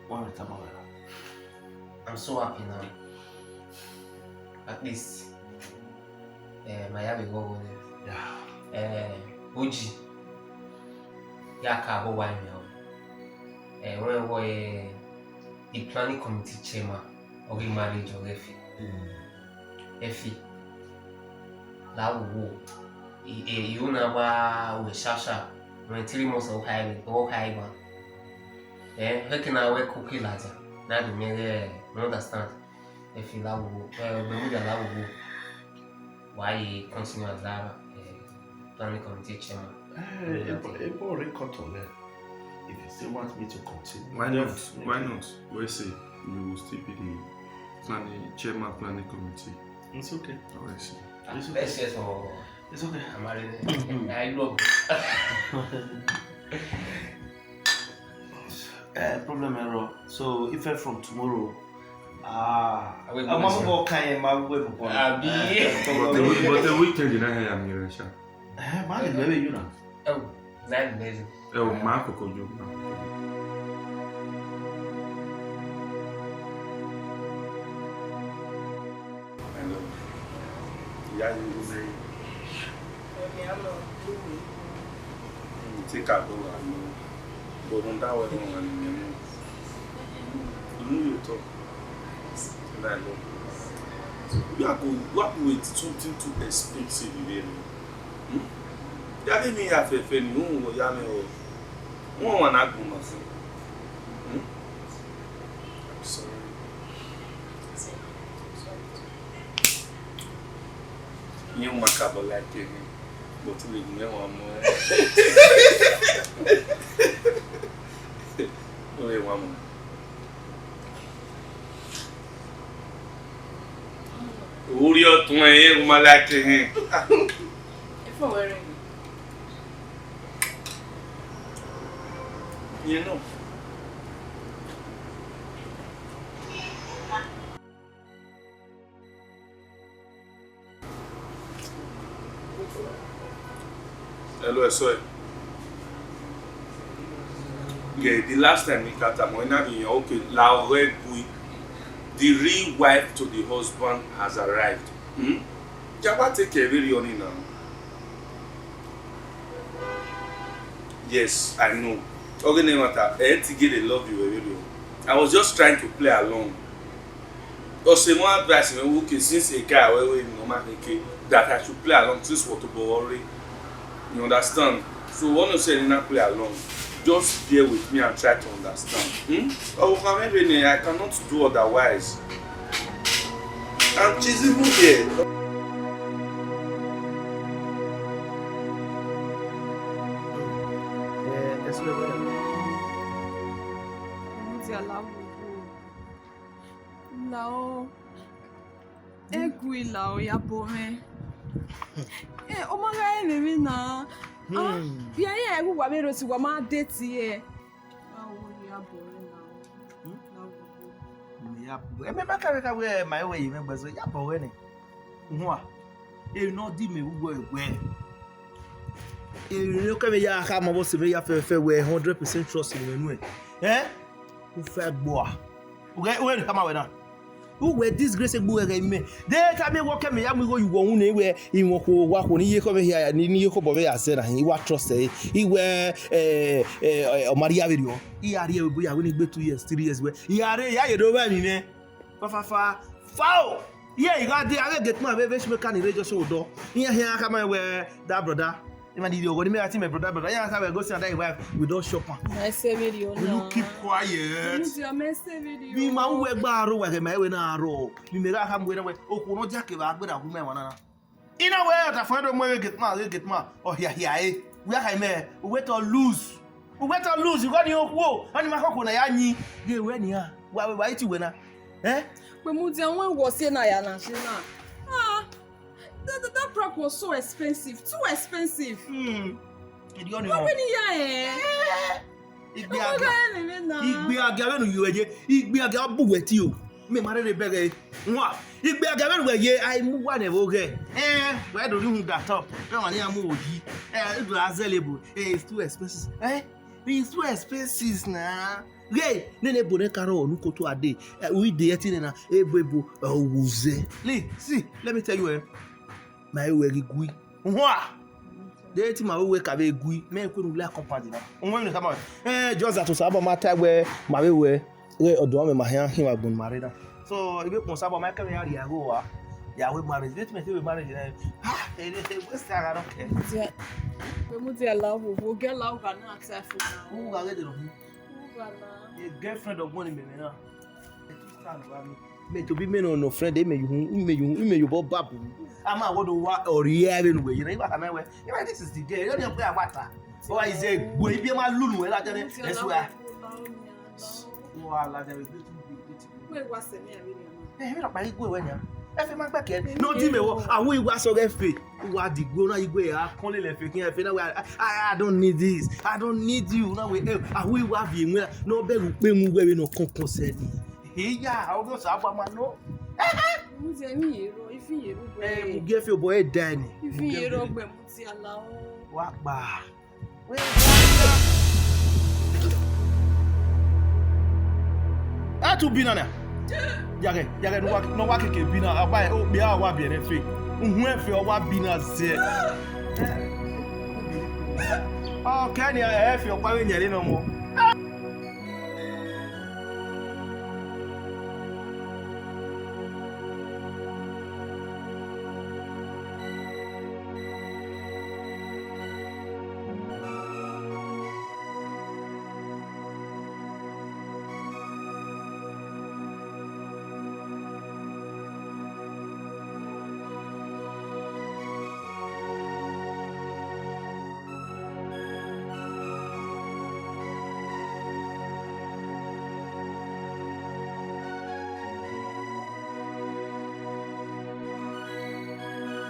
One time over. I'm so happy now. At least my happy go with it. Yeah. Oji. Yaka go wine now. When we the planning committee chairman of the marriage of Effie. Effie. La wo. You know what we shasha when 3 months of high one. How can I work cookie later? Now the mere understand if you love Bermuda love why continue as lava planning committee chairman. If you still want me to continue, why not? Why not? We say you will still be the chairman planning committee. It's okay. I see. Let's just for. It's okay. I'm married. I love problem error. So if I from tomorrow, I'm going to kind my way for but the weekend in I am here, sir. Man, maybe you know. Oh, that's amazing. Oh, Marco could you now? Yeah, you say. Take a go and go on that way and you talk. And I know. We are going to work with something too expensive here. You are me have a friend who will yam or one aguma. I'm sorry. You macabre like But we me one more. We one more. Uri o tun e o ma like hin. If I wearing. You know. Hello, sorry. Yeah, the last time we got a money, okay, la red boy, the real wife to the husband has arrived. Java take a very on now. Yes, I know. Okay, no matter. I love you really. I was just trying to play along. Also, more advice, okay, since a guy that I should play along since what to worry. You understand? So when you say not play along, just bear with me and try to understand. Oh, I cannot do otherwise. I'm chasing you here. Lao egui lao ya bome. O ma ga eme na. Bia ya egwu gwa mero si gwa ma date ye. Awo ya bome na. Ya bu. E me ma ka we my way me gbazo ya bome ni. Hu a. E no di me ugbo egwe. E no ka me ya ka mo bo se me ya fe we 100% trust in me nu e. U fe gbo a. We come out now. Who were disgrace egbu ere me. They ka me work me ya me go you won na we inwo ko wa ko ni ye ko me here ni ye ko bo be ya se na he wa trust e we Maria video. He are here we are 2 years 3 years we. He are ya ye do ba mi me. Fa foul. Yeah, you got the get my baby she can radio show do. Here come we that brother. Even the go me ati my brother yeah say we go see that wife we don shop am. I say video now. You keep quiet. You say video. Bi ma we gba aro we ma we na aro. Bi me ga kam we na we okun no jake ba gbe da hu me wana. Ina we ta for do mo we get ma. Oh here eh. We are me. We wait or lose. You got the okwo. Ani ma kokko na ya yin. Ge we ni a. Wa iti we na. Eh? Pe mu ti won wo se na ya na se na. That prank was so expensive. Too expensive. How many years? Igbe aga we no yueje. Igbe aga buweti o. Me mare re bere. Nwa. Igbe aga we no ye ai mu wa na boge. We do hu that up. We wan ya mu oji. It was available. It's too expensive. It's too expensive na. Hey, nene bone karo onu koto ade. We dey etin na ebebo wuze. See, let me tell you my we gui. Nwa. Dey etin my we ka be gui. Me ko nu la company na. Onwe ni kama. Just that to sabo matter we ma we odo me ma hin wa gun married. So, e be pon sabo ma ka me ya go wa. Ya we marriage. Let me say we marriage na. We start I don't care. We mu dey allow we get love can accept it. Who ga get no? A girlfriend of one me now. Me to be me no friend they me you bob babu. Ama what do wa oriere we you know ba me we. If this is the day, you don't play about. So I say go e bi ma lulu we la jare. Let's we. Wa la jare we wa se me abi na. Me don't buy go we nya. E fe ma gba ke. No di me wo awon igwa so ge fe. Wa digbo na igwe ya kan le fe kin e fe na we I don't need this. I don't need you. Now we awi wa bi enwe no beru pe mu we no konkon se ni. Iya, awo go sa agba ma no. Mu je mi yero, ifi yero gbe. Mu ge fe boy die ni. Ifi yero gbe mu ti alawo. Wa pa. We tu binana. Yage no wa keke bina aba o bi a wa bi ere fe. Nhun efe o wa bina ze. Oh, can you efe o pa we nyere no mo.